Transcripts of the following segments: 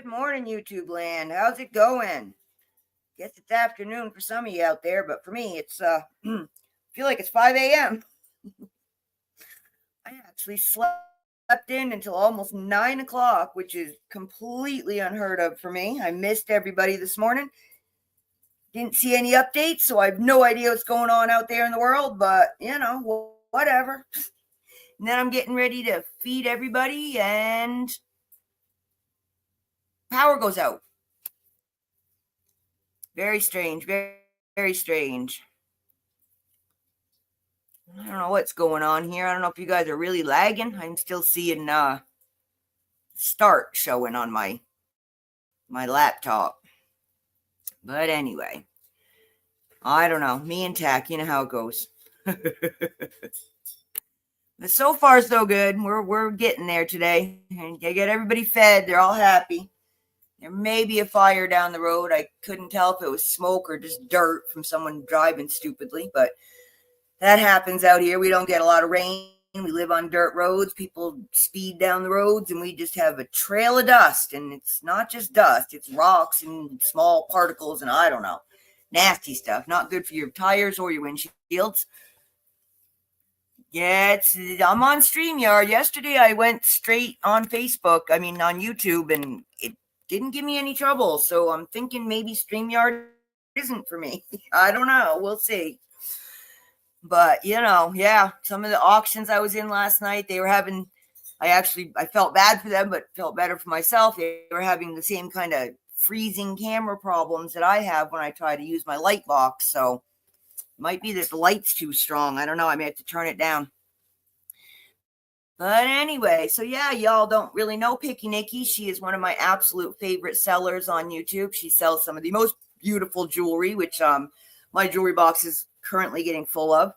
Good morning, YouTube land. How's it going? Guess it's afternoon for some of you out there, but for me, it's feel like it's 5 a.m. I actually slept in until almost 9 o'clock, which is completely unheard of for me. I missed everybody this morning. Didn't see any updates, so I have no idea what's going on out there in the world, but whatever. And then I'm getting ready to feed everybody, and power goes out. Very strange, very, very strange. I don't know what's going on here. I don't know if you guys are really lagging. I'm still seeing start showing on my laptop. But anyway, I don't know. Me and Tack, you know how it goes. But so far so good. We're getting there today. And I get everybody fed. They're all happy. There may be a fire down the road. I couldn't tell if it was smoke or just dirt from someone driving stupidly, but that happens out here. We don't get a lot of rain. We live on dirt roads. People speed down the roads, and we just have a trail of dust. And it's not just dust. It's rocks and small particles, and I don't know. Nasty stuff. Not good for your tires or your windshields. Yeah, I'm on StreamYard. Yesterday I went straight on Facebook, on YouTube, and it didn't give me any trouble. So I'm thinking maybe StreamYard isn't for me. I don't know. We'll see. But yeah, some of the auctions I was in last night, they were having I felt bad for them, but felt better for myself. They were having the same kind of freezing camera problems that I have when I try to use my light box. So it might be that the light's too strong. I don't know. I may have to turn it down. But anyway, so yeah, y'all don't really know Picky Nikki. She is one of my absolute favorite sellers on YouTube. She sells some of the most beautiful jewelry, which my jewelry box is currently getting full of.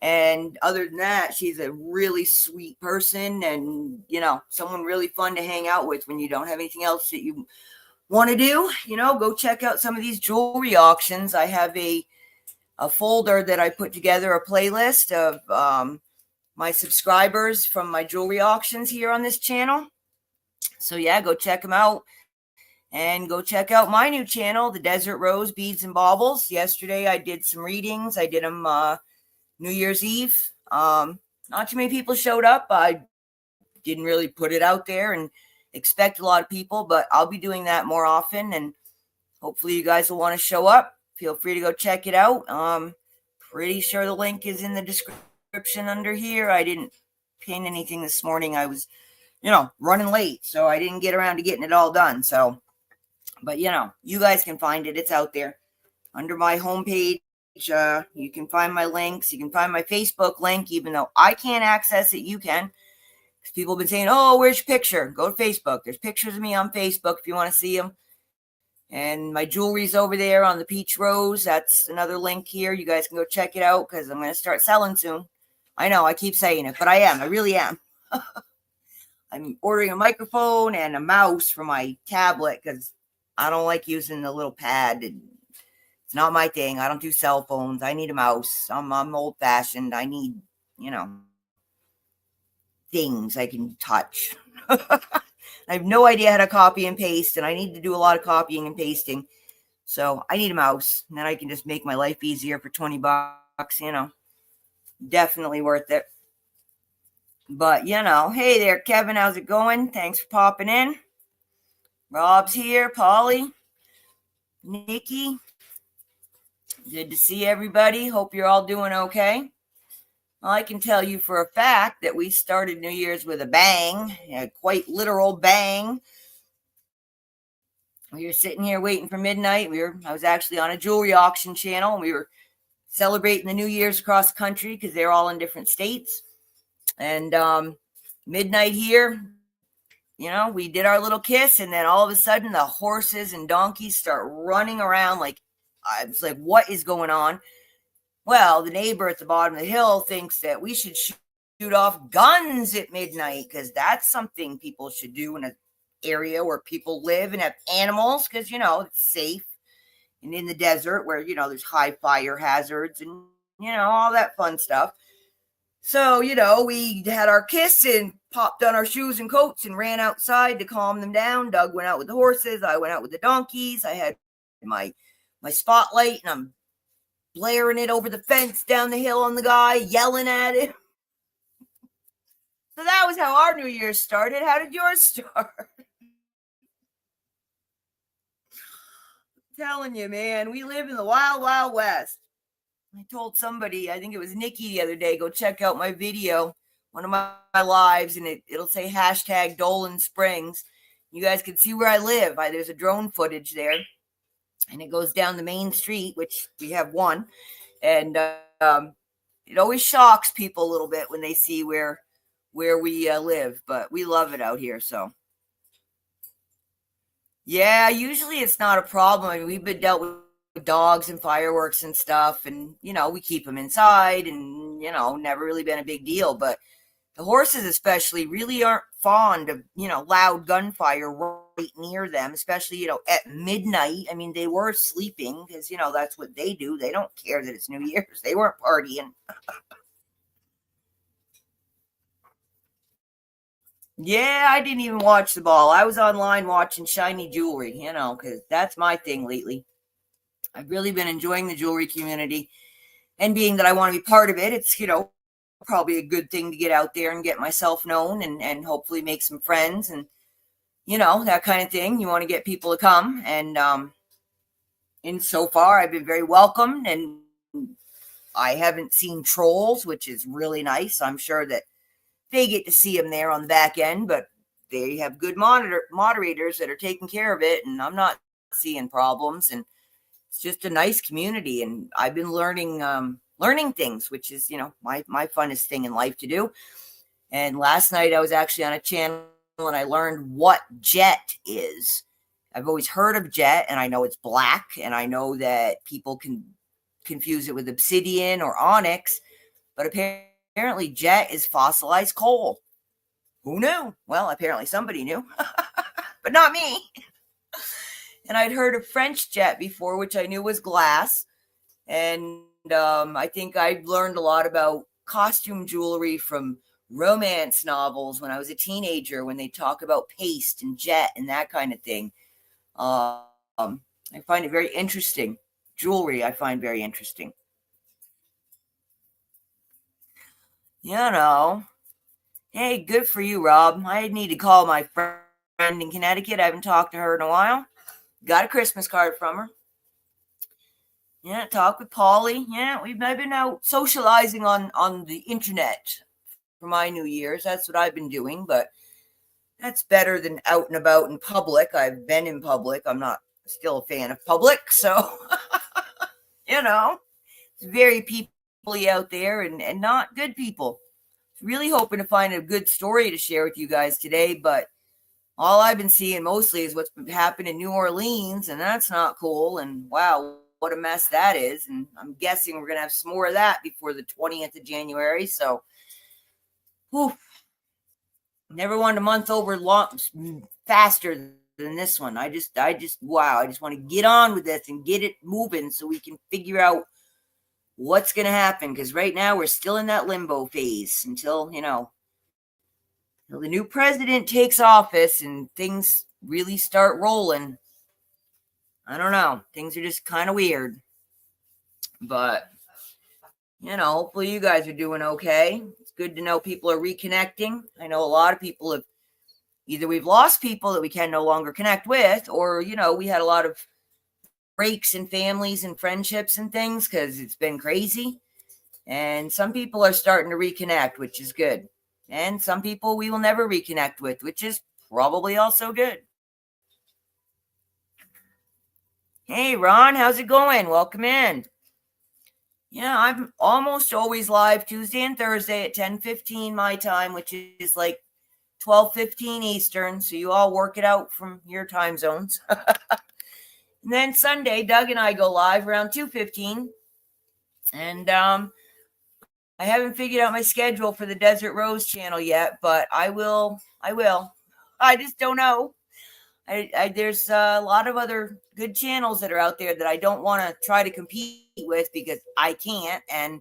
And other than that, she's a really sweet person and, someone really fun to hang out with when you don't have anything else that you want to do. Go check out some of these jewelry auctions. I have a folder that I put together, a playlist of my subscribers from my jewelry auctions here on this channel. So yeah, go check them out. And go check out my new channel, The Desert Rose Beads and Baubles. Yesterday I did some readings. I did them New Year's Eve. Not too many people showed up. I didn't really put it out there and expect a lot of people, but I'll be doing that more often, and hopefully you guys will want to show up. Feel free to go check it out. Pretty sure the link is in the description under here. I didn't pin anything this morning. I was, running late, so I didn't get around to getting it all done. So, but you guys can find it. It's out there under my homepage. You can find my links. You can find my Facebook link, even though I can't access it. You can. Because people have been saying, "Oh, where's your picture?" Go to Facebook. There's pictures of me on Facebook if you want to see them. And my jewelry's over there on the peach rose. That's another link here. You guys can go check it out because I'm going to start selling soon. I know I keep saying it, but I am. I really am. I'm ordering a microphone and a mouse for my tablet because I don't like using the little pad. It's not my thing. I don't do cell phones. I need a mouse. I'm old fashioned. I need, things I can touch. I have no idea how to copy and paste, and I need to do a lot of copying and pasting. So I need a mouse, and then I can just make my life easier for $20. Definitely worth it. But, hey there, Kevin, how's it going? Thanks for popping in. Rob's here, Polly, Nikki. Good to see everybody. Hope you're all doing okay. Well, I can tell you for a fact that we started New Year's with a bang, a quite literal bang. We were sitting here waiting for midnight. I was actually on a jewelry auction channel, and we were celebrating the New Year's across the country because they're all in different states. And midnight here, we did our little kiss, and then all of a sudden the horses and donkeys start running around like, I was like, what is going on? Well, the neighbor at the bottom of the hill thinks that we should shoot off guns at midnight because that's something people should do in an area where people live and have animals because, it's safe. And in the desert where, there's high fire hazards and, all that fun stuff. So, we had our kiss and popped on our shoes and coats and ran outside to calm them down. Doug went out with the horses. I went out with the donkeys. I had my spotlight, and I'm blaring it over the fence down the hill on the guy, yelling at him. So that was how our New Year's started. How did yours start? I'm telling you, man, we live in the wild, wild west. I told somebody, I think it was Nikki the other day, go check out my video, one of my lives, and it'll say hashtag Dolan Springs. You guys can see where I live. There's a drone footage there, and it goes down the main street, which we have one. And it always shocks people a little bit when they see where we live, but we love it out here. So yeah, usually it's not a problem. We've been dealt with dogs and fireworks and stuff, and we keep them inside, and never really been a big deal. But the horses especially really aren't fond of loud gunfire right near them, especially at midnight. I mean, they were sleeping because that's what they do. They don't care that it's New Year's. They weren't partying. Yeah, I didn't even watch the ball. I was online watching shiny jewelry, because that's my thing lately. I've really been enjoying the jewelry community, and being that I want to be part of it, it's, probably a good thing to get out there and get myself known and hopefully make some friends and, that kind of thing. You want to get people to come. And so far, I've been very welcomed, and I haven't seen trolls, which is really nice. I'm sure that they get to see them there on the back end, but they have good moderators that are taking care of it, and I'm not seeing problems. And it's just a nice community, and I've been learning things, which is my funnest thing in life to do. And last night I was actually on a channel and I learned what jet is. I've always heard of jet, and I know it's black, and I know that people can confuse it with obsidian or onyx, but apparently jet is fossilized coal. Who knew? Well, apparently somebody knew, but not me. And I'd heard of French jet before, which I knew was glass. And I think I learned a lot about costume jewelry from romance novels when I was a teenager, when they talk about paste and jet and that kind of thing. I find it very interesting. Jewelry, I find very interesting. Hey, good for you, Rob. I need to call my friend in Connecticut. I haven't talked to her in a while. Got a Christmas card from her. Yeah, talk with Polly. Yeah, I've been out socializing on the internet for my New Year's. That's what I've been doing, but that's better than out and about in public. I've been in public. I'm not still a fan of public, so it's very people-y out there and not good people. Really hoping to find a good story to share with you guys today, but all I've been seeing mostly is what's happened in New Orleans, and that's not cool. And wow, what a mess that is. And I'm guessing we're going to have some more of that before the 20th of January. So, never went a month over faster than this one. I just want to get on with this and get it moving so we can figure out what's going to happen. Because right now we're still in that limbo phase until, the new president takes office and things really start rolling. I don't know. Things are just kind of weird. But, hopefully you guys are doing okay. It's good to know people are reconnecting. I know a lot of people have either we've lost people that we can no longer connect with, or, we had a lot of breaks in families and friendships and things because it's been crazy. And some people are starting to reconnect, which is good. And some people we will never reconnect with, which is probably also good. Hey, Ron, how's it going? Welcome in. Yeah, I'm almost always live Tuesday and Thursday at 10:15 my time, which is like 12:15 Eastern. So you all work it out from your time zones. And then Sunday, Doug and I go live around 2:15. And I haven't figured out my schedule for the Desert Rose channel yet, but I will. I just don't know. There's a lot of other good channels that are out there that I don't want to try to compete with because I can't. And,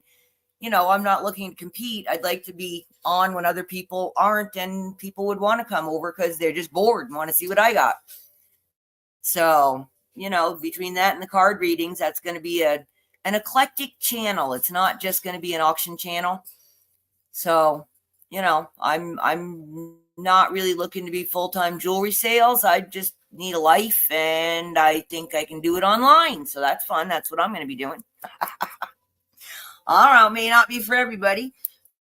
I'm not looking to compete. I'd like to be on when other people aren't, and people would want to come over because they're just bored and want to see what I got. So, between that and the card readings, that's going to be an eclectic channel. It's not just going to be an auction channel. So, I'm not really looking to be full-time jewelry sales. I just need a life, and I think I can do it online. So that's fun. That's what I'm going to be doing. All right, may not be for everybody,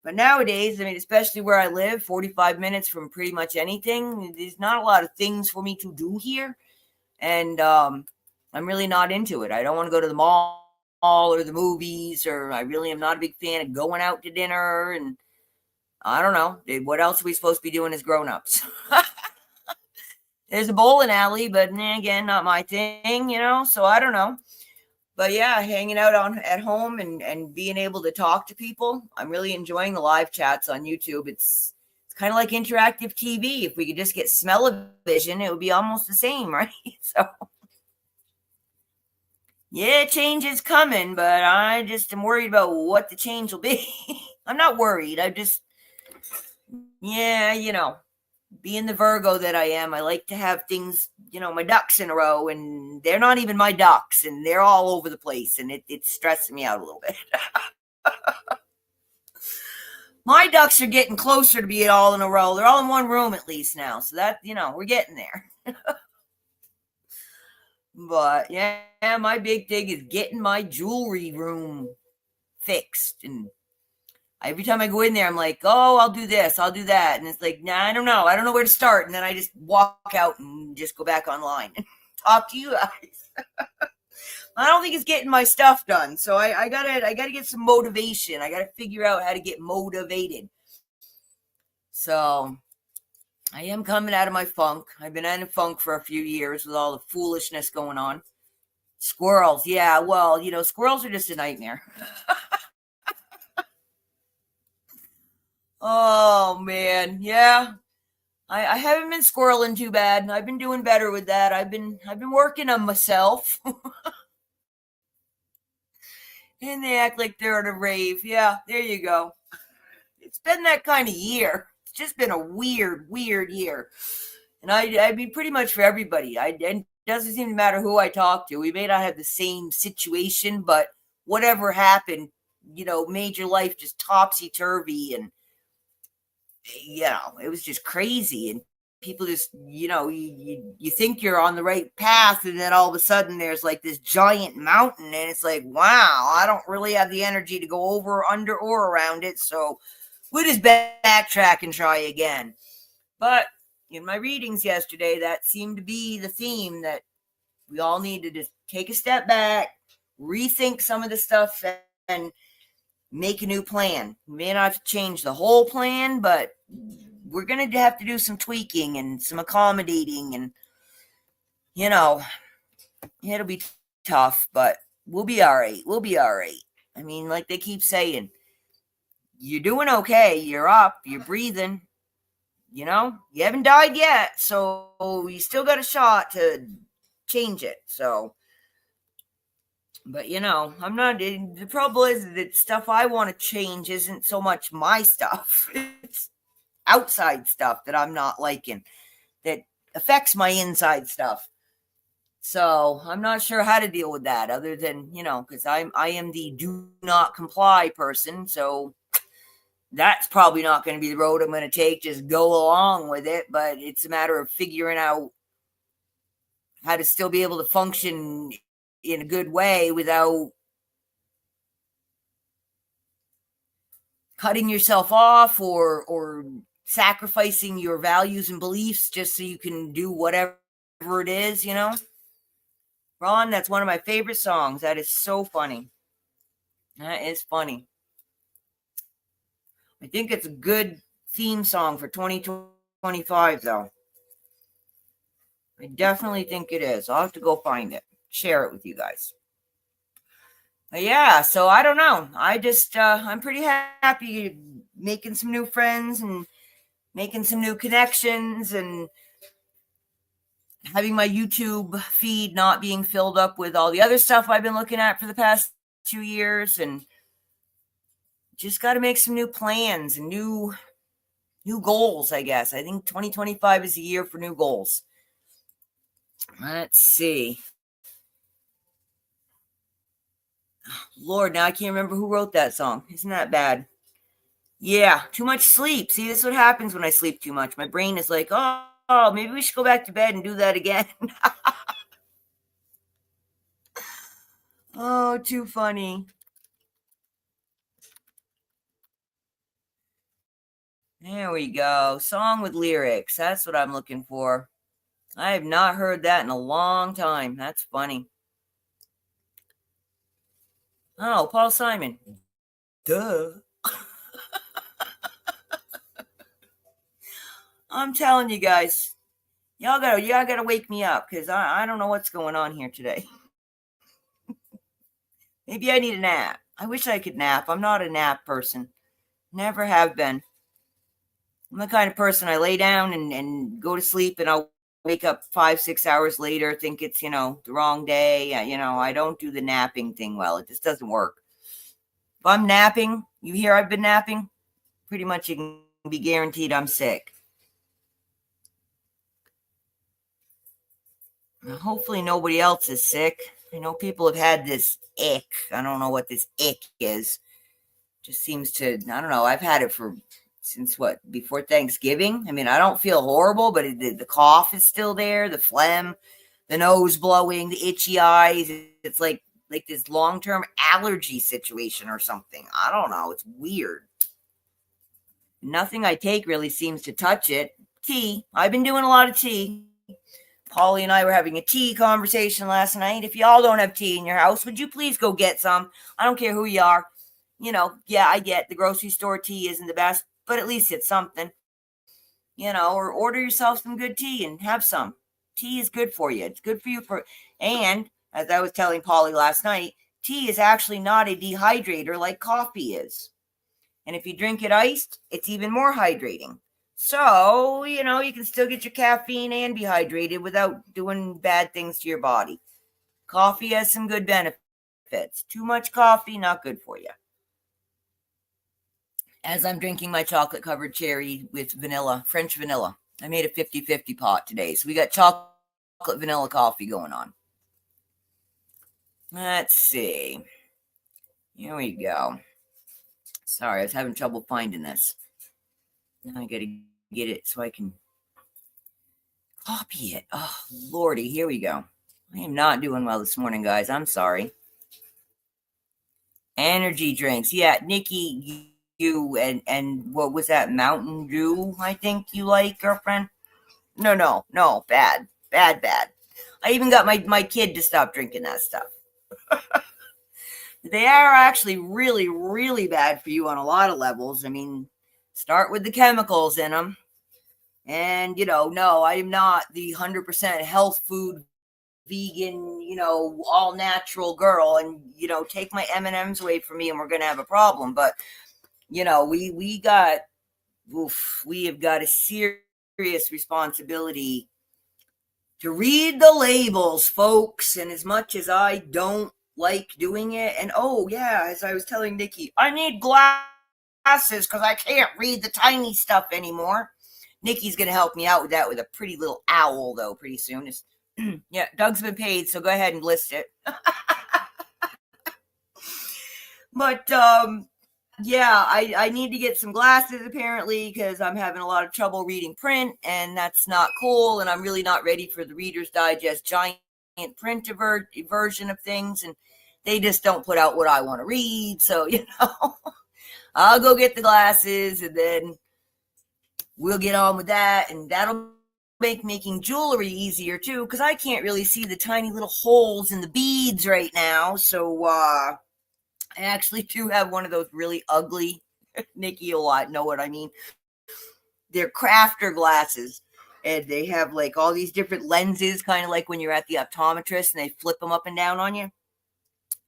but nowadays, especially where I live, 45 minutes from pretty much anything, there's not a lot of things for me to do here. And I'm really not into it. I don't want to go to the mall or the movies, or I really am not a big fan of going out to dinner. And I don't know. What else are we supposed to be doing as grown-ups? There's a bowling alley, but again, not my thing, so I don't know. But yeah, hanging out at home and being able to talk to people. I'm really enjoying the live chats on YouTube. It's kind of like interactive TV. If we could just get smell-o-vision, it would be almost the same, right? So yeah, change is coming, but I just am worried about what the change will be. I'm not worried. I just, being the Virgo that I am, I like to have things, my ducks in a row, and they're not even my ducks, and they're all over the place, and it's stressing me out a little bit. My ducks are getting closer to being all in a row. They're all in one room at least now. So that, we're getting there. But yeah, my big thing is getting my jewelry room fixed. And every time I go in there, I'm like, oh, I'll do this, I'll do that. And it's like, nah, I don't know. I don't know where to start. And then I just walk out and just go back online and talk to you guys. I don't think it's getting my stuff done. So I gotta get some motivation. I gotta figure out how to get motivated. So I am coming out of my funk. I've been in a funk for a few years with all the foolishness going on. Squirrels, yeah. Well, squirrels are just a nightmare. Oh man, yeah. I haven't been squirreling too bad. I've been doing better with that. I've been working on myself. And they act like they're at a rave. Yeah, there you go. It's been that kind of year. It's just been a weird, weird year. And I mean, pretty much for everybody. And it doesn't seem to matter who I talk to. We may not have the same situation, but whatever happened, made your life just topsy turvy. And, it was just crazy. And people just, you think you're on the right path. And then all of a sudden there's like this giant mountain. And it's like, wow, I don't really have the energy to go over, under, or around it. So we'll just backtrack and try again. But in my readings yesterday, that seemed to be the theme, that we all need to just take a step back, rethink some of the stuff, and make a new plan. We may not have to change the whole plan, but we're going to have to do some tweaking and some accommodating. And, it'll be tough, but we'll be all right. We'll be all right. I mean, like they keep saying, you're doing okay. You're up. You're breathing. You haven't died yet, so you still got a shot to change it. So, but I'm not. The trouble is that stuff I want to change isn't so much my stuff. It's outside stuff that I'm not liking, that affects my inside stuff. So I'm not sure how to deal with that, other than because I am the do not comply person. So that's probably not going to be the road I'm going to take. Just go along with it. But it's a matter of figuring out how to still be able to function in a good way without cutting yourself off or sacrificing your values and beliefs just so you can do whatever it is, Ron, that's one of my favorite songs. That is so funny. That is funny. I think it's a good theme song for 2025, though. I definitely think it is. I'll have to go find it, share it with you guys. But yeah, so I don't know. I just, I'm pretty happy making some new friends and making some new connections and having my YouTube feed not being filled up with all the other stuff I've been looking at for the past 2 years, and just got to make some new plans and new goals, I guess. I think 2025 is a year for new goals. Let's see. Lord, now I can't remember who wrote that song. Isn't that bad? Yeah, too much sleep. See, this is what happens when I sleep too much. My brain is like, oh, maybe we should go back to bed and do that again. Oh, too funny. There we go. Song with lyrics. That's what I'm looking for. I have not heard that in a long time. That's funny. Oh, Paul Simon. Duh. I'm telling you guys, y'all gotta wake me up, because I don't know what's going on here today. Maybe I need a nap. I wish I could nap. I'm not a nap person. Never have been. I'm the kind of person, I lay down and go to sleep, and I'll wake up 5-6 hours later, think it's, the wrong day. I don't do the napping thing well. It just doesn't work. If I'm napping, you hear I've been napping, pretty much you can be guaranteed I'm sick. Hopefully nobody else is sick. I know people have had this ick. I don't know what this ick is. Just seems to, I don't know. I've had it since before Thanksgiving. I mean, I don't feel horrible, but the cough is still there, the phlegm, the nose blowing, the itchy eyes. It's like this long-term allergy situation or something. I don't know. It's weird. Nothing I take really seems to touch it. Tea. I've been doing a lot of tea. Polly and I were having a tea conversation last night. If y'all don't have tea in your house, would you please go get some? I don't care who you are. Yeah, I get the grocery store tea isn't the best, but at least it's something. Or order yourself some good tea and have some. Tea is good for you. It's good for you and as I was telling Polly last night, tea is actually not a dehydrator like coffee is. And if you drink it iced, it's even more hydrating. So, you can still get your caffeine and be hydrated without doing bad things to your body. Coffee has some good benefits. Too much coffee, not good for you. As I'm drinking my chocolate covered cherry with vanilla, French vanilla. I made a 50-50 pot today. So we got chocolate vanilla coffee going on. Let's see. Here we go. Sorry, I was having trouble finding this. Now I got to get it so I can copy it. Oh, Lordy, here we go. I am not doing well this morning, guys. I'm sorry. Energy drinks. Yeah, Nikki, you and what was that? Mountain Dew, I think you like, girlfriend? No. Bad. I even got my kid to stop drinking that stuff. They are actually really, really bad for you on a lot of levels. I mean, start with the chemicals in them. And, no, I am not the 100% health food, vegan, all natural girl. And, take my M&Ms away from me and we're going to have a problem. But, we have got a serious responsibility to read the labels, folks. And as much as I don't like doing it, and as I was telling Nikki, I need glasses because I can't read the tiny stuff anymore. Nikki's going to help me out with that with a pretty little owl, though, pretty soon. Yeah, Doug's been paid, so go ahead and list it. But, I need to get some glasses, apparently, because I'm having a lot of trouble reading print, and that's not cool, and I'm really not ready for the Reader's Digest giant print version of things, and they just don't put out what I want to read, so, I'll go get the glasses, and then we'll get on with that, and that'll make making jewelry easier, too, because I can't really see the tiny little holes in the beads right now, so, I actually do have one of those really ugly, Nikki will know what I mean, they're crafter glasses, and they have, like, all these different lenses, kind of like when you're at the optometrist, and they flip them up and down on you,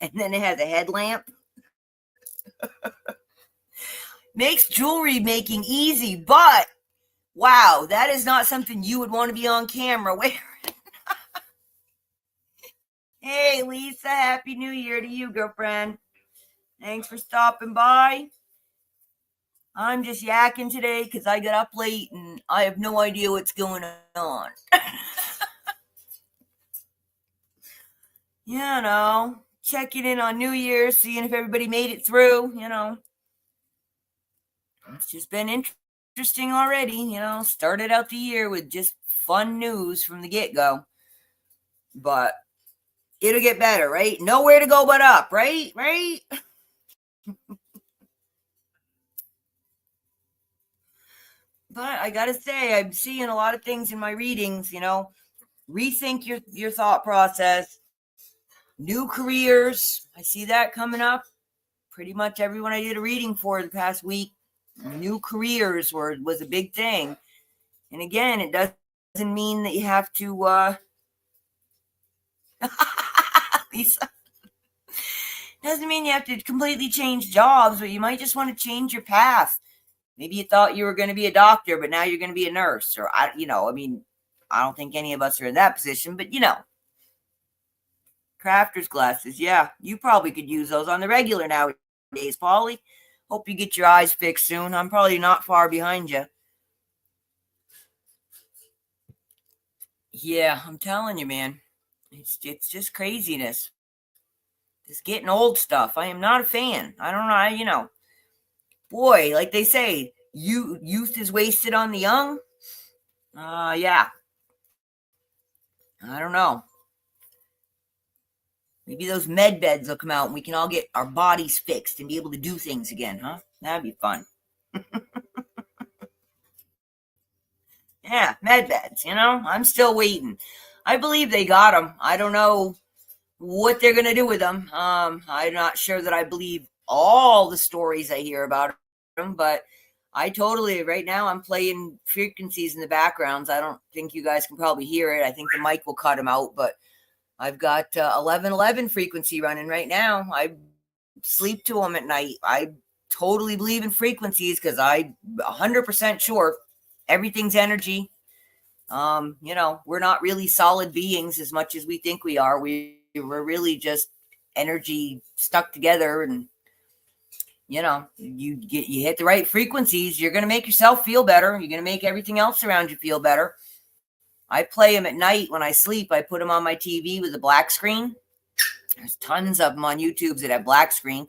and then it has a headlamp. Makes jewelry making easy, but wow, that is not something you would want to be on camera wearing. Hey, Lisa, Happy New Year to you, girlfriend. Thanks for stopping by. I'm just yakking today because I got up late and I have no idea what's going on. Checking in on New Year's, seeing if everybody made it through, It's just been interesting already, started out the year with just fun news from the get-go. But it'll get better, right? Nowhere to go but up, right? But I gotta say, I'm seeing a lot of things in my readings, rethink your thought process. New careers, I see that coming up. Pretty much everyone I did a reading for the past week, new careers was a big thing. And again, it doesn't mean that you have to Lisa, doesn't mean you have to completely change jobs, but you might just want to change your path. Maybe you thought you were going to be a doctor, but now you're going to be a nurse. Or, I don't think any of us are in that position, but crafter's glasses. Yeah, you probably could use those on the regular nowadays, Polly. Hope you get your eyes fixed soon. I'm probably not far behind you. Yeah, I'm telling you, man. It's just craziness. This getting old stuff. I am not a fan. I don't know, boy, like they say, youth is wasted on the young. Yeah. I don't know. Maybe those med beds will come out and we can all get our bodies fixed and be able to do things again, huh? That'd be fun. Yeah, med beds, I'm still waiting. I believe they got them. I don't know what they're going to do with them. I'm not sure that I believe all the stories I hear about them, but I totally, right now, I'm playing frequencies in the backgrounds. I don't think you guys can probably hear it. I think the mic will cut them out, but I've got 1111 frequency running right now. I sleep to them at night. I totally believe in frequencies because I'm 100% sure everything's energy. We're not really solid beings as much as we think we are. We're really just energy stuck together, and you hit the right frequencies, you're going to make yourself feel better. You're going to make everything else around you feel better. I play them at night when I sleep. I put them on my TV with a black screen. There's tons of them on YouTube that have black screen,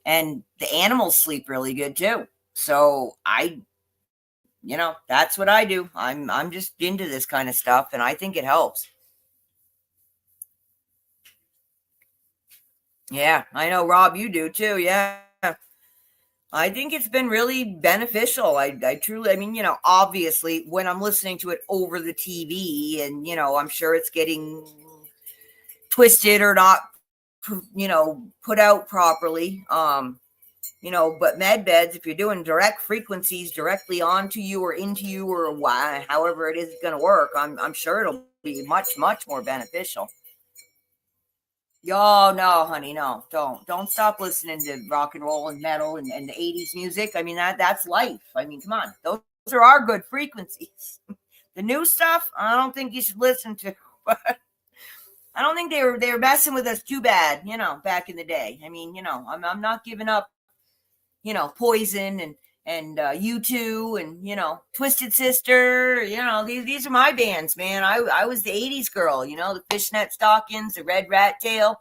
and the animals sleep really good too. So that's what I do. I'm just into this kind of stuff, and I think it helps. Yeah, I know, Rob, you do too. Yeah. I think it's been really beneficial. I truly, obviously when I'm listening to it over the TV and, I'm sure it's getting twisted or not, put out properly. But med beds, if you're doing direct frequencies directly onto you or into you or however it is going to work, I'm sure it'll be much, much more beneficial. Oh no, honey, no, don't stop listening to rock and roll and metal and the 80s music. That's life. Come on, those are our good frequencies. The new stuff, I don't think you should listen to. I don't think they were messing with us too bad, back in the day. I'm not giving up, Poison and U2 and Twisted Sister. These are my bands, man. I was the 80s girl, the fishnet stockings, the red rat tail,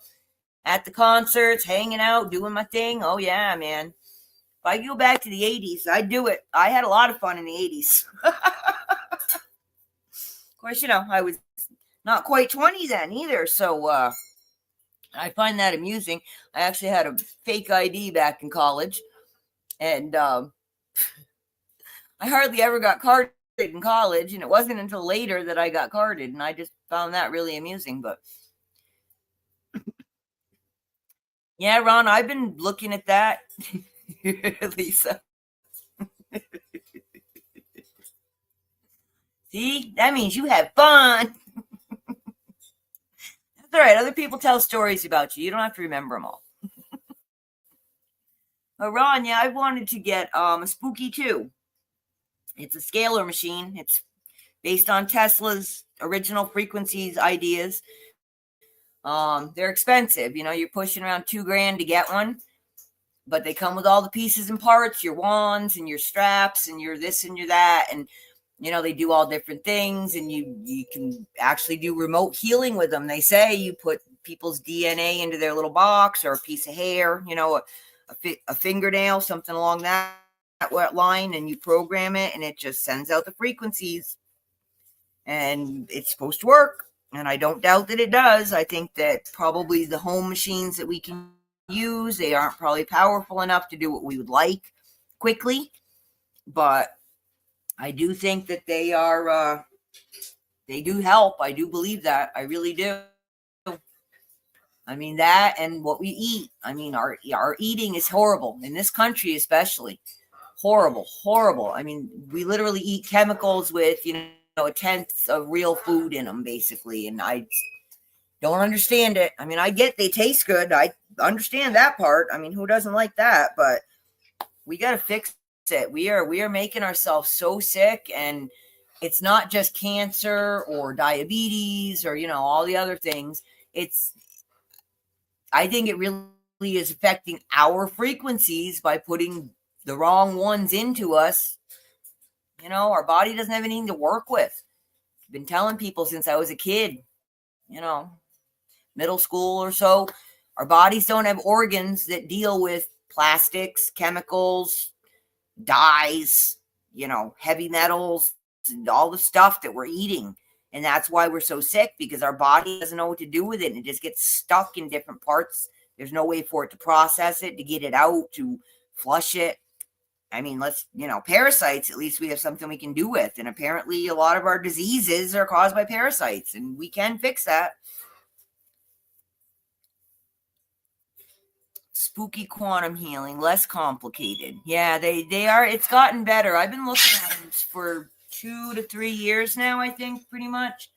at the concerts, hanging out, doing my thing. Oh yeah, man. If I go back to the 80s, I'd do it. I had a lot of fun in the 80s. Of course, I was not quite 20 then either, so I find that amusing. I actually had a fake ID back in college, and I hardly ever got carded in college, and it wasn't until later that I got carded, and I just found that really amusing. But yeah, Ron, I've been looking at that. Lisa. See, that means you have fun. That's all right. Other people tell stories about you. You don't have to remember them all. But Ron, yeah, I wanted to get a Spooky 2. It's a scalar machine. It's based on Tesla's original frequencies ideas. They're expensive. You're pushing around $2,000 to get one, but they come with all the pieces and parts, your wands and your straps and your this and your that. And, they do all different things, and you can actually do remote healing with them. They say you put people's DNA into their little box or a piece of hair, a fingernail, something along that line, and you program it, and it just sends out the frequencies, and it's supposed to work. And I don't doubt that it does. I think that probably the home machines that we can use, they aren't probably powerful enough to do what we would like quickly, but I do think that they are, they do help. I do believe that. I really do. That and what we eat. Our eating is horrible in this country, especially. Horrible. We literally eat chemicals with, a tenth of real food in them, basically. And I don't understand it. I get they taste good. I understand that part. Who doesn't like that? But we got to fix it. We are making ourselves so sick, and it's not just cancer or diabetes or, all the other things. I think it really is affecting our frequencies by putting the wrong ones into us. Our body doesn't have anything to work with. I've been telling people since I was a kid, middle school or so, our bodies don't have organs that deal with plastics, chemicals, dyes, heavy metals, and all the stuff that we're eating. And that's why we're so sick, because our body doesn't know what to do with it. And it just gets stuck in different parts. There's no way for it to process it, to get it out, to flush it. I mean, parasites, at least we have something we can do with. And apparently a lot of our diseases are caused by parasites, and we can fix that. Spooky quantum healing, less complicated. Yeah, they are. It's gotten better. I've been looking at them for 2 to 3 years now, I think, pretty much.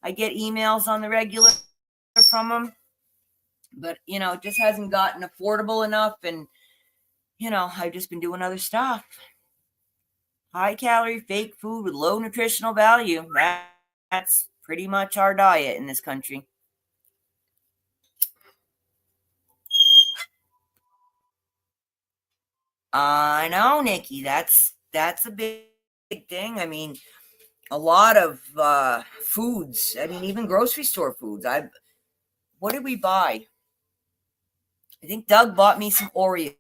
I get emails on the regular from them, but it just hasn't gotten affordable enough. And I've just been doing other stuff. High calorie fake food with low nutritional value. That's pretty much our diet in this country. I know, Nikki. That's a big thing. I mean, a lot of foods. I mean, even grocery store foods. What did we buy? I think Doug bought me some Oreos.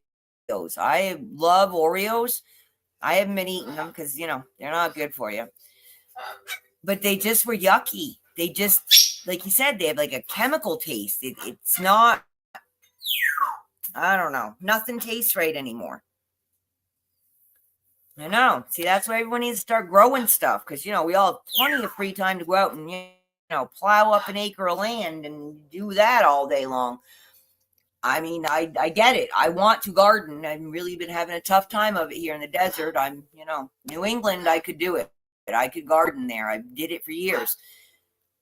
I love Oreos. I haven't been eating them because they're not good for you. But they just were yucky. They just, like you said, they have like a chemical taste. It's not. I don't know. Nothing tastes right anymore. I know. See, that's why everyone needs to start growing stuff, because, we all have plenty of free time to go out and, plow up an acre of land and do that all day long. I mean, I get it. I want to garden. I've really been having a tough time of it here in the desert. I'm, New England, I could do it. I could garden there. I did it for years.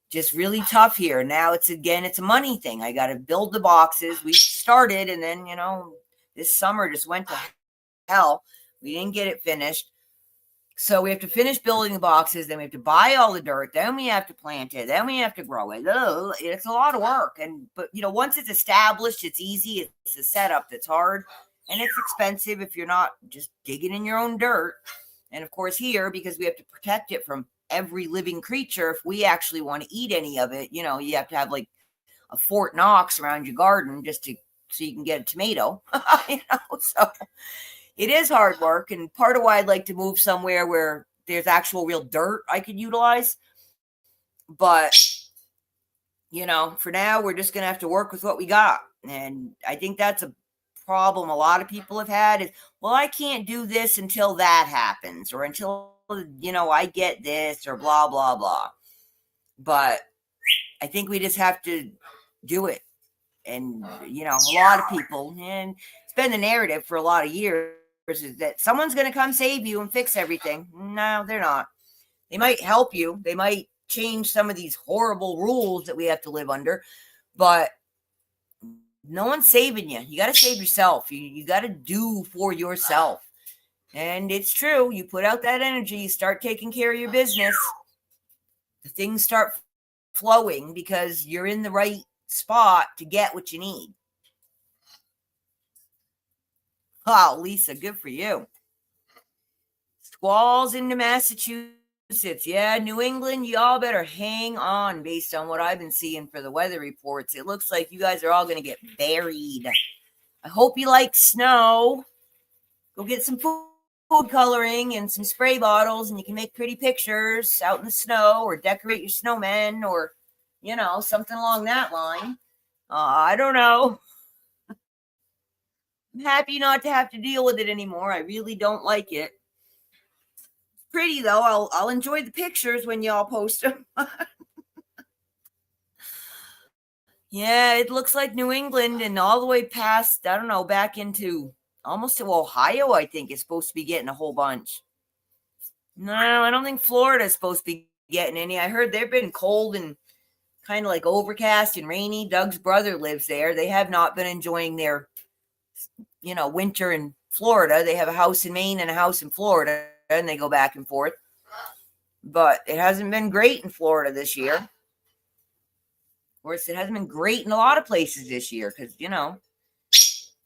Just really tough here. Now it's a money thing. I got to build the boxes. We started, and then, this summer just went to hell. We didn't get it finished. So we have to finish building the boxes. Then we have to buy all the dirt. Then we have to plant it. Then we have to grow it. It's a lot of work. But once it's established, it's easy. It's a setup that's hard. And it's expensive if you're not just digging in your own dirt. And of course here, because we have to protect it from every living creature, if we actually want to eat any of it, you have to have like a Fort Knox around your garden so you can get a tomato. So it is hard work, and part of why I'd like to move somewhere where there's actual real dirt I could utilize. But, for now, we're just going to have to work with what we got. And I think that's a problem a lot of people have had is, well, I can't do this until that happens, or until, I get this, or blah, blah, blah. But I think we just have to do it. And, a lot of people, and it's been the narrative for a lot of years, is that someone's going to come save you and fix everything. No, they're not. They might help you. They might change some of these horrible rules that we have to live under, but no one's saving you. You got to save yourself. You got to do for yourself. And it's true. You put out that energy, you start taking care of your business, the things start flowing because you're in the right spot to get what you need. Oh, Lisa, good for you. Squalls into Massachusetts. Yeah, New England, y'all better hang on based on what I've been seeing for the weather reports. It looks like you guys are all going to get buried. I hope you like snow. Go get some food coloring and some spray bottles, and you can make pretty pictures out in the snow, or decorate your snowmen, or, something along that line. I don't know. I'm happy not to have to deal with it anymore. I really don't like it. It's pretty though. I'll enjoy the pictures when y'all post them. Yeah, it looks like New England and all the way past, I don't know, back into almost to Ohio, I think, is supposed to be getting a whole bunch. No, I don't think Florida is supposed to be getting any. I heard they've been cold and kind of like overcast and rainy. Doug's brother lives there. They have not been enjoying their winter in Florida. They have a house in Maine and a house in Florida, and they go back and forth. But it hasn't been great in Florida this year. Of course, it hasn't been great in a lot of places this year because,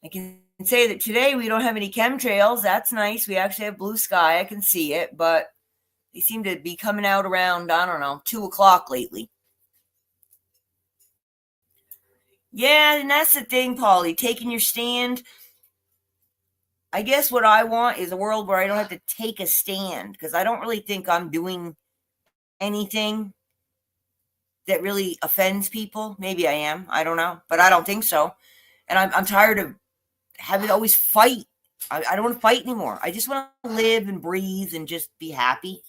I can say that today we don't have any chemtrails. That's nice. We actually have blue sky. I can see it, but they seem to be coming out around, 2:00 lately. Yeah, and that's the thing, Polly, taking your stand. I guess what I want is a world where I don't have to take a stand, because I don't really think I'm doing anything that really offends people. Maybe I am. I don't know, but I don't think so. And I'm tired of having to always fight. I don't want to fight anymore. I just want to live and breathe and just be happy.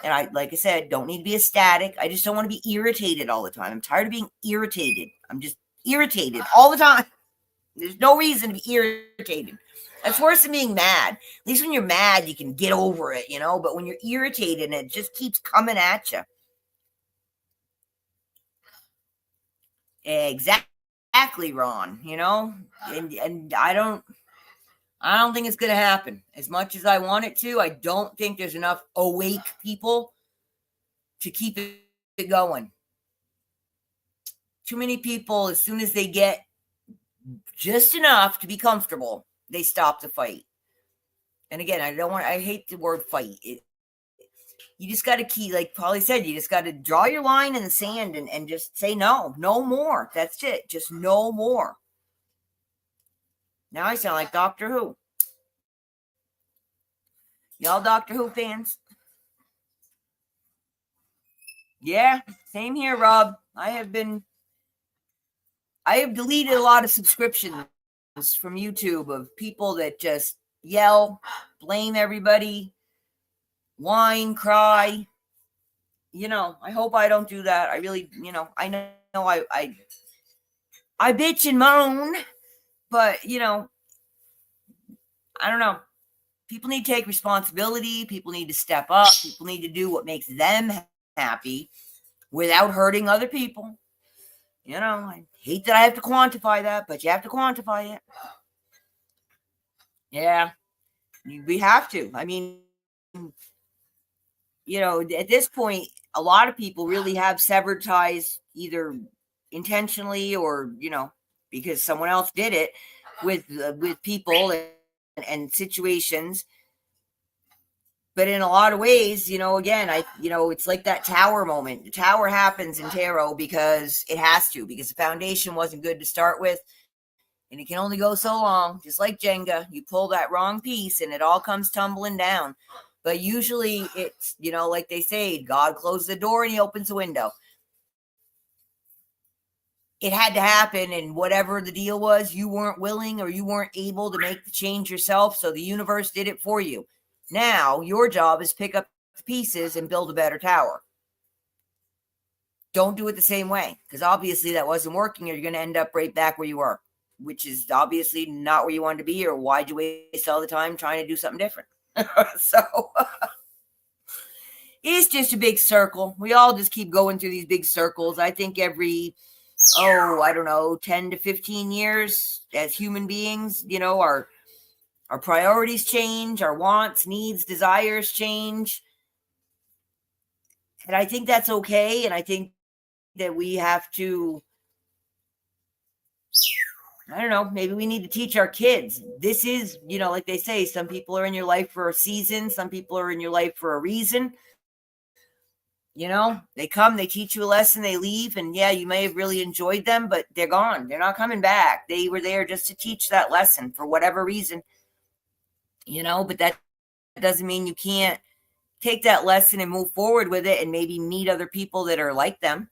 And I, like I said, don't need to be ecstatic. I just don't want to be irritated all the time. I'm tired of being irritated. I'm just irritated all the time. There's no reason to be irritated. That's worse than being mad. At least when you're mad, you can get over it, you know. But when you're irritated and it just keeps coming at you. Exactly, Ron, you know? And I don't think it's going to happen. As much as I want it to, I don't think there's enough awake people to keep it going. Too many people, as soon as they get just enough to be comfortable, they stop the fight. And again, I hate the word fight. You just got to keep, like Polly said, you just got to draw your line in the sand and just say no more. That's it. Just no more. Now I sound like Doctor Who. Y'all Doctor Who fans? Yeah, same here, Rob. I have deleted a lot of subscriptions from YouTube of people that just yell, blame everybody, whine, cry. You know, I hope I don't do that. I really, you know, I know I bitch and moan, but, you know, I don't know. People need to take responsibility. People need to step up. People need to do what makes them happy without hurting other people. You know, I hate that I have to quantify that, but you have to quantify it. Yeah, we have to. I mean, you know, at this point, a lot of people really have severed ties, either intentionally or, you know, because someone else did it with people and situations. But in a lot of ways, you know, again, it's like that tower moment. The tower happens in tarot because it has to, because the foundation wasn't good to start with. And it can only go so long, just like Jenga. You pull that wrong piece and it all comes tumbling down. But usually it's, you know, like they say, God closed the door and he opens the window. It had to happen, and whatever the deal was, you weren't willing or you weren't able to make the change yourself, so the universe did it for you. Now, your job is pick up the pieces and build a better tower. Don't do it the same way, because obviously that wasn't working, or you're going to end up right back where you were, which is obviously not where you wanted to be, or why'd you waste all the time trying to do something different? So it's just a big circle. We all just keep going through these big circles. I think every, I don't know, 10 to 15 years as human beings, you know, our priorities change, our wants, needs, desires change. And I think that's okay. And I think that we have to, I don't know, maybe we need to teach our kids. This is, you know, like they say, some people are in your life for a season. Some people are in your life for a reason. You know, they come, they teach you a lesson, they leave. And yeah, you may have really enjoyed them, but they're gone. They're not coming back. They were there just to teach that lesson for whatever reason, you know, but that doesn't mean you can't take that lesson and move forward with it and maybe meet other people that are like them,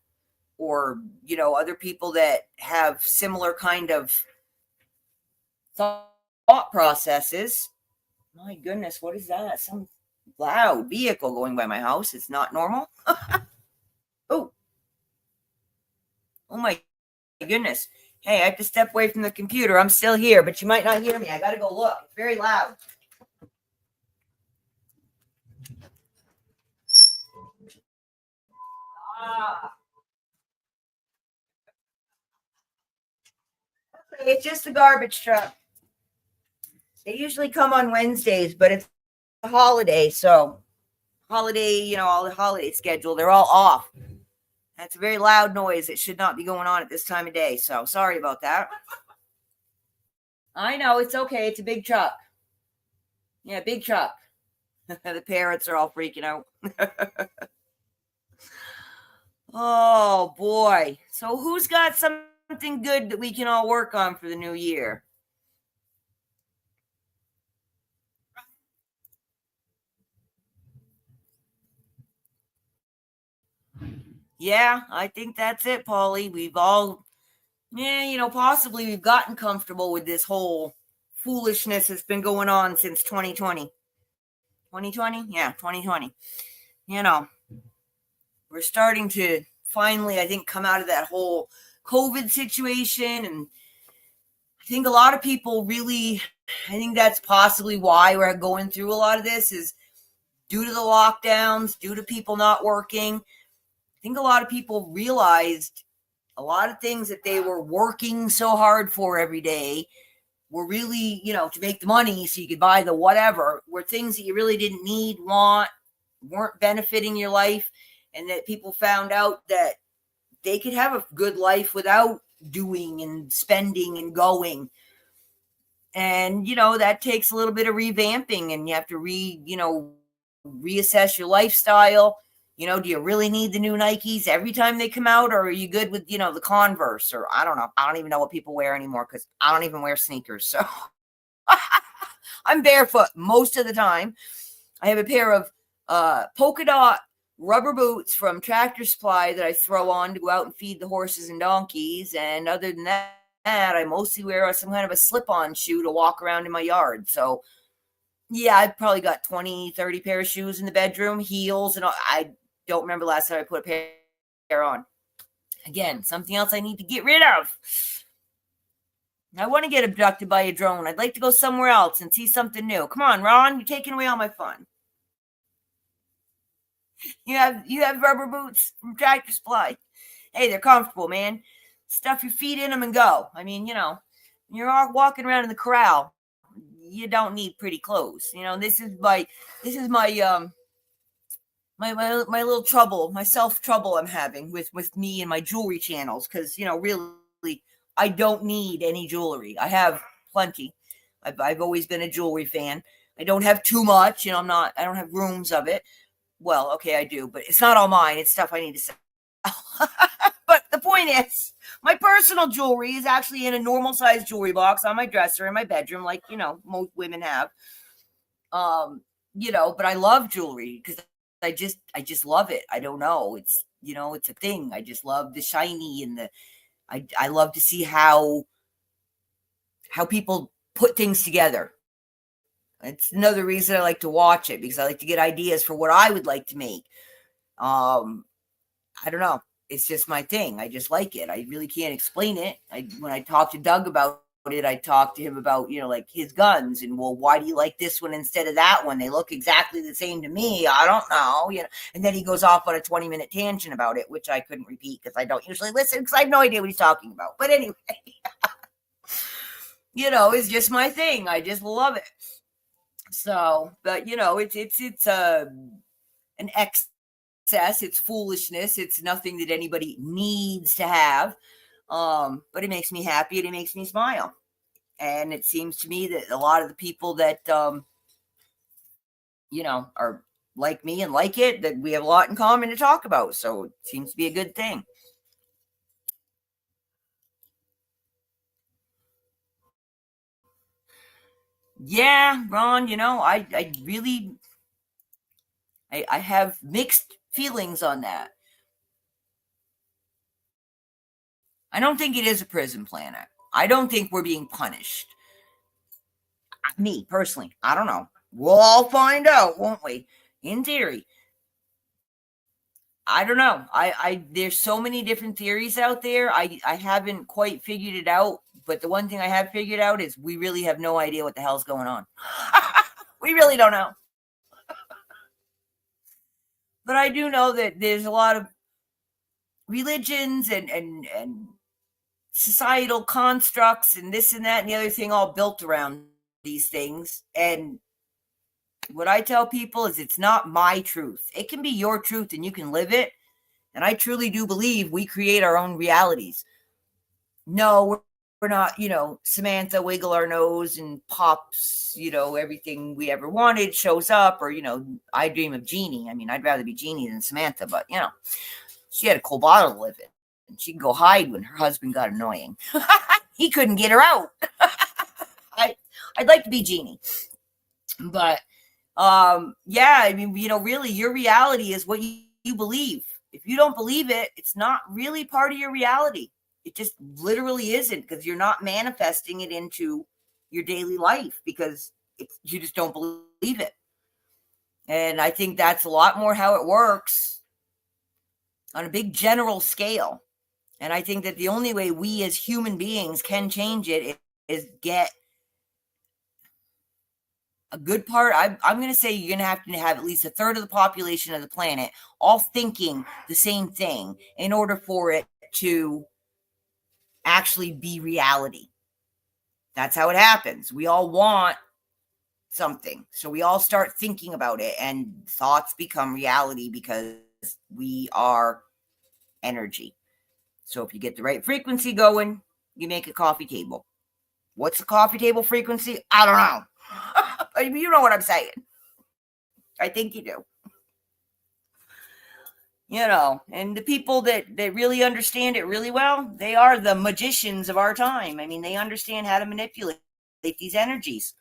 or, you know, other people that have similar kind of thought processes. My goodness, what is that? Some loud vehicle going by my house. It's not normal. Oh my goodness. Hey, I have to step away from the computer. I'm still here, but you might not hear me. I got to go look. It's very loud. It's just a garbage truck. They usually come on Wednesdays, but it's a holiday, so holiday, you know, all the holiday schedule, they're all off. That's a very loud noise. It should not be going on at this time of day, so sorry about that. I know, it's okay. It's a big truck. Yeah, big truck. The parents are all freaking out. Oh, boy. So who's got something good that we can all work on for the new year? Yeah, I think that's it, Polly. We've all, possibly we've gotten comfortable with this whole foolishness that's been going on since 2020. 2020? Yeah, 2020. You know, we're starting to finally, I think, come out of that whole COVID situation. And I think a lot of people really, I think that's possibly why we're going through a lot of this is due to the lockdowns, due to people not working. I think a lot of people realized a lot of things that they were working so hard for every day were really, to make the money so you could buy the whatever, were things that you really didn't need, want, weren't benefiting your life. And that people found out that they could have a good life without doing and spending and going. And, that takes a little bit of revamping, and you have to reassess your lifestyle. Do you really need the new Nikes every time they come out, or are you good with, the Converse? Or I don't know. I don't even know what people wear anymore because I don't even wear sneakers. So I'm barefoot most of the time. I have a pair of polka dot rubber boots from Tractor Supply that I throw on to go out and feed the horses and donkeys. And other than that, I mostly wear some kind of a slip-on shoe to walk around in my yard. So yeah, I've probably got 20, 30 pair of shoes in the bedroom, heels, and all. I don't remember last time I put a pair on. Again, something else I need to get rid of. I want to get abducted by a drone. I'd like to go somewhere else and see something new. Come on, Ron, you're taking away all my fun. You have rubber boots from Tractor Supply. Hey, they're comfortable, man. Stuff your feet in them and go. I mean, you're all walking around in the corral. You don't need pretty clothes. This is my my little trouble, my self trouble I'm having with me and my jewelry channels, because really I don't need any jewelry. I have plenty. I've always been a jewelry fan. I don't have too much. I don't have rooms of it. Well, okay, I do, but it's not all mine. It's stuff I need to sell. But the point is, my personal jewelry is actually in a normal size jewelry box on my dresser in my bedroom, like, most women have. But I love jewelry because I just love it. I don't know. It's, it's a thing. I just love the shiny and I love to see how people put things together. It's another reason I like to watch it, because I like to get ideas for what I would like to make. I don't know. It's just my thing. I just like it. I really can't explain it. When I talk to Doug about it, I talk to him about, like his guns, and, well, why do you like this one instead of that one? They look exactly the same to me. I don't know. And then he goes off on a 20-minute tangent about it, which I couldn't repeat because I don't usually listen, because I have no idea what he's talking about. But anyway, it's just my thing. I just love it. So, but it's an excess. It's foolishness. It's nothing that anybody needs to have. But it makes me happy and it makes me smile. And it seems to me that a lot of the people that are like me and like it, that we have a lot in common to talk about. So it seems to be a good thing. Yeah, Ron, I really I have mixed feelings on that. I don't think it is a prison planet. I don't think we're being punished. Me, personally, I don't know. We'll all find out, won't we? In theory. I don't know. I there's so many different theories out there. I haven't quite figured it out, but the one thing I have figured out is we really have no idea what the hell's going on. We really don't know. But I do know that there's a lot of religions and societal constructs and this and that and the other thing all built around these things. And what I tell people is it's not my truth. It can be your truth and you can live it. And I truly do believe we create our own realities. No, we're not, Samantha wiggle our nose and pops, everything we ever wanted shows up, or, I dream of Jeannie. I mean, I'd rather be Jeannie than Samantha, but, she had a cool bottle to live in. And she'd go hide when her husband got annoying. He couldn't get her out. I'd like to be Jeannie. But, yeah, I mean, really, your reality is what you believe. if you don't believe it, it's not really part of your reality. It just literally isn't, because you're not manifesting it into your daily life because you just don't believe it. And I think that's a lot more how it works on a big general scale. And I think that the only way we as human beings can change it is get a good part. I'm going to say you're going to have at least a third of the population of the planet all thinking the same thing in order for it to actually be reality. That's how it happens. We all want something, so we all start thinking about it, and thoughts become reality because we are energy. So if you get the right frequency going, you make a coffee table. What's the coffee table frequency? I don't know. But you know what I'm saying. I think you do. And the people that really understand it really well, they are the magicians of our time. I mean, they understand how to manipulate these energies.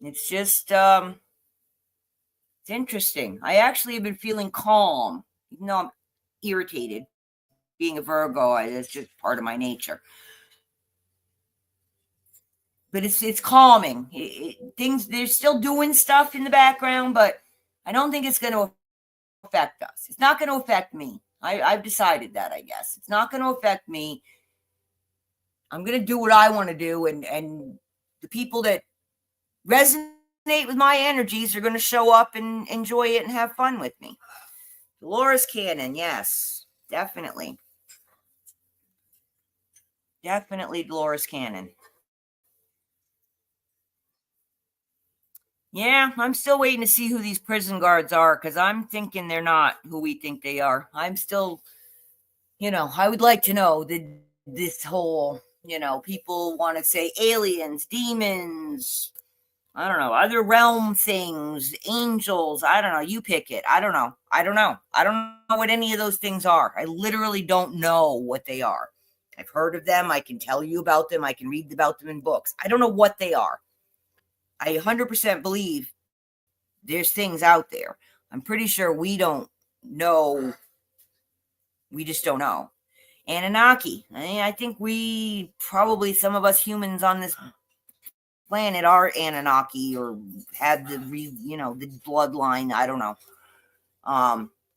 It's just, it's interesting. I actually have been feeling calm, even though I'm irritated. Being a Virgo, that's just part of my nature. But it's calming. Things, they're still doing stuff in the background, but I don't think it's going to affect us. It's not going to affect me. I've decided that, I guess. It's not going to affect me. I'm going to do what I want to do, and the people that resonate with my energies are going to show up and enjoy it and have fun with me. Dolores Cannon, yes, definitely. Definitely Dolores Cannon. Yeah, I'm still waiting to see who these prison guards are, because I'm thinking they're not who we think they are. I'm still, I would like to know this whole, people want to say aliens, demons, I don't know, other realm things, angels. I don't know. You pick it. I don't know. I don't know what any of those things are. I literally don't know what they are. I've heard of them. I can tell you about them. I can read about them in books. I don't know what they are. I 100% believe there's things out there. I'm pretty sure we don't know. We just don't know. Anunnaki. I think we probably, some of us humans on this planet are Anunnaki, or had the the bloodline. I don't know.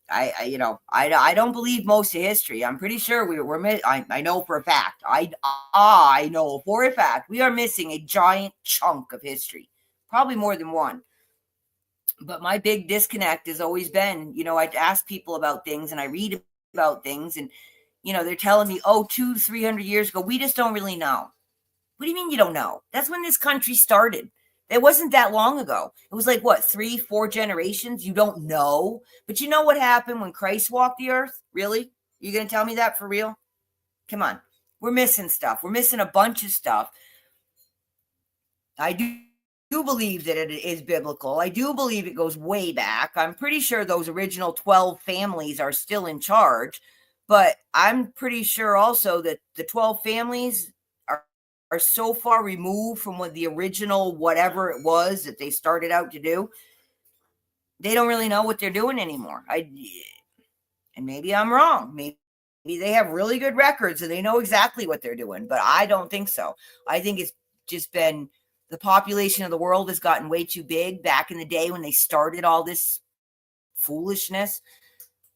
I don't believe most of history. I'm pretty sure I know for a fact. I know for a fact we are missing a giant chunk of history, probably more than one. But my big disconnect has always been, I'd ask people about things, and I read about things, and they're telling me, 200-300 years ago, we just don't really know. What do you mean you don't know? That's when this country started. It wasn't that long ago. It was like, what, 3-4 generations? You don't know? But you know what happened when Christ walked the earth? Really? You going to tell me that for real? Come on. We're missing stuff. We're missing a bunch of stuff. I do believe that it is biblical. I do believe it goes way back. I'm pretty sure those original 12 families are still in charge. But I'm pretty sure also that the 12 families are so far removed from what the original whatever it was that they started out to do, they don't really know what they're doing anymore. And maybe I'm wrong. Maybe they have really good records and they know exactly what they're doing, but I don't think so. I think it's just been the population of the world has gotten way too big. Back in the day when they started all this foolishness,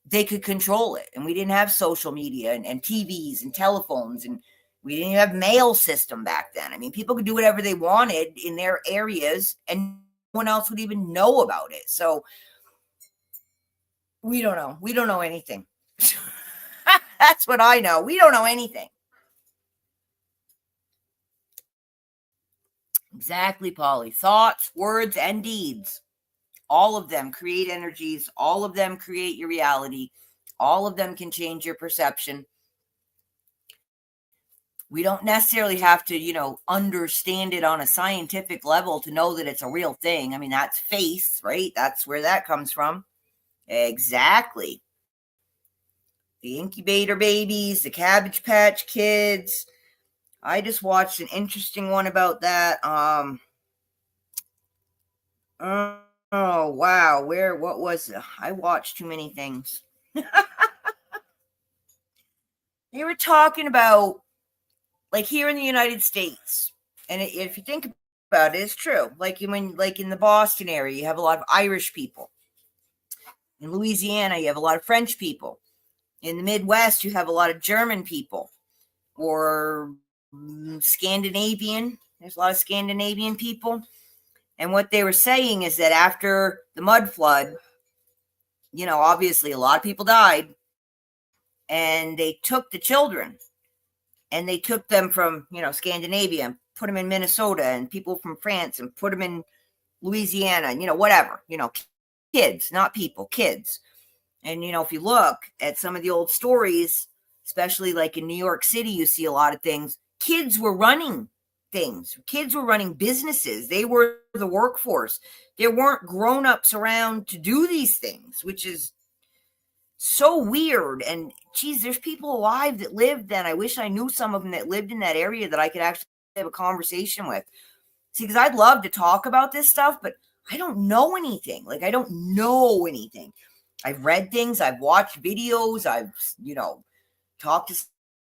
they could control it. And we didn't have social media and TVs and telephones, and we didn't have mail system back then. I mean, people could do whatever they wanted in their areas and no one else would even know about it. So we don't know. We don't know anything. That's what I know. We don't know anything. Exactly, Polly. Thoughts, words, and deeds. All of them create energies. All of them create your reality. All of them can change your perception. We don't necessarily have to, understand it on a scientific level to know that it's a real thing. I mean, that's faith, right? That's where that comes from. Exactly. The incubator babies, the Cabbage Patch Kids. I just watched an interesting one about that. wow. What was it? I watched too many things. They were talking about, like, here in the United States, and if you think about it, it's true. Like in the Boston area, you have a lot of Irish people. In Louisiana, you have a lot of French people. In the Midwest, you have a lot of German people, or Scandinavian. There's a lot of Scandinavian people. And what they were saying is that after the mud flood, obviously a lot of people died, and they took the children and they took them from, Scandinavia and put them in Minnesota, and people from France and put them in Louisiana, and, whatever, kids, not people, kids. And, if you look at some of the old stories, especially like in New York City, you see a lot of things. Kids were running things. Kids were running businesses. They were the workforce. There weren't grown-ups around to do these things, which is so weird. And geez, there's people alive that lived then. I wish I knew some of them that lived in that area that I could actually have a conversation with. See, because I'd love to talk about this stuff, but I don't know anything. Like, I don't know anything. I've read things, I've watched videos, I've, talked to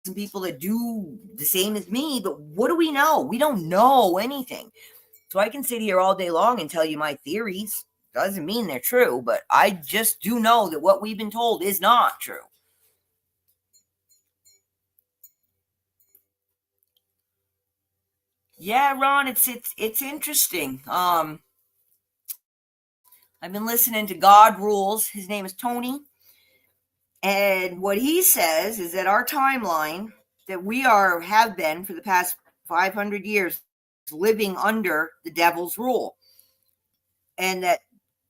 some people that do the same as me, but what do we know? We don't know anything. So I can sit here all day long and tell you my theories. Doesn't mean they're true, but I just do know that what we've been told is not true. Yeah, Ron, it's interesting. I've been listening to God Rules. His name is Tony. And what he says is that our timeline, that we have been for the past 500 years living under the devil's rule. And that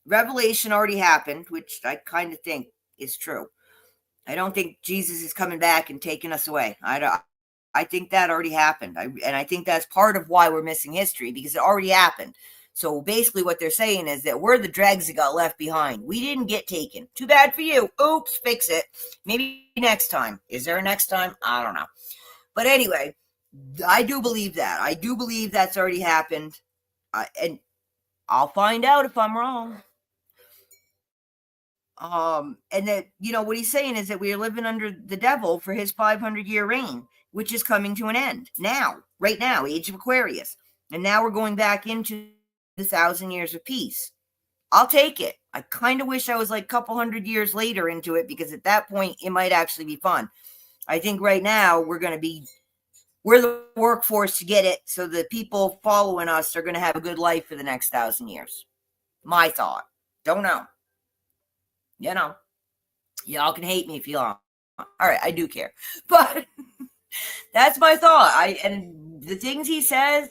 Revelation already happened, which I kind of think is true. I don't think Jesus is coming back and taking us away. I think that already happened. And I think that's part of why we're missing history, because it already happened. So basically what they're saying is that we're the dregs that got left behind. We didn't get taken. Too bad for you. Oops, fix it. Maybe next time. Is there a next time? I don't know. But anyway, I do believe that. I do believe that's already happened. And I'll find out if I'm wrong. And that, what he's saying is that we are living under the devil for his 500-year reign, which is coming to an end now, right now, age of Aquarius. And now we're going back into the 1,000 years of peace. I'll take it. I kind of wish I was like a couple hundred years later into it, because at that point it might actually be fun. I think right now we're the workforce to get it, so the people following us are going to have a good life for the next 1,000 years. My thought. Don't know. Y'all can hate me if you want. All right, I do care. But that's my thought. And the things he says,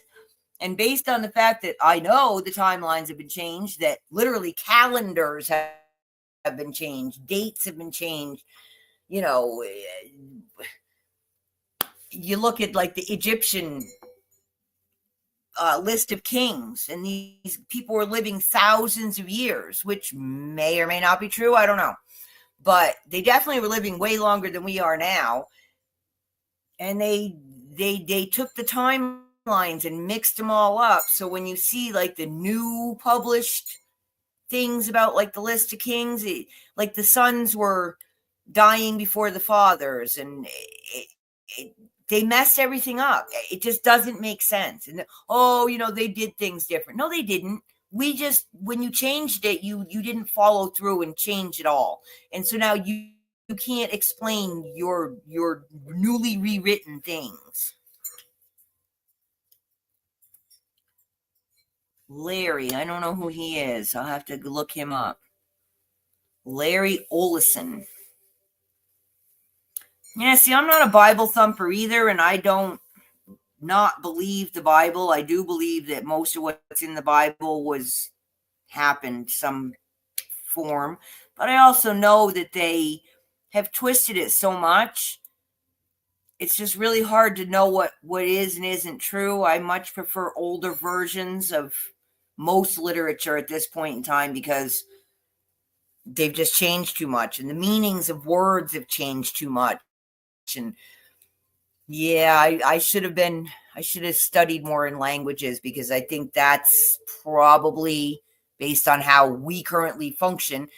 and based on the fact that I know the timelines have been changed, that literally calendars have been changed, dates have been changed. You look at like the Egyptian list of kings, and these people were living thousands of years, which may or may not be true. I don't know. But they definitely were living way longer than we are now. And they took the timelines and mixed them all up. So when you see like the new published things about like the list of kings, like the sons were dying before the fathers, and they messed everything up. It just doesn't make sense. And they did things different. No, they didn't. When you changed it, you didn't follow through and change it all. And so now you can't explain your newly rewritten things. Larry, I don't know who he is. I'll have to look him up. Larry Olson. Yeah, see, I'm not a Bible thumper either, and I don't not believe the Bible. I do believe that most of what's in the Bible happened some form, but I also know that they have twisted it so much. It's just really hard to know what is and isn't true. I much prefer older versions of most literature at this point in time, because they've just changed too much, and the meanings of words have changed too much. And yeah, I should have studied more in languages, because I think that's probably based on how we currently function.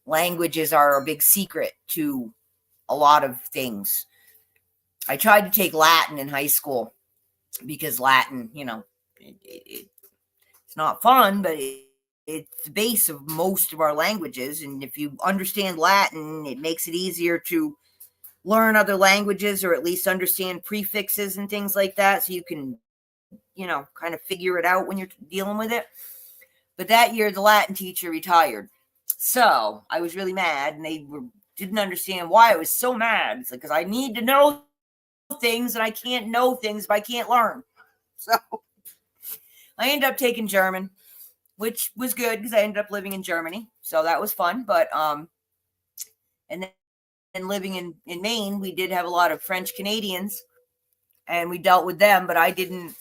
Languages are a big secret to a lot of things. I tried to take Latin in high school because Latin, it's not fun, but it's the base of most of our languages. And if you understand Latin, it makes it easier to learn other languages, or at least understand prefixes and things like that, so you can, kind of figure it out when you're dealing with it. But that year, the Latin teacher retired. So I was really mad, and didn't understand why I was so mad. It's like, because I need to know things, and I can't know things if I can't learn. So I ended up taking German, which was good because I ended up living in Germany. So that was fun. But, and then living in Maine, we did have a lot of French Canadians, and we dealt with them, but I didn't,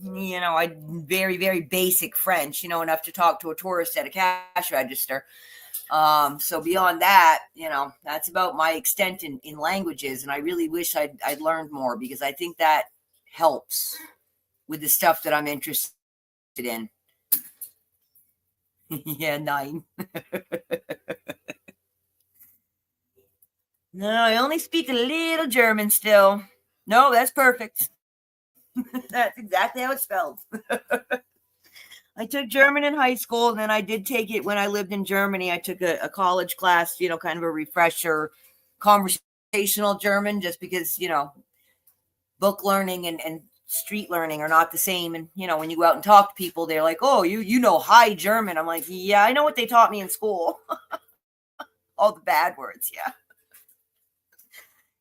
I very, very basic French, enough to talk to a tourist at a cash register. So beyond that, that's about my extent in languages. And I really wish I'd learned more, because I think that helps with the stuff that I'm interested in. Yeah, 9. No, I only speak a little German still. No, that's perfect. That's exactly how it's spelled. I took German in high school, and then I did take it when I lived in Germany. I took a college class, kind of a refresher, conversational German, just because, book learning and street learning are not the same. And, when you go out and talk to people, they're like, oh, you know high German. I'm like, yeah, I know what they taught me in school. All the bad words, yeah.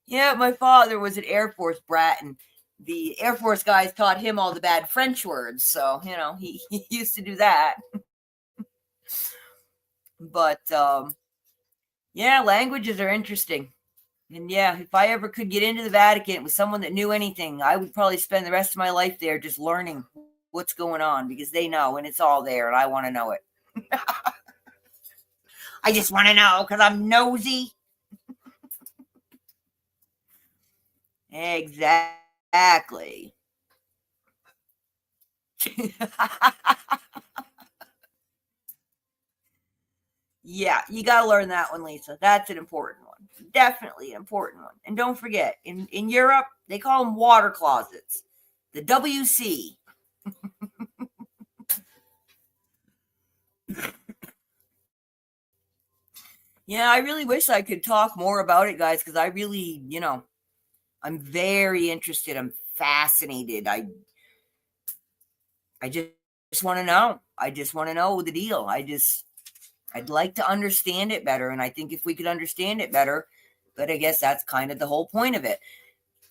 Yeah, my father was an Air Force brat, and the Air Force guys taught him all the bad French words. So, he used to do that. But, yeah, languages are interesting. And yeah, if I ever could get into the Vatican with someone that knew anything, I would probably spend the rest of my life there just learning what's going on, because they know, and it's all there, and I want to know it. I just want to know because I'm nosy. Exactly. Yeah, you got to learn that one, Lisa. That's an important one. Definitely an important one. And don't forget, in Europe, they call them water closets. The WC. Yeah, I really wish I could talk more about it, guys, because I really, I'm very interested. I'm fascinated. I just want to know. I just want to know the deal. I'd like to understand it better. And I think if we could understand it better, but I guess that's kind of the whole point of it.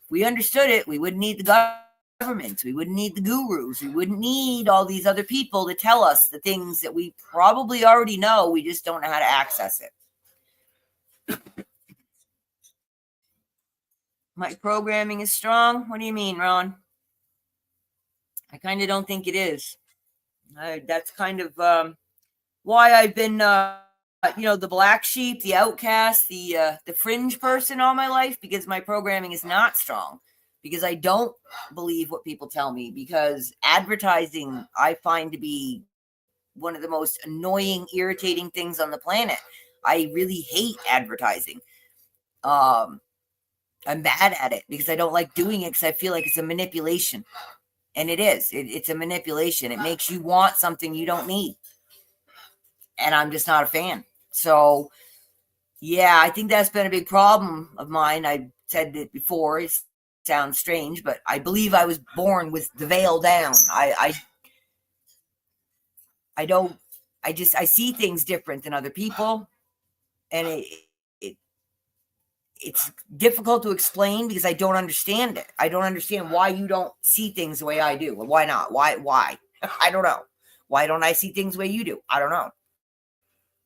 If we understood it, we wouldn't need the governments. We wouldn't need the gurus. We wouldn't need all these other people to tell us the things that we probably already know. We just don't know how to access it. My programming is strong. What do you mean, Ron? I kind of don't think it is. That's kind of why I've been, the black sheep, the outcast, the fringe person all my life, because my programming is not strong, because I don't believe what people tell me, because advertising I find to be one of the most annoying, irritating things on the planet. I really hate advertising. I'm bad at it because I don't like doing it, because I feel like it's a manipulation. And it is. It's a manipulation. It makes you want something you don't need. And I'm just not a fan. So, yeah, I think that's been a big problem of mine. I said it before. It sounds strange, but I believe I was born with the veil down. I see things different than other people. And it's difficult to explain because I don't understand it. I don't understand why you don't see things the way I do. Why not? Why? I don't know. Why don't I see things the way you do? I don't know.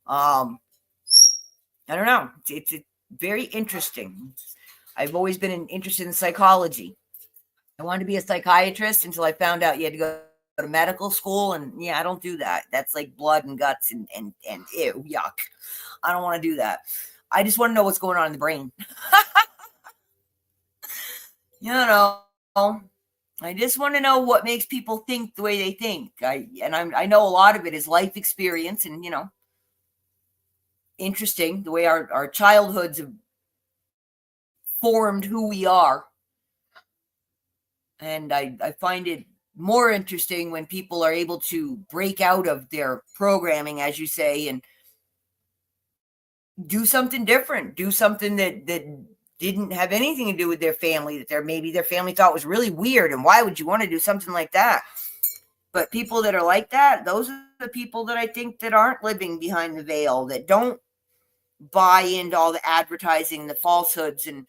I don't know. It's very interesting. I've always been interested in psychology. I wanted to be a psychiatrist until I found out you had to go to medical school. And yeah, I don't do that. That's like blood and guts and ew, yuck. I don't want to do that. I just want to know what's going on in the brain. I just want to know what makes people think the way they think. I know a lot of it is life experience and, interesting the way our childhoods have formed who we are. And I find it more interesting when people are able to break out of their programming, as you say, and do something different, do something that didn't have anything to do with their family, that maybe their family thought was really weird. And why would you want to do something like that? But people that are like that, those are the people that I think that aren't living behind the veil, that don't buy into all the advertising, the falsehoods, and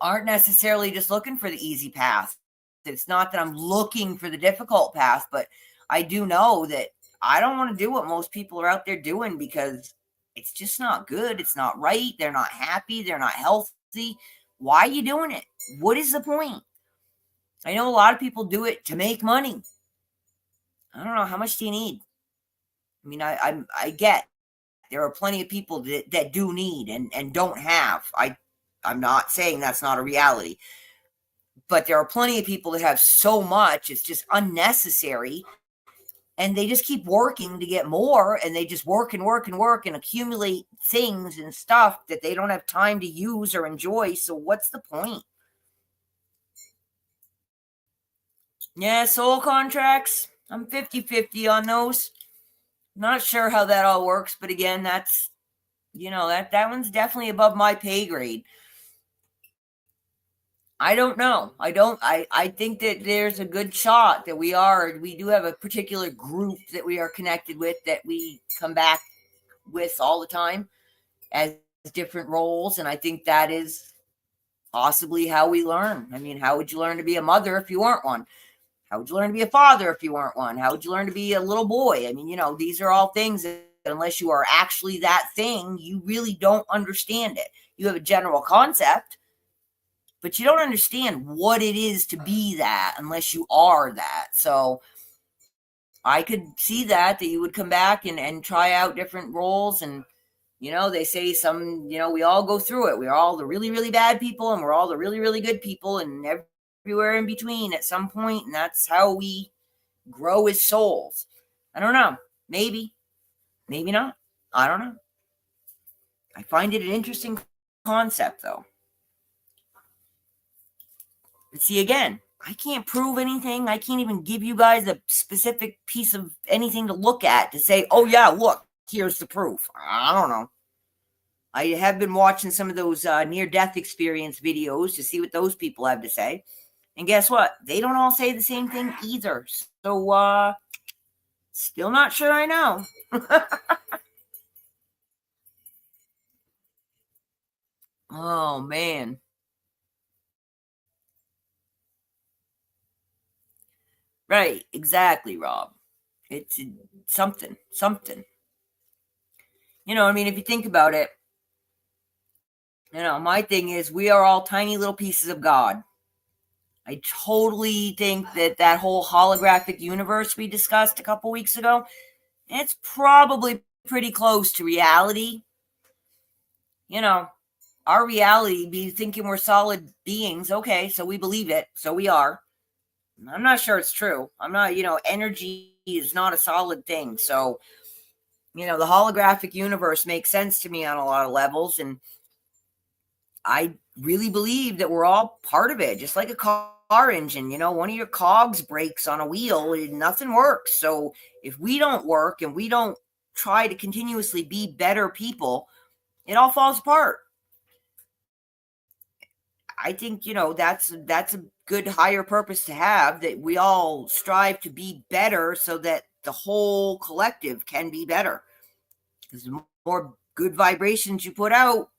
aren't necessarily just looking for the easy path. It's not that I'm looking for the difficult path, but I do know that I don't want to do what most people are out there doing, because it's just not good. It's not right. They're not happy. They're not healthy. Why are you doing it? What is the point? I know a lot of people do it to make money. I don't know. How much do you need? I mean, I get there are plenty of people that do need and don't have. I'm not saying that's not a reality, but there are plenty of people that have so much, it's just unnecessary. And they just keep working to get more, and they just work and work and work and accumulate things and stuff that they don't have time to use or enjoy. So what's the point? Yeah, soul contracts. I'm 50-50 on those. Not sure how that all works, but again, that's, that one's definitely above my pay grade. I don't know. I think that there's a good shot that we do have a particular group that we are connected with, that we come back with all the time as different roles. And I think that is possibly how we learn. I mean, how would you learn to be a mother if you weren't one? How would you learn to be a father if you weren't one? How would you learn to be a little boy? I mean, these are all things that unless you are actually that thing, you really don't understand it. You have a general concept, but you don't understand what it is to be that unless you are that. So I could see that you would come back and try out different roles. And, they say we all go through it. We're all the really, really bad people, and we're all the really, really good people, and everywhere in between at some point. And that's how we grow as souls. I don't know. Maybe not. I don't know. I find it an interesting concept, though. But see, again, I can't prove anything. I can't even give you guys a specific piece of anything to look at to say, oh, yeah, look, here's the proof. I don't know. I have been watching some of those near-death experience videos to see what those people have to say. And guess what? They don't all say the same thing either. So, still not sure I know. Oh, man. Right, exactly, Rob. It's something. I mean, if you think about it, my thing is we are all tiny little pieces of God. I totally think that whole holographic universe we discussed a couple weeks ago, it's probably pretty close to reality. Our reality be thinking we're solid beings. Okay, so we believe it. So we are. I'm not sure it's true. I'm not, energy is not a solid thing. So, the holographic universe makes sense to me on a lot of levels. And I really believe that we're all part of it, just like a car engine. One of your cogs breaks on a wheel and nothing works. So if we don't work and we don't try to continuously be better people, it all falls apart. I think, that's a good higher purpose to have, that we all strive to be better so that the whole collective can be better. Because the more good vibrations you put out,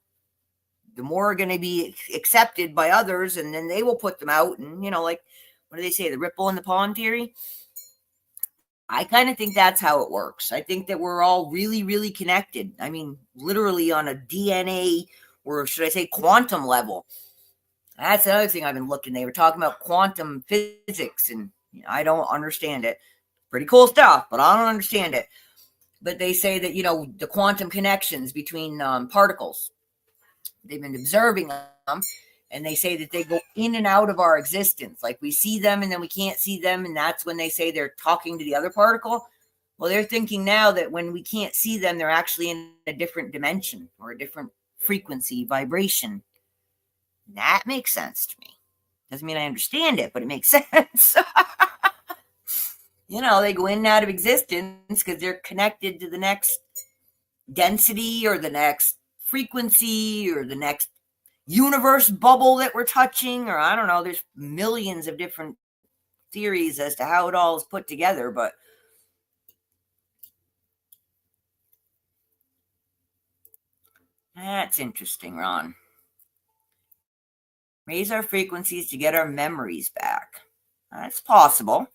the more are going to be accepted by others, and then they will put them out. And, like, what do they say? The ripple in the pond theory? I kind of think that's how it works. I think that we're all really, really connected. I mean, literally on a DNA, or should I say quantum level. That's another thing I've been looking. They were talking about quantum physics, and I don't understand it. Pretty cool stuff, but I don't understand it. But they say that, the quantum connections between particles, they've been observing them, And they say that they go in and out of our existence. Like we see them and then we can't see them. And that's when they say they're talking to the other particle. Well, they're thinking now that when we can't see them, they're actually in a different dimension or a different frequency, vibration. That makes sense to me. Doesn't mean I understand it, but it makes sense. They go in and out of existence because they're connected to the next density or the next frequency or the next universe bubble that we're touching, or I don't know. There's millions of different theories as to how it all is put together, but that's interesting, Ron. Raise our frequencies to get our memories back. That's possible.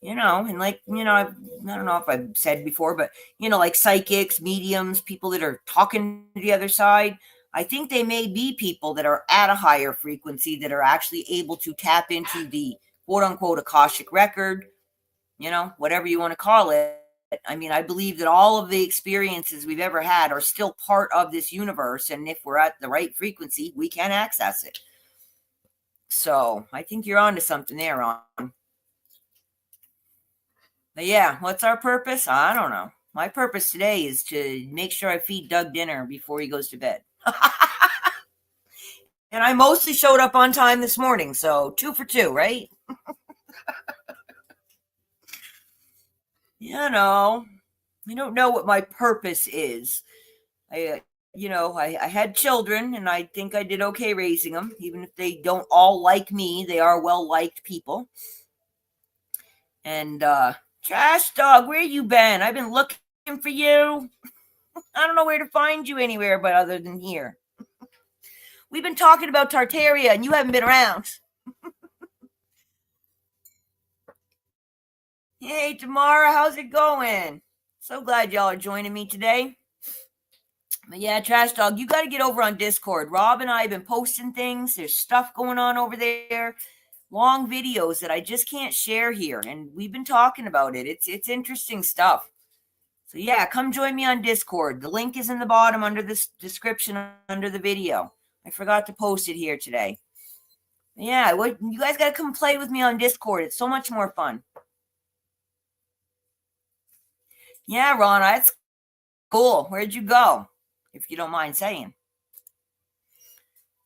And I don't know if I've said before, but, like psychics, mediums, people that are talking to the other side, I think they may be people that are at a higher frequency that are actually able to tap into the quote unquote Akashic record, whatever you want to call it. I mean, I believe that all of the experiences we've ever had are still part of this universe. And if we're at the right frequency, we can access it. So I think you're onto something there, Ron. But yeah, what's our purpose? I don't know. My purpose today is to make sure I feed Doug dinner before he goes to bed. And I mostly showed up on time this morning, so 2 for 2, right? I don't know what my purpose is. I had children, and I think I did okay raising them. Even if they don't all like me, they are well-liked people. And, Trash Dog, where you been? I've been looking for you. I don't know where to find you anywhere but other than here. We've been talking about Tartaria, and you haven't been around. Hey, Tamara, how's it going? So glad y'all are joining me today. But yeah, Trash Dog, you got to get over on Discord. Rob and I have been posting things. There's stuff going on over there. Long videos that I just can't share here. And we've been talking about it. It's interesting stuff. So yeah, come join me on Discord. The link is in the bottom under this description under the video. I forgot to post it here today. Yeah, you guys got to come play with me on Discord. It's so much more fun. Yeah, Ron, that's cool. Where'd you go? If you don't mind saying.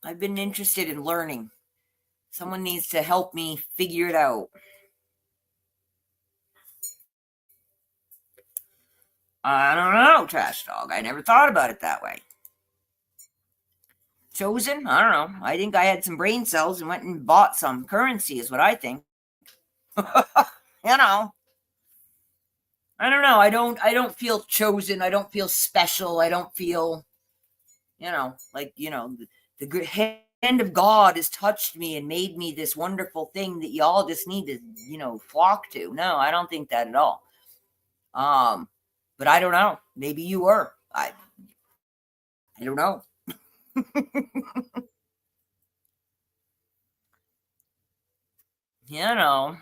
I've been interested in learning. Someone needs to help me figure it out. I don't know, Trash Dog. I never thought about it that way. Chosen? I don't know. I think I had some brain cells and went and bought some currency is what I think. I don't know. I don't feel chosen. I don't feel special. I don't feel, the good hand of God has touched me and made me this wonderful thing that y'all just need to, flock to. No, I don't think that at all. But I don't know. Maybe you were. I don't know.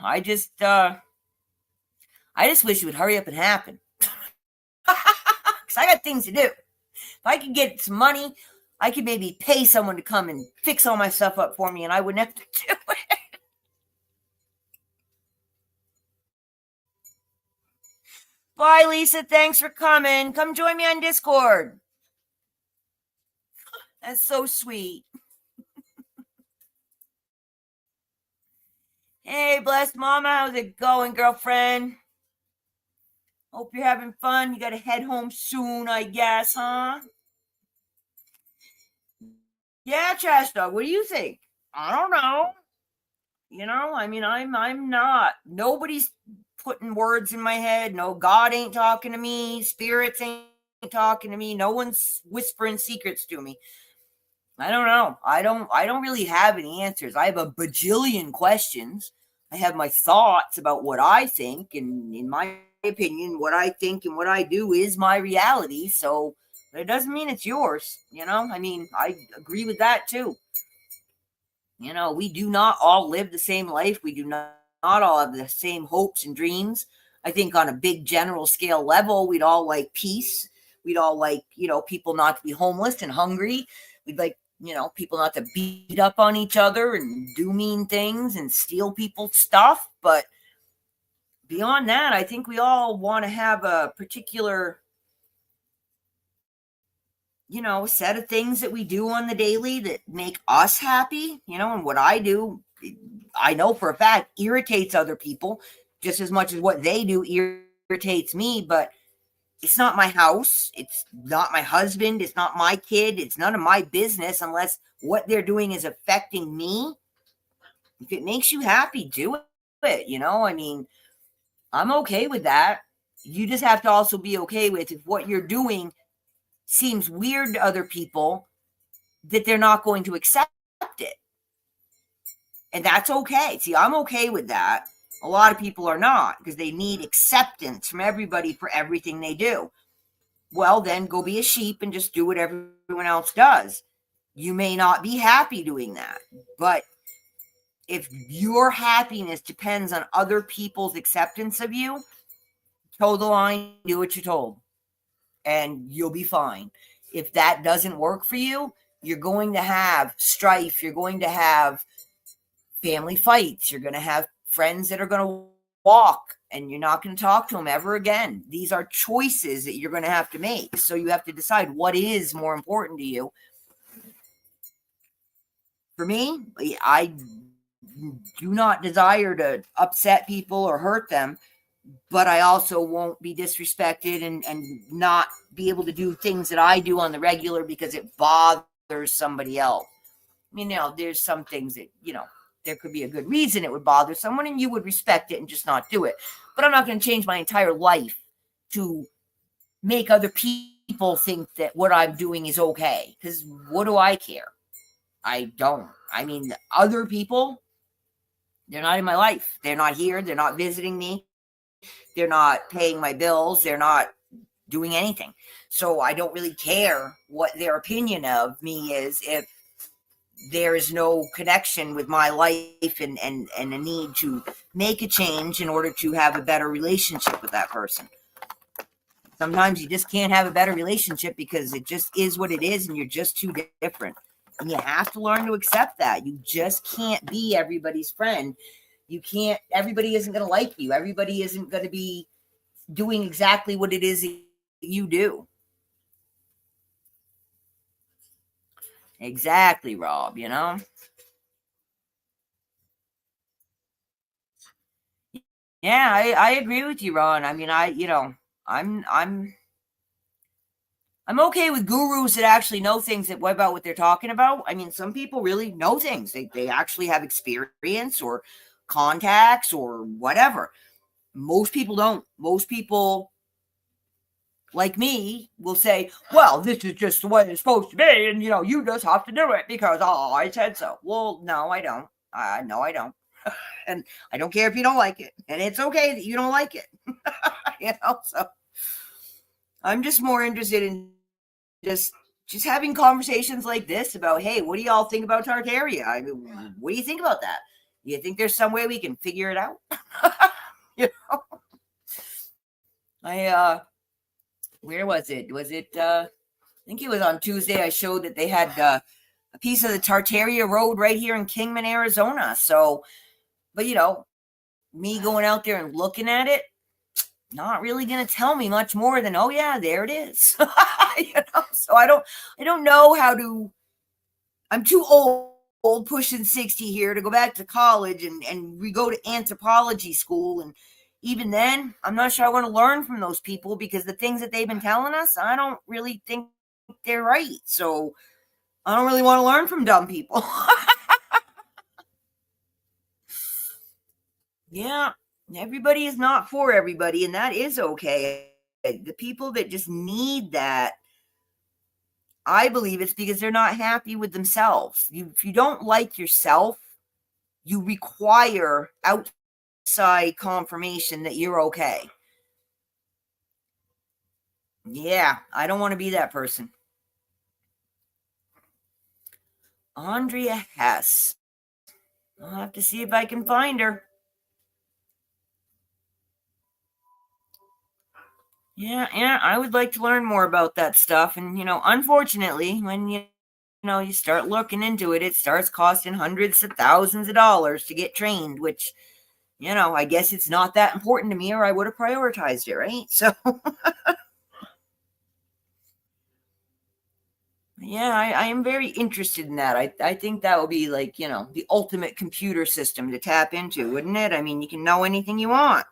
I just wish it would hurry up and happen. Because I got things to do. If I could get some money, I could maybe pay someone to come and fix all my stuff up for me, and I wouldn't have to do it. Bye, Lisa. Thanks for coming. Come join me on Discord. That's so sweet. Hey, blessed mama. How's it going, girlfriend? Hope you're having fun. You got to head home soon, I guess, huh? Yeah, Trash Dog. What do you think? I don't know. I'm not. Nobody's putting words in my head. No, God ain't talking to me. Spirits ain't talking to me. No one's whispering secrets to me. I don't know. I don't really have any answers. I have a bajillion questions. I have my thoughts about what I think, and in my opinion, what I think and what I do is my reality. So, but it doesn't mean it's yours. I agree with that too. We do not all live the same life. We do not all have the same hopes and dreams. I think on a big general scale level, we'd all like peace. We'd all like, people not to be homeless and hungry. We'd like, people not to beat up on each other and do mean things and steal people's stuff. But beyond that, I think we all want to have a particular, set of things that we do on the daily that make us happy, and what I do, I know for a fact, irritates other people just as much as what they do irritates me. But it's not my house. It's not my husband. It's not my kid. It's none of my business unless what they're doing is affecting me. If it makes you happy, do it. I mean, I'm okay with that. You just have to also be okay with if what you're doing seems weird to other people, that they're not going to accept it. And that's okay. See, I'm okay with that. A lot of people are not, because they need acceptance from everybody for everything they do. Well, then go be a sheep and just do what everyone else does. You may not be happy doing that, but if your happiness depends on other people's acceptance of you, toe the line, do what you're told, and you'll be fine. If that doesn't work for you, you're going to have strife. You're going to have family fights. You're going to have friends that are going to walk, and you're not going to talk to them ever again. These are choices that you're going to have to make. So you have to decide what is more important to you. For me, I do not desire to upset people or hurt them, but I also won't be disrespected and not be able to do things that I do on the regular because it bothers somebody else. I mean, there's some things that, there could be a good reason it would bother someone and you would respect it and just not do it. But I'm not going to change my entire life to make other people think that what I'm doing is okay. Because what do I care? I don't. I mean, other people, they're not in my life. They're not here. They're not visiting me. They're not paying my bills. They're not doing anything. So I don't really care what their opinion of me is if there is no connection with my life and a need to make a change in order to have a better relationship with that person. Sometimes you just can't have a better relationship because it just is what it is and you're just too different. And you have to learn to accept that. You just can't be everybody's friend. Everybody isn't going to like you. Everybody isn't going to be doing exactly what it is that you do. Exactly, Rob, Yeah, I agree with you, Ron. I mean, I'm okay with gurus that actually know things about what they're talking about. I mean, some people really know things. They actually have experience or contacts or whatever. Most people don't. Most people, like me, will say, well, this is just the way it's supposed to be, and you just have to do it because I said so. Well, no, I don't. No, I don't. And I don't care if you don't like it. And it's okay that you don't like it. So I'm just more interested in just having conversations like this about, hey, what do y'all think about Tartaria? I mean, what do you think about that? You think there's some way we can figure it out? Where was it? I think it was on Tuesday. I showed that they had a piece of the Tartaria Road right here in Kingman, Arizona. So, but me going out there and looking at it, not really going to tell me much more than, oh yeah, there it is. So I don't know how to. I'm too old, pushing 60 here, to go back to college and we go to anthropology school. And even then, I'm not sure I want to learn from those people because the things that they've been telling us, I don't really think they're right. So I don't really want to learn from dumb people. Yeah, everybody is not for everybody, and that is okay. The people that just need that, I believe it's because they're not happy with themselves. If you don't like yourself, you require outside confirmation that you're okay. Yeah, I don't want to be that person. Andrea Hess. I'll have to see if I can find her. Yeah, I would like to learn more about that stuff. And, unfortunately, when you start looking into it, it starts costing hundreds of thousands of dollars to get trained, which, I guess it's not that important to me, or I would have prioritized it, right? So, yeah, I am very interested in that. I think that would be like, the ultimate computer system to tap into, wouldn't it? I mean, you can know anything you want.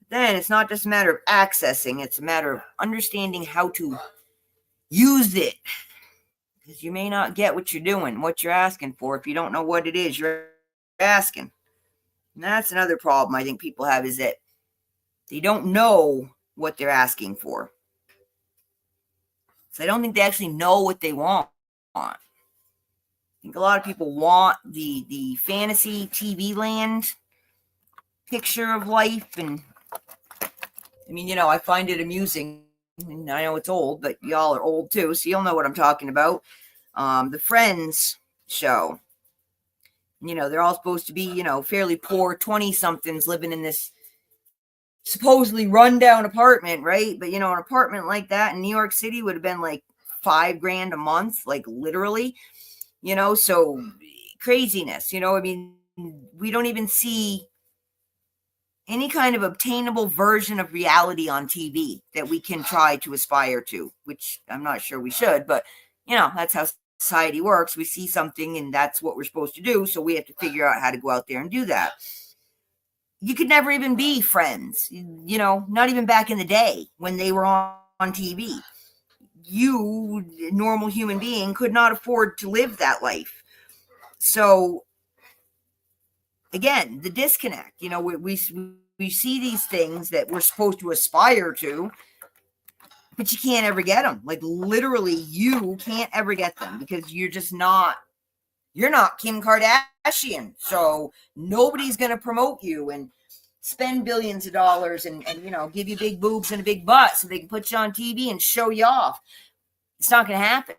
But then it's not just a matter of accessing, it's a matter of understanding how to use it. Because you may not get what you're doing, what you're asking for, if you don't know what it is you're asking. And that's another problem I think people have, is that they don't know what they're asking for. So I don't think they actually know what they want. I think a lot of people want the fantasy TV land picture of life. And I mean, I find it amusing. And I know it's old, but y'all are old too, so you'll know what I'm talking about. The Friends show. They're all supposed to be, fairly poor 20-somethings living in this supposedly rundown apartment, right? But, an apartment like that in New York City would have been like $5,000 a month, like literally, so craziness, I mean, we don't even see any kind of obtainable version of reality on TV that we can try to aspire to, which I'm not sure we should, but, that's how society works. We see something and that's what we're supposed to do. So we have to figure out how to go out there and do that. You could never even be Friends, not even back in the day when they were on TV. You, normal human being, could not afford to live that life. So again, the disconnect, we see these things that we're supposed to aspire to, but you can't ever get them. Like literally, you can't ever get them because you're not Kim Kardashian. So nobody's going to promote you and spend billions of dollars and give you big boobs and a big butt so they can put you on TV and show you off. It's not going to happen.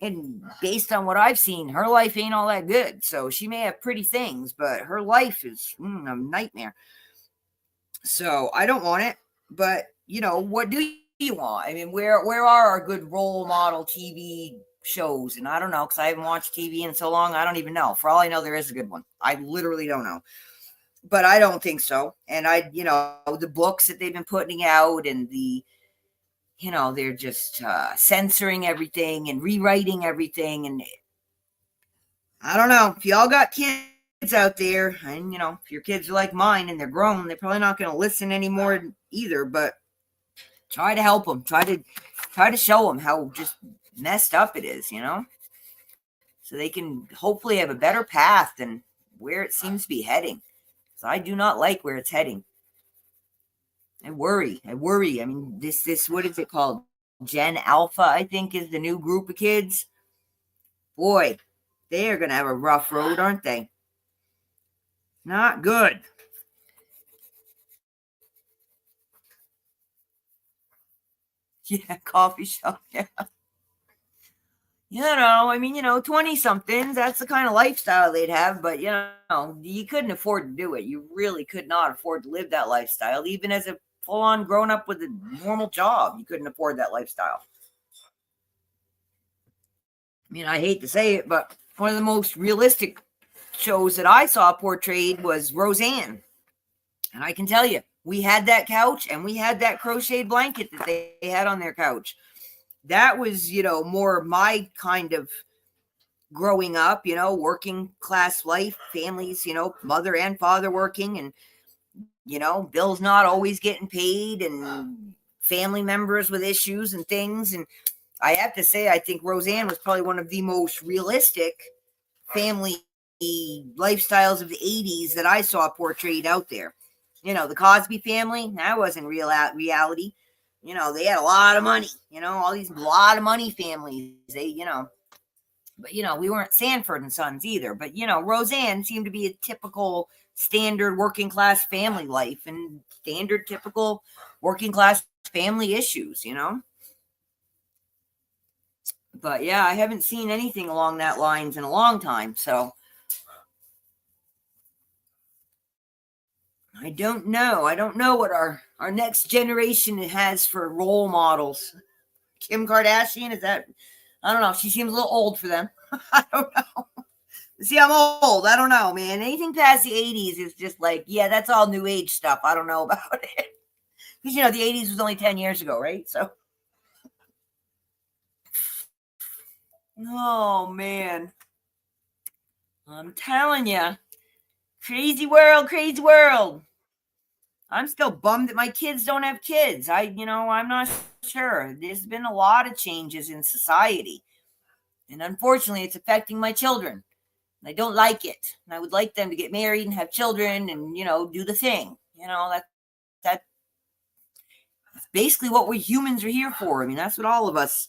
And based on what I've seen, her life ain't all that good. So she may have pretty things, but her life is a nightmare. So I don't want it. But, what do you want? I mean, where are our good role model TV shows? And I don't know, because I haven't watched TV in so long, I don't even know. For all I know, there is a good one. I literally don't know. But I don't think so. And the books that they've been putting out and they're just censoring everything and rewriting everything. And I don't know. If y'all got kids out there, and if your kids are like mine and they're grown, they're probably not going to listen anymore either. But try to help them. Try to show them how just messed up it is, so they can hopefully have a better path than where it seems to be heading. So I do not like where it's heading. I worry. I mean, this, what is it called? Gen Alpha, I think, is the new group of kids. Boy, they are going to have a rough road, aren't they? Not good. Yeah, coffee shop. Yeah. I mean, 20-somethings, that's the kind of lifestyle they'd have, but, you couldn't afford to do it. You really could not afford to live that lifestyle, even as a full-on grown up with a normal job. You couldn't afford that lifestyle. I mean, I hate to say it, but one of the most realistic shows that I saw portrayed was Roseanne. And I can tell you, we had that couch and we had that crocheted blanket that they had on their couch. That was, more my kind of growing up, working class life, families, mother and father working, and, bills not always getting paid, and family members with issues and things. And I have to say, I think Roseanne was probably one of the most realistic family lifestyles of the 80s that I saw portrayed out there. The Cosby family, that wasn't reality. They had a lot of money, all these lot of money families. They, but we weren't Sanford and Sons either. But Roseanne seemed to be a typical standard working class family life and standard typical working class family issues, But yeah, I haven't seen anything along that lines in a long time. So I don't know. I don't know what our next generation has for role models. Kim Kardashian, is that I don't know. She seems a little old for them. I don't know. See, I'm old. I don't know, man. Anything past the 80s is just like, yeah, that's all new age stuff. I don't know about it. Because, the 80s was only 10 years ago, right? So, oh, man. I'm telling you. Crazy world, crazy world. I'm still bummed that my kids don't have kids. I'm not sure. There's been a lot of changes in society. And unfortunately, it's affecting my children. And I don't like it. And I would like them to get married and have children and, do the thing. That's basically what we humans are here for. I mean, that's what all of us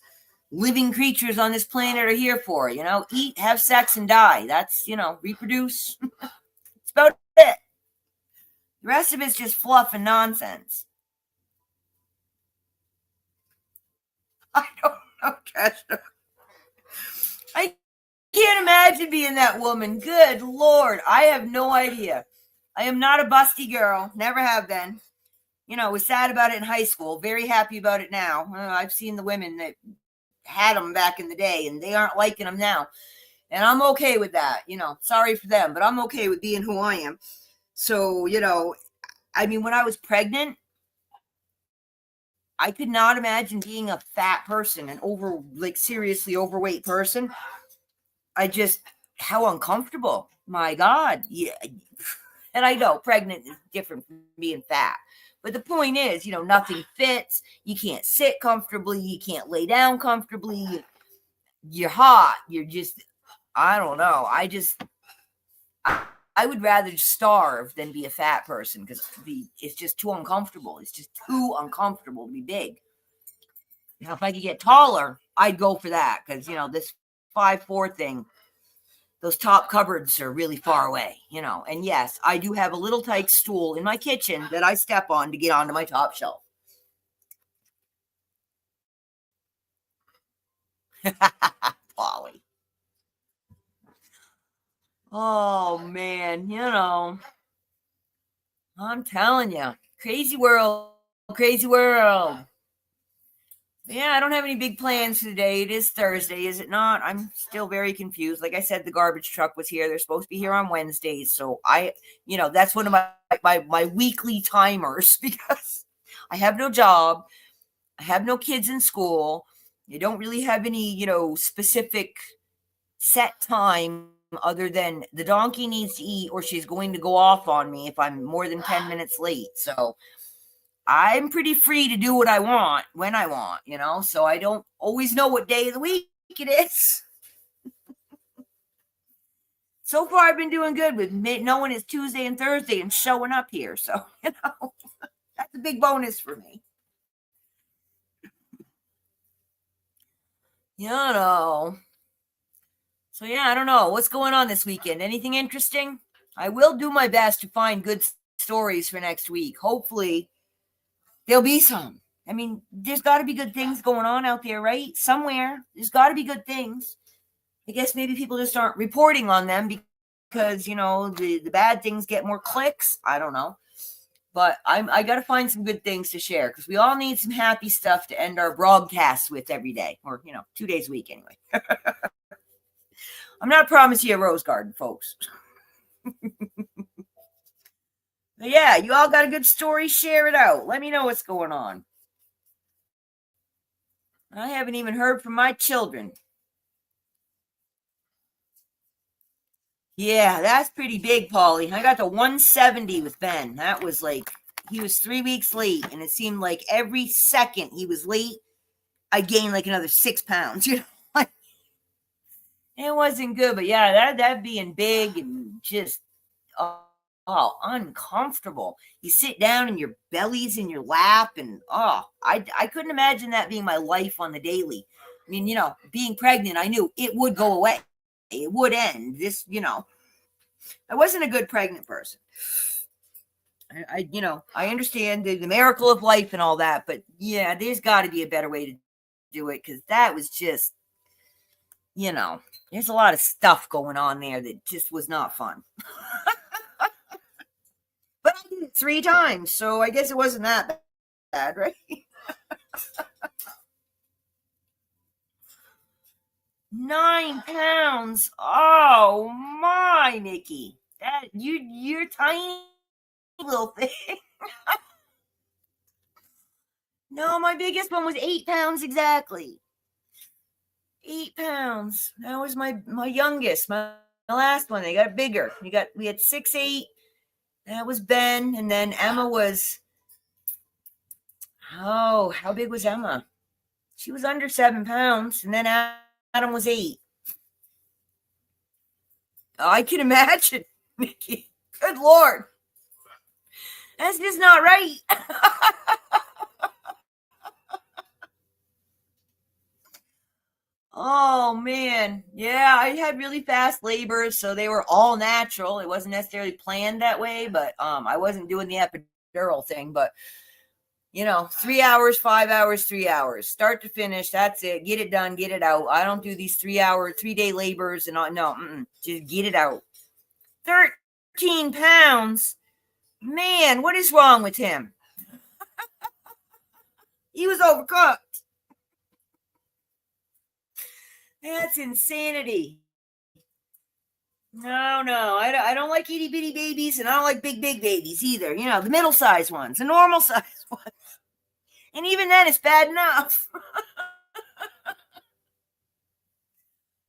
living creatures on this planet are here for. Eat, have sex, and die. That's, reproduce. It's about it. The rest of it's just fluff and nonsense. I don't know, Kesha. I can't imagine being that woman. Good Lord. I have no idea. I am not a busty girl. Never have been. Was sad about it in high school. Very happy about it now. I've seen the women that had them back in the day, and they aren't liking them now. And I'm okay with that. Sorry for them, but I'm okay with being who I am. So, when I was pregnant, I could not imagine being a fat person, seriously overweight person. How uncomfortable. My God. Yeah. And I know pregnant is different from being fat. But the point is, nothing fits. You can't sit comfortably. You can't lay down comfortably. You're hot. You're just, I don't know. I would rather starve than be a fat person because it's just too uncomfortable. It's just too uncomfortable to be big. Now, if I could get taller, I'd go for that because, this 5'4" thing, those top cupboards are really far away, And yes, I do have a little tight stool in my kitchen that I step on to get onto my top shelf. Polly. Oh, man, I'm telling you, crazy world, crazy world. Yeah, I don't have any big plans today. It is Thursday, is it not? I'm still very confused. Like I said, the garbage truck was here. They're supposed to be here on Wednesdays. So that's one of my weekly timers because I have no job. I have no kids in school. I don't really have any, specific set time other than the donkey needs to eat or she's going to go off on me if I'm more than 10 minutes late. So I'm pretty free to do what I want when I want, so I don't always know what day of the week it is. So far, I've been doing good with knowing it's Tuesday and Thursday and showing up here. So, that's a big bonus for me. So, yeah, I don't know. What's going on this weekend? Anything interesting? I will do my best to find good stories for next week. Hopefully, there'll be some. I mean, there's got to be good things going on out there, right? Somewhere. There's got to be good things. I guess maybe people just aren't reporting on them because, the bad things get more clicks. I don't know. But I got to find some good things to share because we all need some happy stuff to end our broadcasts with every day or, 2 days a week anyway. I'm not promising you a rose garden, folks. But yeah, you all got a good story? Share it out. Let me know what's going on. I haven't even heard from my children. Yeah, that's pretty big, Paulie. I got to 170 with Ben. That was he was 3 weeks late, and it seemed like every second he was late, I gained another 6 pounds. It wasn't good, but yeah, that being big and just uncomfortable. You sit down and your belly's in your lap, and I couldn't imagine that being my life on the daily. I mean, being pregnant, I knew it would go away. It would end. I wasn't a good pregnant person. I understand the miracle of life and all that, but yeah, there's got to be a better way to do it because that was just, there's a lot of stuff going on there that just was not fun. But I did it 3 times, so I guess it wasn't that bad, right? 9 pounds. Oh my, Nikki. That you're tiny little thing. No, my biggest one was 8 pounds exactly. 8 pounds. That was my youngest, my last one. They got bigger. We had 6'8". That was Ben, and then Emma was. Oh, how big was Emma? She was under 7 pounds, and then Adam was 8. Oh, I can imagine, Nikki. Good Lord. That's just not right. Oh man. Yeah, I had really fast labors, so they were all natural. It wasn't necessarily planned that way, but I wasn't doing the epidural thing, but 3 hours, 5 hours, 3 hours, start to finish. That's it. Get it done, get it out. I don't do these 3 hour, 3 day labors and all. No, just get it out. 13 pounds. Man, what is wrong with him? He was overcooked. That's insanity. No, I don't like itty bitty babies, and I don't like big babies either. The middle sized ones, the normal sized ones, and even then, it's bad enough.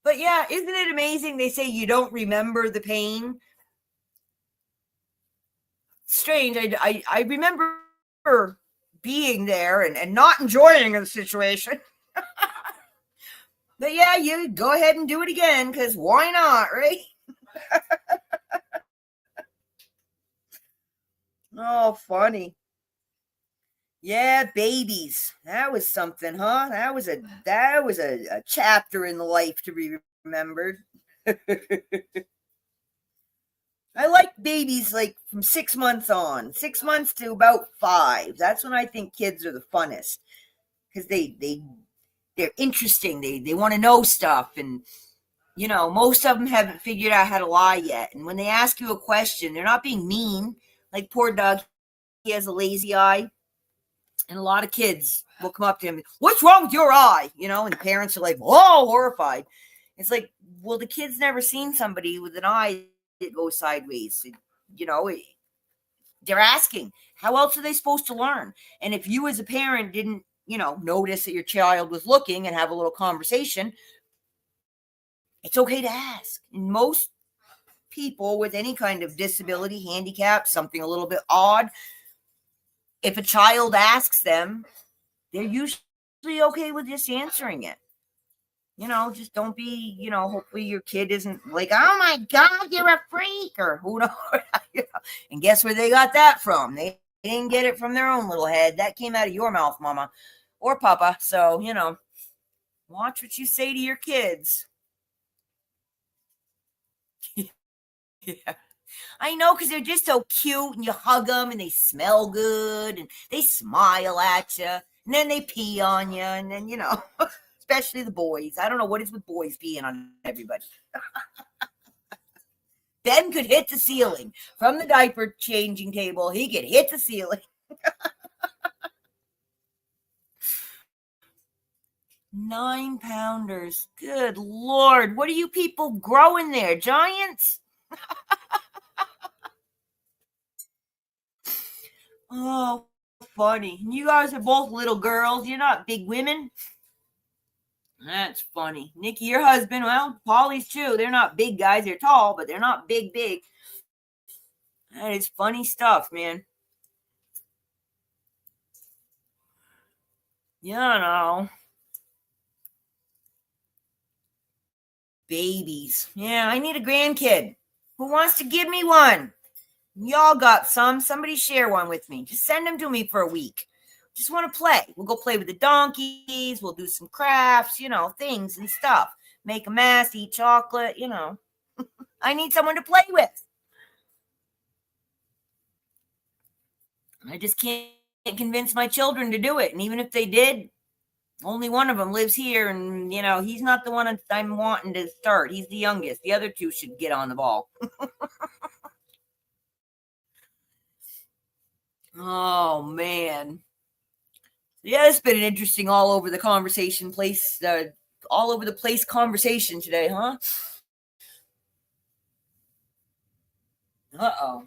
But yeah, isn't it amazing? They say you don't remember the pain. Strange. I remember being there and not enjoying the situation. But yeah, you go ahead and do it again, because why not, right? Oh, funny. Yeah, babies. That was something, huh? That was a chapter in the life to be remembered. I like babies like from 6 months on, 6 months to about 5. That's when I think kids are the funnest, because they're interesting. They want to know stuff, and most of them haven't figured out how to lie yet. And when they ask you a question, they're not being mean. Like poor Doug, he has a lazy eye, and a lot of kids will come up to him, "What's wrong with your eye?" And the parents are like, "Oh, horrified." It's like, well, the kid's never seen somebody with an eye that goes sideways. You know, they're asking, how else are they supposed to learn? And if you as a parent didn't, notice that your child was looking and have a little conversation, it's okay to ask. And most people with any kind of disability, handicap, something a little bit odd, if a child asks them, they're usually okay with just answering it. Just don't be, hopefully your kid isn't like, "Oh my God, you're a freak," or who knows. And guess where they got that from? They didn't get it from their own little head. That came out of your mouth, mama or papa. So, watch what you say to your kids. Yeah. I know, because they're just so cute, and you hug them and they smell good and they smile at you, and then they pee on you, and then, especially the boys. I don't know what is with boys peeing on everybody. Ben could hit the ceiling from the diaper changing table. He could hit the ceiling. 9 pounders. Good Lord. What are you people growing there? Giants? Oh, funny. You guys are both little girls. You're not big women. That's funny. Nikki, your husband, well, Polly's too. They're not big guys. They're tall, but they're not big. That is funny stuff, man. Babies. Yeah, I need a grandkid. Who wants to give me one? Y'all got some. Somebody share one with me. Just send them to me for a week. Just want to play. We'll go play with the donkeys. We'll do some crafts, things and stuff. Make a mess, eat chocolate, I need someone to play with. I just can't convince my children to do it. And even if they did, only one of them lives here. And, he's not the one I'm wanting to start. He's the youngest. The other two should get on the ball. Oh, man. Yeah, it's been an interesting all over the conversation place all over the place conversation today, huh? Uh-oh.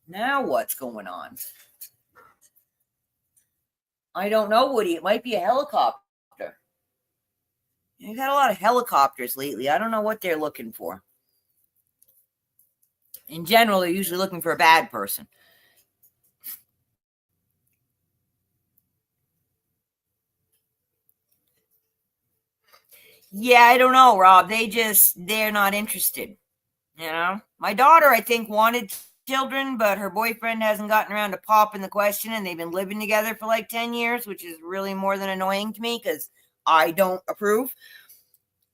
Now what's going on? I don't know, Woody. It might be a helicopter. You've had a lot of helicopters lately. I don't know what they're looking for. In general, they're usually looking for a bad person. Yeah, I don't know, Rob. They're not interested. My daughter, I think, wanted children, but her boyfriend hasn't gotten around to popping the question, and they've been living together for like 10 years, which is really more than annoying to me because I don't approve.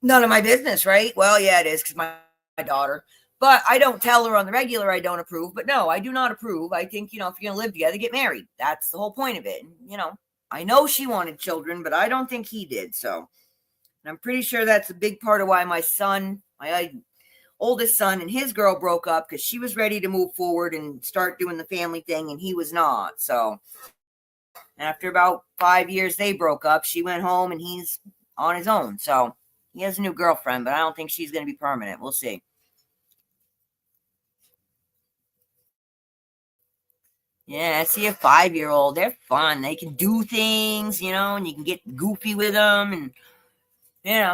None of my business, right? Well, yeah, it is because my daughter. But I don't tell her on the regular I don't approve. But no, I do not approve. I think, if you're going to live together, get married. That's the whole point of it. I know she wanted children, but I don't think he did. So, and I'm pretty sure that's a big part of why my oldest son and his girl broke up, because she was ready to move forward and start doing the family thing, and he was not. So after about 5 years, they broke up. She went home and he's on his own. So he has a new girlfriend, but I don't think she's going to be permanent. We'll see. Yeah, I see a 5-year-old. They're fun. They can do things, and you can get goofy with them. And,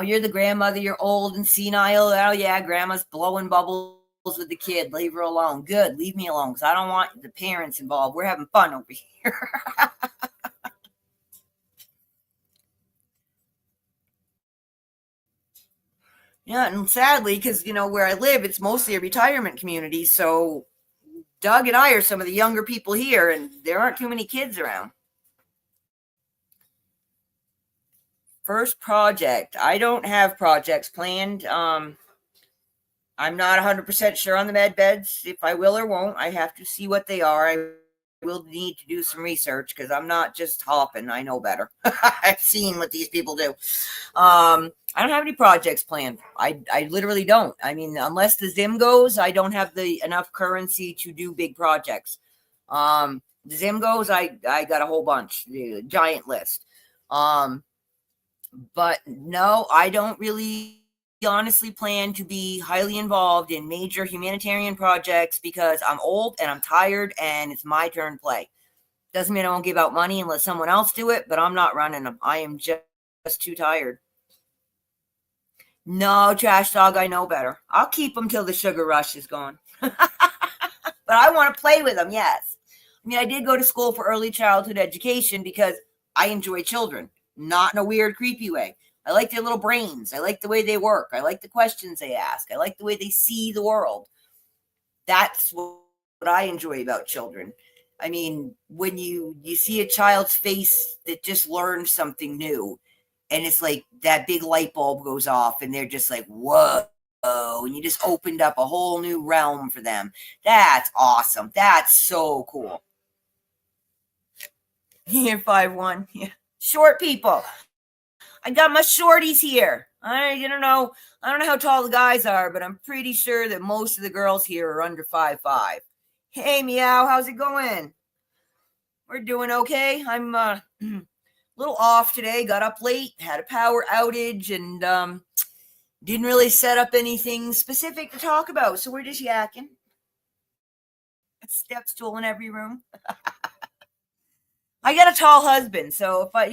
you're the grandmother. You're old and senile. Oh, yeah, grandma's blowing bubbles with the kid. Leave her alone. Good. Leave me alone, because I don't want the parents involved. We're having fun over here. Yeah, and sadly, because, where I live, it's mostly a retirement community. So Doug and I are some of the younger people here, and there aren't too many kids around. First project. I don't have projects planned. I'm not 100% sure on the med beds, if I will or won't. I have to see what they are. I will need to do some research because I'm not just hopping. I know better. I've seen what these people do. I don't have any projects planned. I literally don't. I mean, unless the Zim goes, I don't have enough currency to do big projects. The Zim goes, I got a whole bunch, a giant list. But no, I don't really honestly plan to be highly involved in major humanitarian projects because I'm old and I'm tired and it's my turn to play. Doesn't mean I won't give out money and let someone else do it, but I'm not running them. I am just too tired. No, trash dog, I know better. I'll keep them till the sugar rush is gone. But I want to play with them, yes. I mean, I did go to school for early childhood education because I enjoy children, not in a weird, creepy way. I like their little brains. I like the way they work. I like the questions they ask. I like the way they see the world. That's what I enjoy about children. I mean, when you see a child's face that just learned something new, and it's like that big light bulb goes off, and they're just like, whoa, and you just opened up a whole new realm for them. That's awesome. That's so cool. Here, 5'1". Yeah. Short people. I got my shorties here. I don't know how tall the guys are, but I'm pretty sure that most of the girls here are under 5'5". Hey, Meow, how's it going? We're doing okay. I'm a little off today. Got up late, had a power outage, and didn't really set up anything specific to talk about. So we're just yakking. A step stool in every room. I got a tall husband, so if I.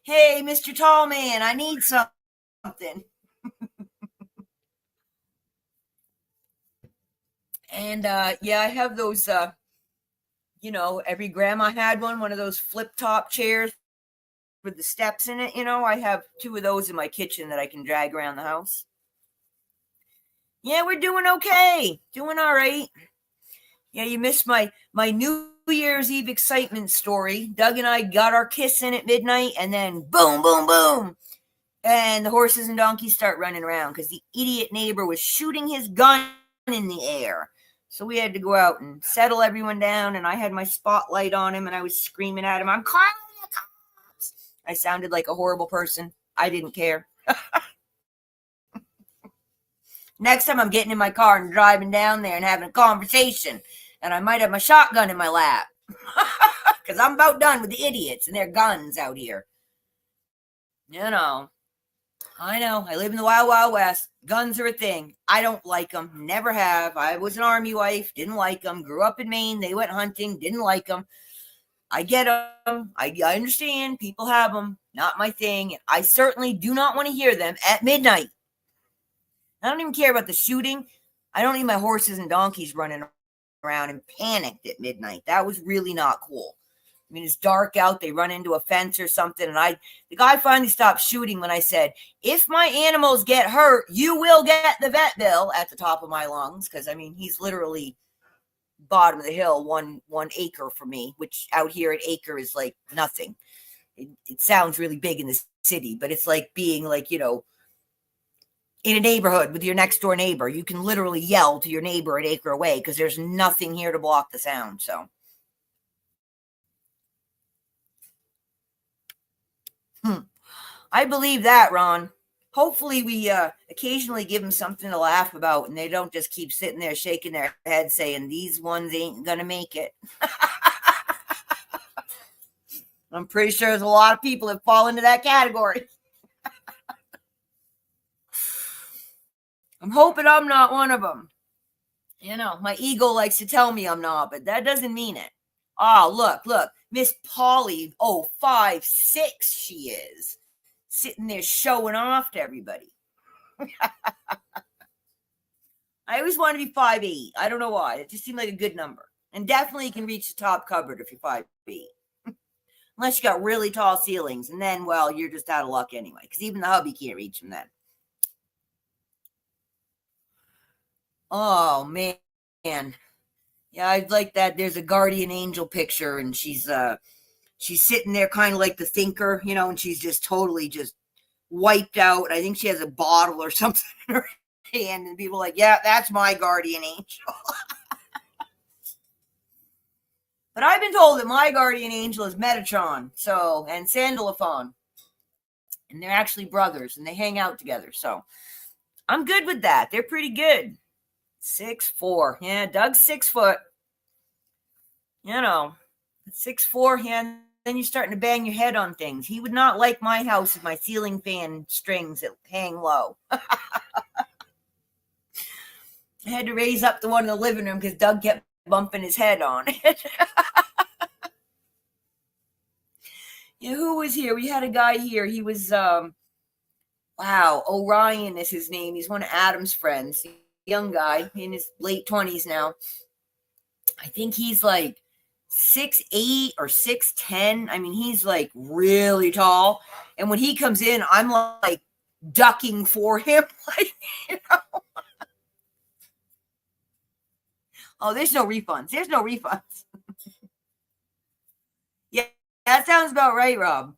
Hey, Mr. Tall Man, I need something. And yeah, I have those, every grandma had one of those flip top chairs with the steps in it. I have 2 of those in my kitchen that I can drag around the house. Yeah, we're doing okay. Doing all right. Yeah, you missed my New Year's Eve excitement story. Doug and I got our kiss in at midnight, and then boom, boom, boom. And the horses and donkeys start running around because the idiot neighbor was shooting his gun in the air. So we had to go out and settle everyone down, and I had my spotlight on him, and I was screaming at him, I'm calling the cops. I sounded like a horrible person. I didn't care. Next time I'm getting in my car and driving down there and having a conversation, and I might have my shotgun in my lap because I'm about done with the idiots and their guns out here. You know, I know. I live in the Wild Wild West. Guns are a thing. I don't like them. Never have. I was an army wife. Didn't like them. Grew up in Maine. They went hunting. Didn't like them. I get them. I understand. People have them. Not my thing. I certainly do not want to hear them at midnight. I don't even care about the shooting. I don't need my horses and donkeys running around and panicked at midnight. That was really not cool. I mean, it's dark out. They run into a fence or something. And the guy finally stopped shooting when I said, if my animals get hurt, you will get the vet bill, at the top of my lungs. Because, I mean, he's literally bottom of the hill, one acre for me, which out here an acre is like nothing. It sounds really big in the city, but it's like being like, you know, in a neighborhood with your next door neighbor. You can literally yell to your neighbor an acre away because there's nothing here to block the sound. So I believe that, Ron. Hopefully we occasionally give them something to laugh about and they don't just keep sitting there shaking their head saying these ones ain't gonna make it. I'm pretty sure there's a lot of people that fall into that category. I'm hoping I'm not one of them. You know, my ego likes to tell me I'm not, but that doesn't mean it. Oh, look, Miss Polly, 5'6" she is, sitting there showing off to everybody. I always want to be 5'8". I don't know why. It just seemed like a good number. And definitely you can reach the top cupboard if you're 5'8". Unless you got really tall ceilings. And then, well, you're just out of luck anyway. Because even the hubby can't reach them then. Oh, man. Yeah, I'd like that. There's a guardian angel picture. And she's sitting there kind of like the thinker, you know. And she's just totally just wiped out. I think she has a bottle or something in her hand. And people are like, yeah, that's my guardian angel. But I've been told that my guardian angel is Metatron, and Sandalophon. And they're actually brothers, and they hang out together. So I'm good with that. They're pretty good. 6'4". Yeah, Doug's 6 foot. You know, 6'4", yeah, then you're starting to bang your head on things. He would not like my house with my ceiling fan strings that hang low. I had to raise up the one in the living room because Doug kept bumping his head on it. Yeah, who was here? We had a guy here. He was, Orion is his name. He's one of Adam's friends. Young guy in his late 20s now. I think he's like 6'8" or 6'10". I mean, he's like really tall. And when he comes in, I'm like ducking for him. Like, you know. Oh, there's no refunds. There's no refunds. Yeah, that sounds about right, Rob.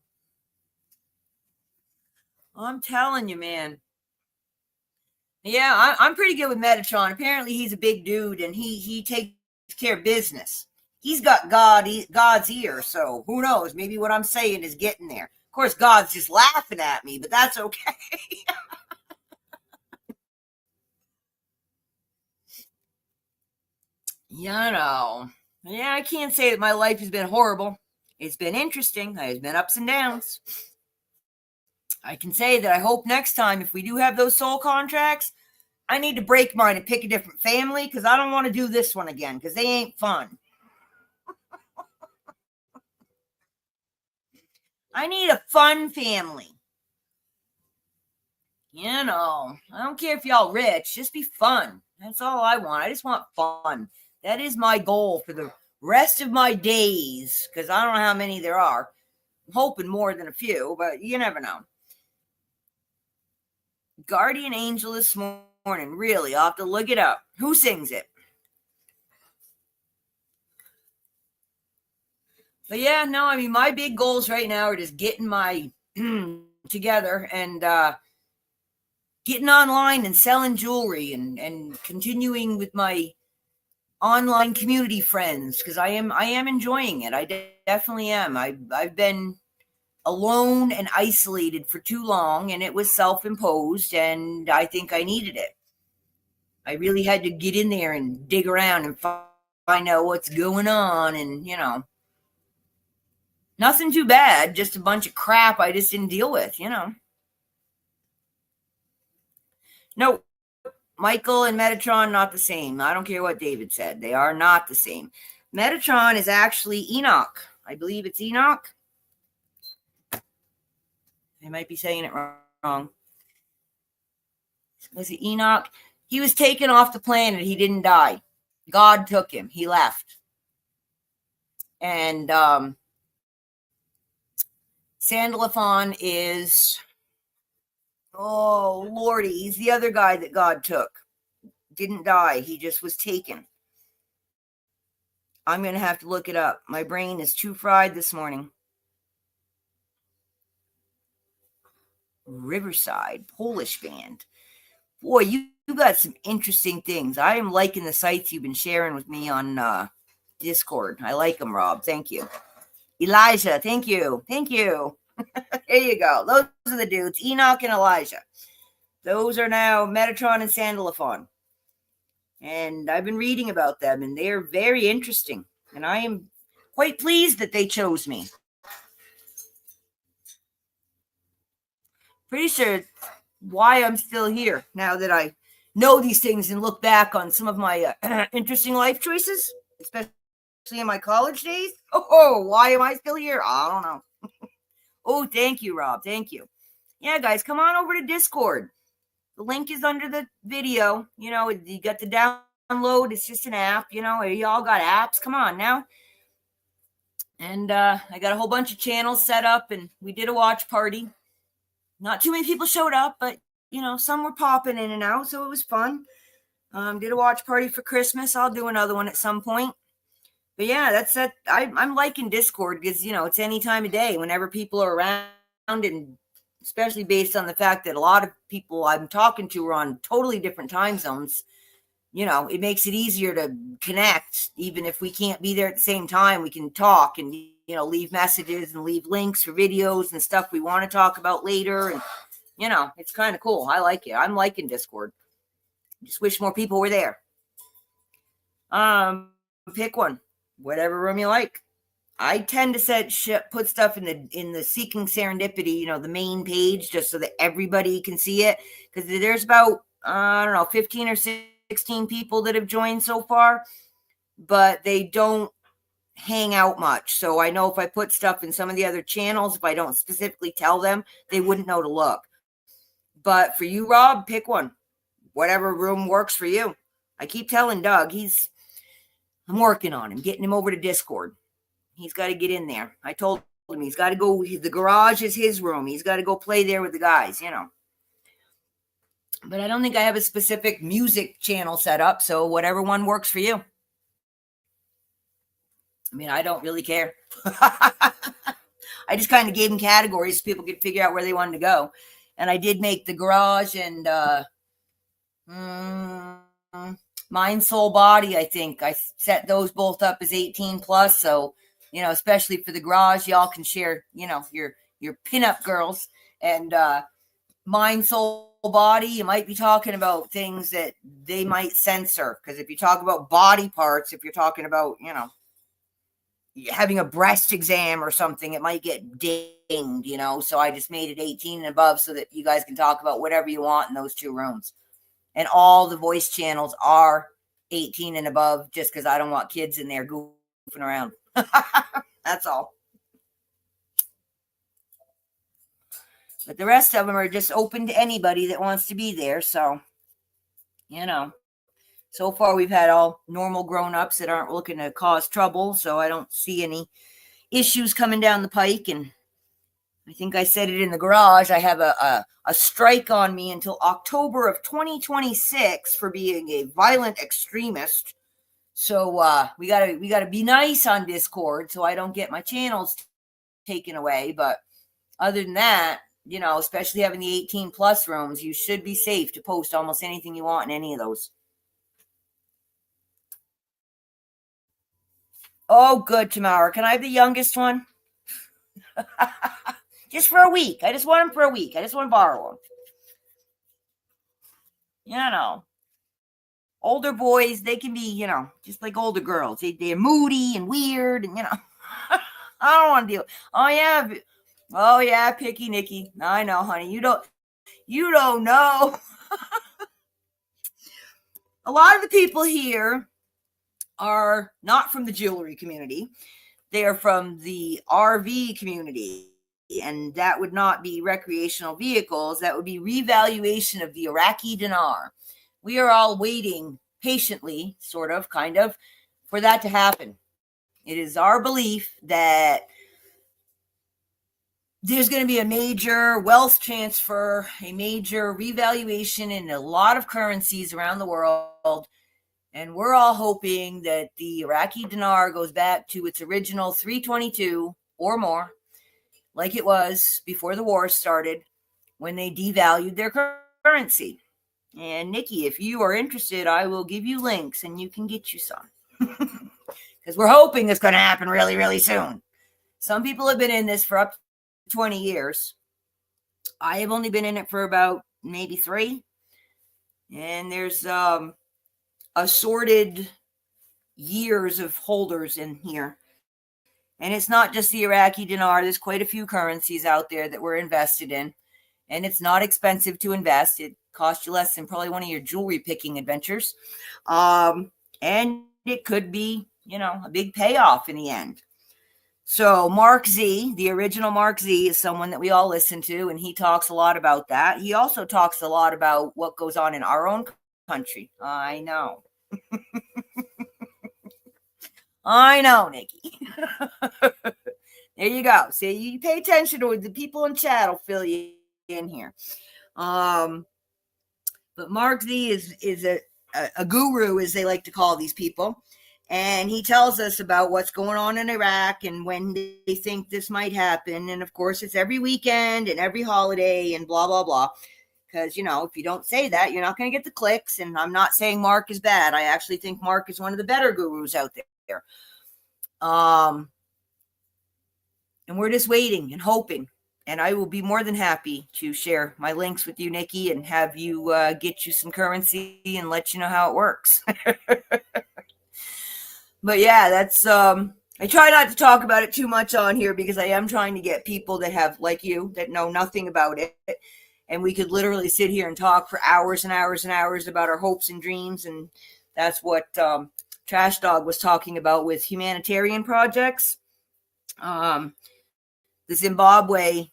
I'm telling you, man. Yeah, I'm pretty good with Metatron. Apparently, he's a big dude, and he takes care of business. He's got God's ear, so who knows? Maybe what I'm saying is getting there. Of course, God's just laughing at me, but that's okay. You know. Yeah, I can't say that my life has been horrible. It's been interesting. There's been ups and downs. I can say that I hope next time, if we do have those soul contracts, I need to break mine and pick a different family because I don't want to do this one again because they ain't fun. I need a fun family. You know, I don't care if y'all rich, just be fun. That's all I want. I just want fun. That is my goal for the rest of my days because I don't know how many there are. I'm hoping more than a few, but you never know. Guardian Angel this morning. Really, I'll have to look it up. Who sings it? But yeah, no, I mean, my big goals right now are just getting my together and getting online and selling jewelry and continuing with my online community friends because I am enjoying it. I definitely am. I've been alone and isolated for too long, and it was self-imposed, and I think I needed it. I really had to get in there and dig around and find out what's going on, and you know. Nothing too bad, just a bunch of crap I just didn't deal with, No, Michael and Metatron, not the same. I don't care what David said. They are not the same. Metatron is actually Enoch. I believe it's Enoch. I might be saying it wrong. Was it Enoch? He was taken off the planet. He didn't die. God took him. He left. And Sandalaphon is, oh, Lordy. He's the other guy that God took. Didn't die. He just was taken. I'm going to have to look it up. My brain is too fried this morning. Riverside, Polish band. Boy, you got some interesting things. I am liking the sites you've been sharing with me on Discord. I like them, Rob. Thank you. Elijah, thank you. Thank you. There you go. Those are the dudes, Enoch and Elijah. Those are now Metatron and Sandalaphon. And I've been reading about them, and they're very interesting. And I am quite pleased that they chose me. Pretty sure why I'm still here now that I know these things and look back on some of my interesting life choices, especially in my college days. Oh, why am I still here? I don't know. Oh, thank you, Rob. Thank you. Yeah, guys, come on over to Discord. The link is under the video. You got the download. It's just an app. Y'all got apps. Come on now. And I got a whole bunch of channels set up, and we did a watch party. Not too many people showed up, but, some were popping in and out, so it was fun. Did a watch party for Christmas. I'll do another one at some point. But, yeah, that's that. I'm liking Discord because, it's any time of day whenever people are around, and especially based on the fact that a lot of people I'm talking to are on totally different time zones. It makes it easier to connect. Even if we can't be there at the same time, we can talk and, leave messages and leave links for videos and stuff we want to talk about later. And, it's kind of cool. I like it. I'm liking Discord. Just wish more people were there. Pick one, whatever room you like. I tend to put stuff in the Seeking Serendipity, the main page, just so that everybody can see it. Because there's about, 15 or 16 people that have joined so far, but they don't hang out much. So I know if I put stuff in some of the other channels, if I don't specifically tell them, they wouldn't know to look. But for you, Rob, pick one. Whatever room works for you. I keep telling Doug, I'm working on him, getting him over to Discord. He's got to get in there. I told him he's got to go. The garage is his room. He's got to go play there with the guys, But I don't think I have a specific music channel set up. So whatever one works for you. I mean, I don't really care. I just kind of gave them categories so people could figure out where they wanted to go. And I did make the garage and Mind, Soul, Body, I think. I set those both up as 18 plus. So, especially for the garage, y'all can share, your pinup girls. And Mind, Soul, Body, you might be talking about things that they might censor. Because if you talk about body parts, if you're talking about, having a breast exam or something, it might get dinged, So I just made it 18 and above so that you guys can talk about whatever you want in those two rooms. And all the voice channels are 18 and above just because I don't want kids in there goofing around. That's all. But the rest of them are just open to anybody that wants to be there. So, so far we've had all normal grown-ups that aren't looking to cause trouble. So I don't see any issues coming down the pike. And I think I said it in the garage. I have a strike on me until October of 2026 for being a violent extremist. So we gotta be nice on Discord so I don't get my channels taken away. But other than that, especially having the 18 plus rooms, you should be safe to post almost anything you want in any of those. Oh, good, Tamara. Can I have the youngest one? Just for a week. I just want him for a week. I just want to borrow him. Older boys, they can be, just like older girls. They're moody and weird and, I don't want to deal. Oh yeah, picky Nikki. I know, honey. You don't know. A lot of the people here are not from the jewelry community. They are from the RV community. And that would not be recreational vehicles. That would be revaluation of the Iraqi dinar. We are all waiting patiently, sort of, kind of, for that to happen. It is our belief that there's going to be a major wealth transfer, a major revaluation in a lot of currencies around the world. And we're all hoping that the Iraqi dinar goes back to its original 322 or more, like it was before the war started, when they devalued their currency. And Nikki, if you are interested, I will give you links and you can get you some. Because we're hoping it's going to happen really, really soon. Some people have been in this for up to 20 years. I have only been in it for about maybe 3. And there's assorted years of holders in here. And it's not just the Iraqi dinar. There's quite a few currencies out there that we're invested in. And it's not expensive to invest. It costs you less than probably one of your jewelry picking adventures. And it could be, a big payoff in the end. So Mark Z, the original Mark Z, is someone that we all listen to, and he talks a lot about that. He also talks a lot about what goes on in our own country. I know. I know, Nikki. There you go. See, you pay attention to it. The people in chat will fill you in here. But Mark Z is a guru, as they like to call these people. And he tells us about what's going on in Iraq and when they think this might happen. And of course, it's every weekend and every holiday and blah, blah, blah. Because, if you don't say that, you're not going to get the clicks. And I'm not saying Mark is bad. I actually think Mark is one of the better gurus out there. And we're just waiting and hoping. And I will be more than happy to share my links with you, Nikki, and have you get you some currency and let you know how it works. But yeah, that's I try not to talk about it too much on here because I am trying to get people that have, like you, that know nothing about it. And we could literally sit here and talk for hours and hours and hours about our hopes and dreams. And that's what Trash Dog was talking about with humanitarian projects. The Zimbabwe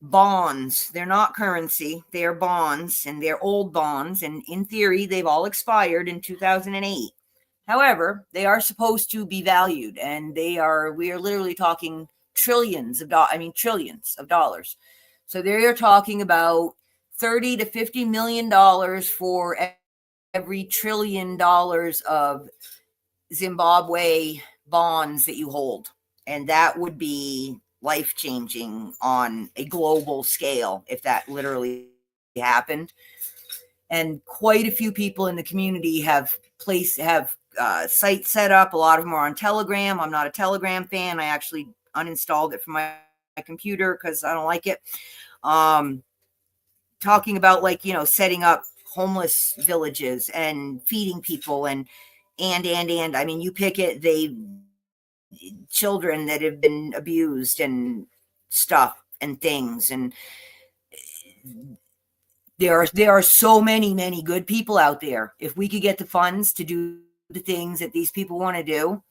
bonds, they're not currency, they're bonds, and they're old bonds. And in theory, they've all expired in 2008. However, they are supposed to be valued, and we are literally talking trillions of dollars. So they're talking about $30 to $50 million for every $1 trillion of Zimbabwe bonds that you hold. And that would be life-changing on a global scale if that literally happened. And quite a few people in the community have sites set up. A lot of them are on Telegram. I'm not a Telegram fan. I actually uninstalled it from my computer because I don't like it. Talking about setting up homeless villages and feeding people and I mean, you pick it, children that have been abused and stuff and things. And there are so many good people out there. If we could get the funds to do the things that these people want to do,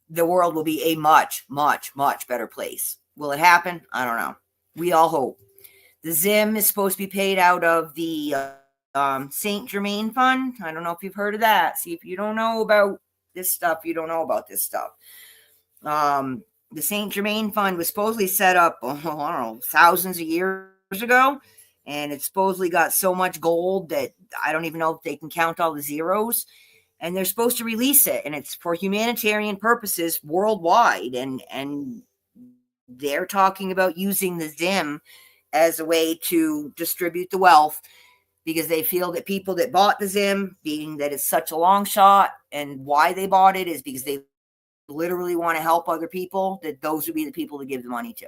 the world will be a much, much, much better place. Will it happen? I don't know. We all hope. The Zim is supposed to be paid out of the Saint Germain Fund. I don't know if you've heard of that. See, if you don't know about this stuff, you don't know about this stuff. The Saint Germain Fund was supposedly set up, I don't know, thousands of years ago. And it supposedly got so much gold that I don't even know if they can count all the zeros. And they're supposed to release it. And it's for humanitarian purposes worldwide. And they're talking about using the Zim as a way to distribute the wealth, because they feel that people that bought the Zim, being that it's such a long shot, and why they bought it is because they literally want to help other people, that those would be the people to give the money to.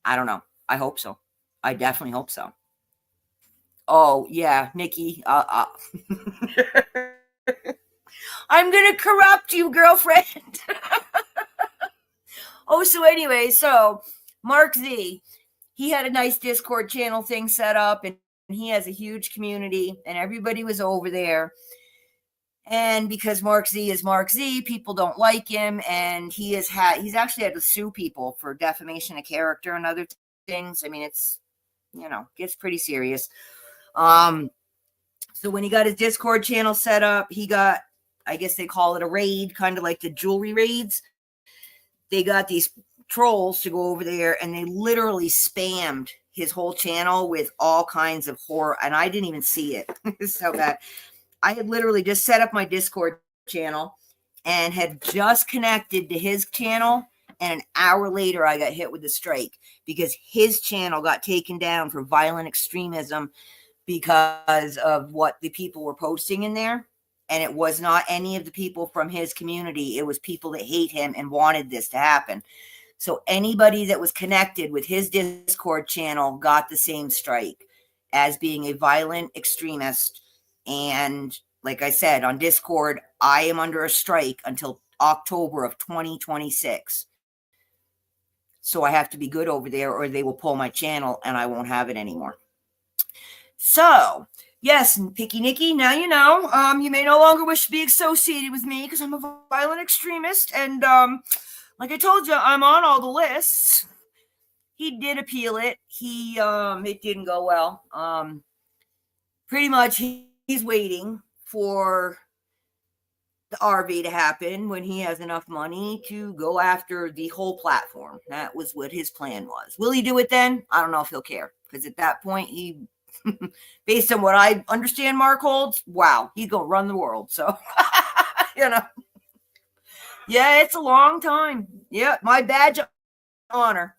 I don't know. I hope so. I definitely hope so. Oh, yeah, Nikki. I'm going to corrupt you, girlfriend. Oh, so anyway, so Mark Z, he had a nice Discord channel thing set up, and he has a huge community, and everybody was over there. And because Mark Z is Mark Z, people don't like him, and he's actually had to sue people for defamation of character and other things. I mean, it's, gets pretty serious. So when he got his Discord channel set up, he got, I guess they call it a raid, kind of like the jewelry raids. They got these trolls to go over there, and they literally spammed his whole channel with all kinds of horror, and I didn't even see it. This is how bad. I had literally just set up my Discord channel and had just connected to his channel, and an hour later I got hit with a strike because his channel got taken down for violent extremism because of what the people were posting in there. And it was not any of the people from his community. It was people that hate him and wanted this to happen. So anybody that was connected with his Discord channel got the same strike as being a violent extremist. And like I said, on Discord, I am under a strike until October of 2026. So I have to be good over there or they will pull my channel and I won't have it anymore. So, yes, Picky Nicky, now you know. You may no longer wish to be associated with me because I'm a violent extremist. And like I told you, I'm on all the lists. He did appeal it. It didn't go well. Pretty much he's waiting for the RV to happen when he has enough money to go after the whole platform. That was what his plan was. Will he do it then? I don't know if he'll care because at that point based on what I understand Mark holds, wow, he's going to run the world. So, yeah, it's a long time. Yeah, my badge of honor.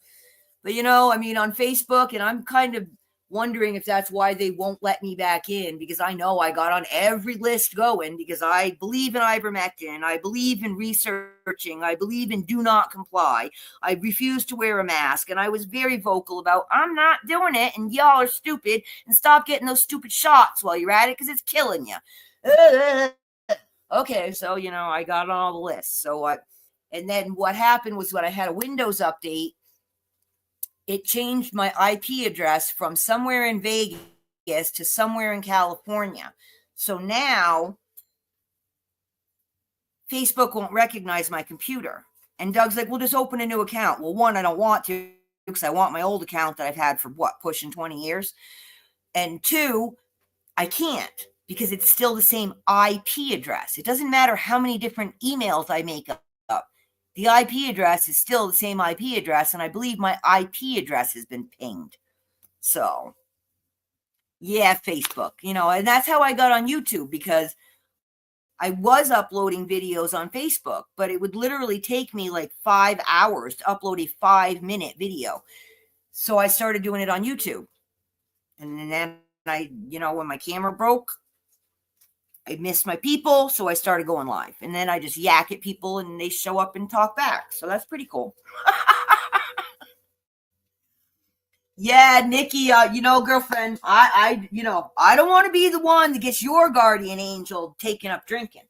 But, on Facebook, and I'm kind of wondering if that's why they won't let me back in, because I know I got on every list going because I believe in ivermectin. I believe in researching. I believe in do not comply. I refuse to wear a mask. And I was very vocal about, I'm not doing it and y'all are stupid and stop getting those stupid shots while you're at it because it's killing you. Okay, so, I got on all the lists. And then what happened was when I had a Windows update, it changed my IP address from somewhere in Vegas to somewhere in California. So now Facebook won't recognize my computer. And Doug's like, well, just open a new account. Well, one, I don't want to because I want my old account that I've had for pushing 20 years. And two, I can't because it's still the same IP address. It doesn't matter how many different emails I make up. The IP address is still the same IP address, and I believe my IP address has been pinged. So, yeah, Facebook, and that's how I got on YouTube because I was uploading videos on Facebook, but it would literally take me like 5 hours to upload a 5-minute video. So I started doing it on YouTube. And then when my camera broke, I missed my people, so I started going live. And then I just yak at people and they show up and talk back. So that's pretty cool. Yeah, Nikki, girlfriend, I don't want to be the one that gets your guardian angel taken up drinking.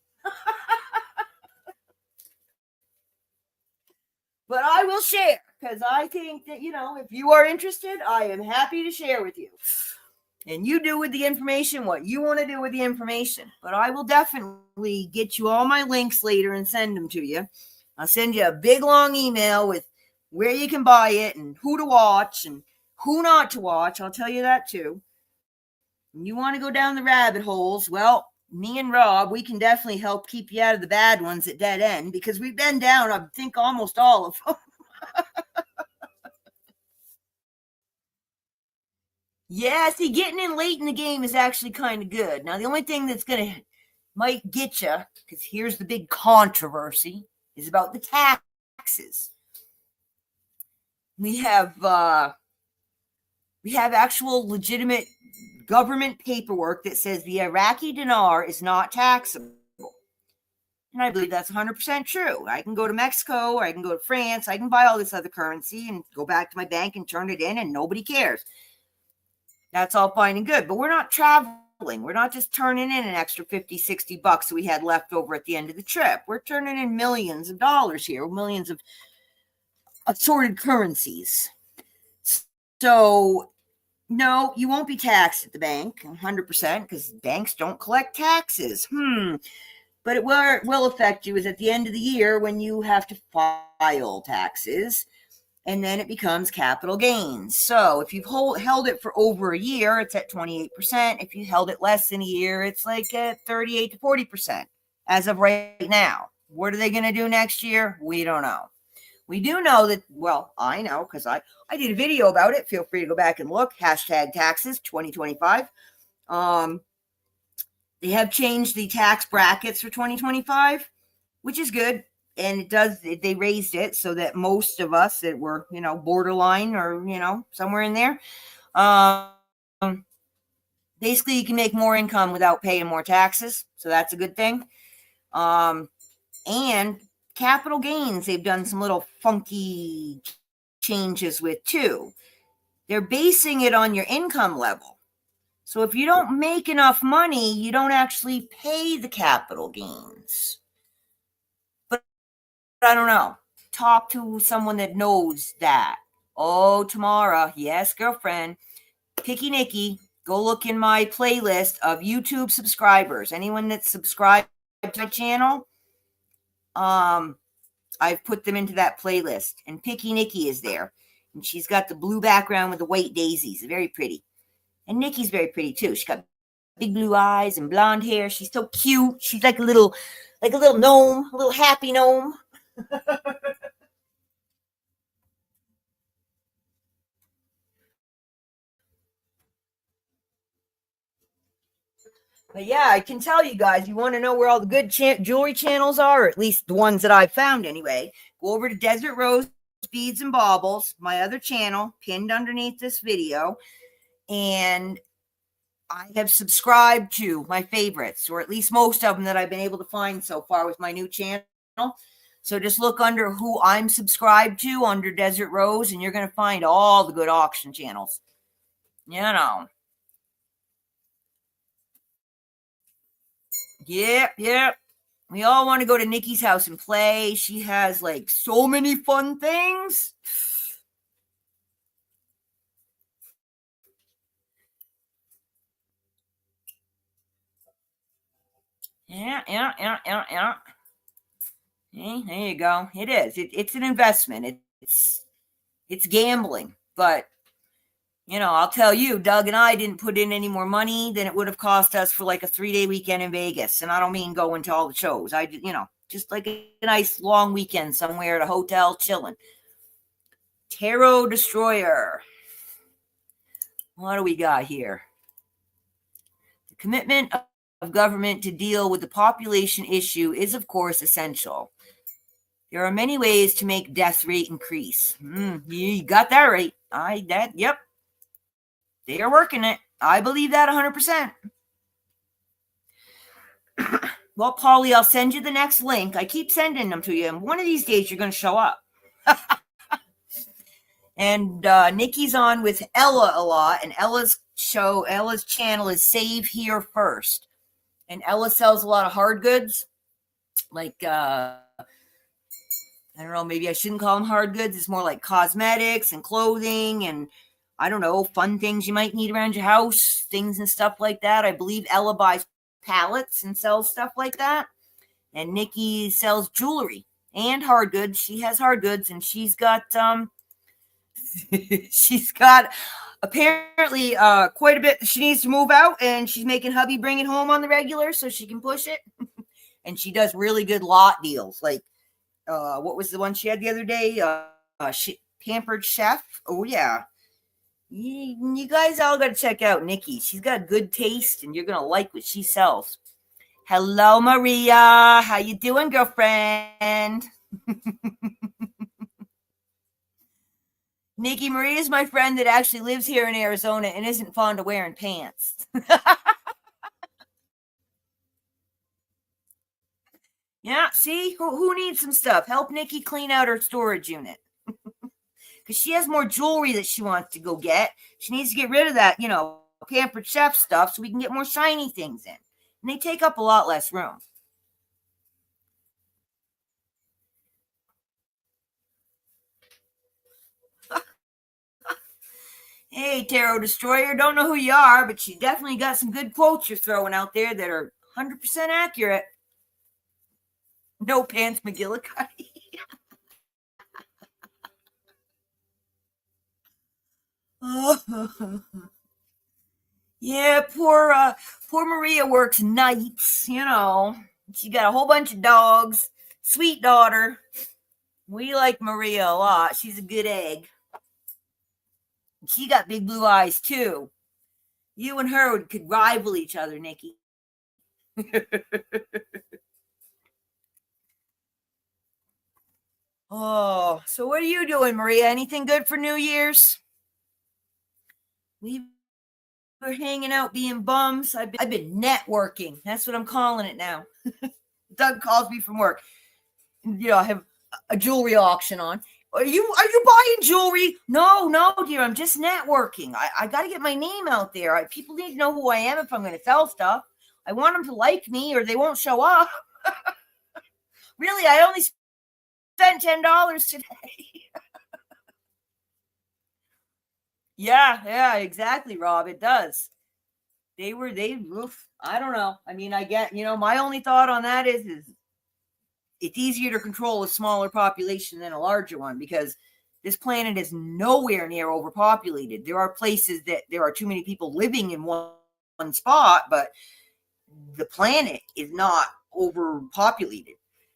But I will share because I think that, if you are interested, I am happy to share with you. And you do with the information what you want to do with the information. But I will definitely get you all my links later and send them to you. I'll send you a big, long email with where you can buy it and who to watch and who not to watch. I'll tell you that too. And you want to go down the rabbit holes, well, me and Rob, we can definitely help keep you out of the bad ones at Dead End because we've been down, I think, almost all of them. Yeah, see, getting in late in the game is actually kind of good. Now, the only thing that's might get you, because here's the big controversy, is about the taxes. We have actual legitimate government paperwork that says the Iraqi dinar is not taxable. And I believe that's 100% true. I can go to Mexico or I can go to France. I can buy all this other currency and go back to my bank and turn it in and nobody cares. That's all fine and good, but we're not traveling. We're not just turning in an extra 50, 60 bucks that we had left over at the end of the trip. We're turning in millions of dollars here, millions of assorted currencies. So, no, you won't be taxed at the bank 100% because banks don't collect taxes. But it will affect you is at the end of the year when you have to file taxes, and then it becomes capital gains. So if you've held it for over a year, it's at 28%. If you held it less than a year, it's like at 38 to 40% as of right now. What are they going to do next year? We don't know. We do know that, well, I know because I did a video about it. Feel free to go back and look. #taxes 2025. They have changed the tax brackets for 2025, which is good. And they raised it so that most of us that were, borderline or, somewhere in there, basically you can make more income without paying more taxes. So that's a good thing. And capital gains, they've done some little funky changes with too. They're basing it on your income level. So if you don't make enough money, you don't actually pay the capital gains. But I don't know. Talk to someone that knows that. Oh, Tamara, yes, girlfriend. Picky Nikki, go look in my playlist of YouTube subscribers. Anyone that's subscribed to my channel, I've put them into that playlist. And Picky Nikki is there. And she's got the blue background with the white daisies. Very pretty. And Nikki's very pretty too. She's got big blue eyes and blonde hair. She's so cute. She's like a little gnome, a little happy gnome. But yeah, I can tell you guys, you want to know where all the good jewelry channels are, or at least the ones that I've found anyway, go over to Desert Rose Beads and Baubles, my other channel, pinned underneath this video. And I have subscribed to my favorites, or at least most of them that I've been able to find so far with my new channel. So just look under who I'm subscribed to under Desert Rose, and you're going to find all the good auction channels. Yep. We all want to go to Nikki's house and play. She has like so many fun things. Yeah. Hey, there you go. It is. It's an investment. It's gambling. But, I'll tell you, Doug and I didn't put in any more money than it would have cost us for like a 3-day weekend in Vegas. And I don't mean going to all the shows. Just like a nice long weekend somewhere at a hotel chilling. Tarot Destroyer. What do we got here? The commitment of government to deal with the population issue is, of course, essential. There are many ways to make death rate increase. You got that right. Yep. They are working it. I believe that 100%. Well, Polly, I'll send you the next link. I keep sending them to you, and one of these days you're going to show up. And Nikki's on with Ella a lot, and Ella's channel is Save Here First. And Ella sells a lot of hard goods, like I don't know, maybe I shouldn't call them hard goods. It's more like cosmetics and clothing and, I don't know, fun things you might need around your house, things and stuff like that. I believe Ella buys pallets and sells stuff like that. And Nikki sells jewelry and hard goods. She has hard goods, and she's got apparently quite a bit she needs to move out, and she's making hubby bring it home on the regular so she can push it. And she does really good lot deals. Like what was the one she had the other day? Pampered Chef. Oh yeah. You guys all got to check out Nikki. She's got good taste, and you're going to like what she sells. Hello, Maria. How you doing, girlfriend? Nikki, Maria is my friend that actually lives here in Arizona and isn't fond of wearing pants. Yeah, see? Who needs some stuff? Help Nikki clean out her storage unit. Because she has more jewelry that she wants to go get. She needs to get rid of that, Pampered Chef stuff so we can get more shiny things in. And they take up a lot less room. Hey, Tarot Destroyer, don't know who you are, but you definitely got some good quotes you're throwing out there that are 100% accurate. No pants, McGillicuddy. Yeah, poor Maria works nights, you know. She got a whole bunch of dogs. Sweet daughter. We like Maria a lot. She's a good egg. She got big blue eyes too. You and her could rival each other, Nikki. Oh, so what are you doing, Maria? Anything good for New Year's? We were hanging out being bums. I've been networking. That's what I'm calling it now. Doug calls me from work. You know, I have a jewelry auction on. Are you buying jewelry? No, dear. I'm just networking. I got to get my name out there. People need to know who I am if I'm going to sell stuff. I want them to like me, or they won't show up. Really, I only spent $10 today. Yeah, exactly, Rob. It does. They oof, I don't know. I mean, I get, my only thought on that is it's easier to control a smaller population than a larger one, because this planet is nowhere near overpopulated. There are places that there are too many people living in one spot, but the planet is not overpopulated.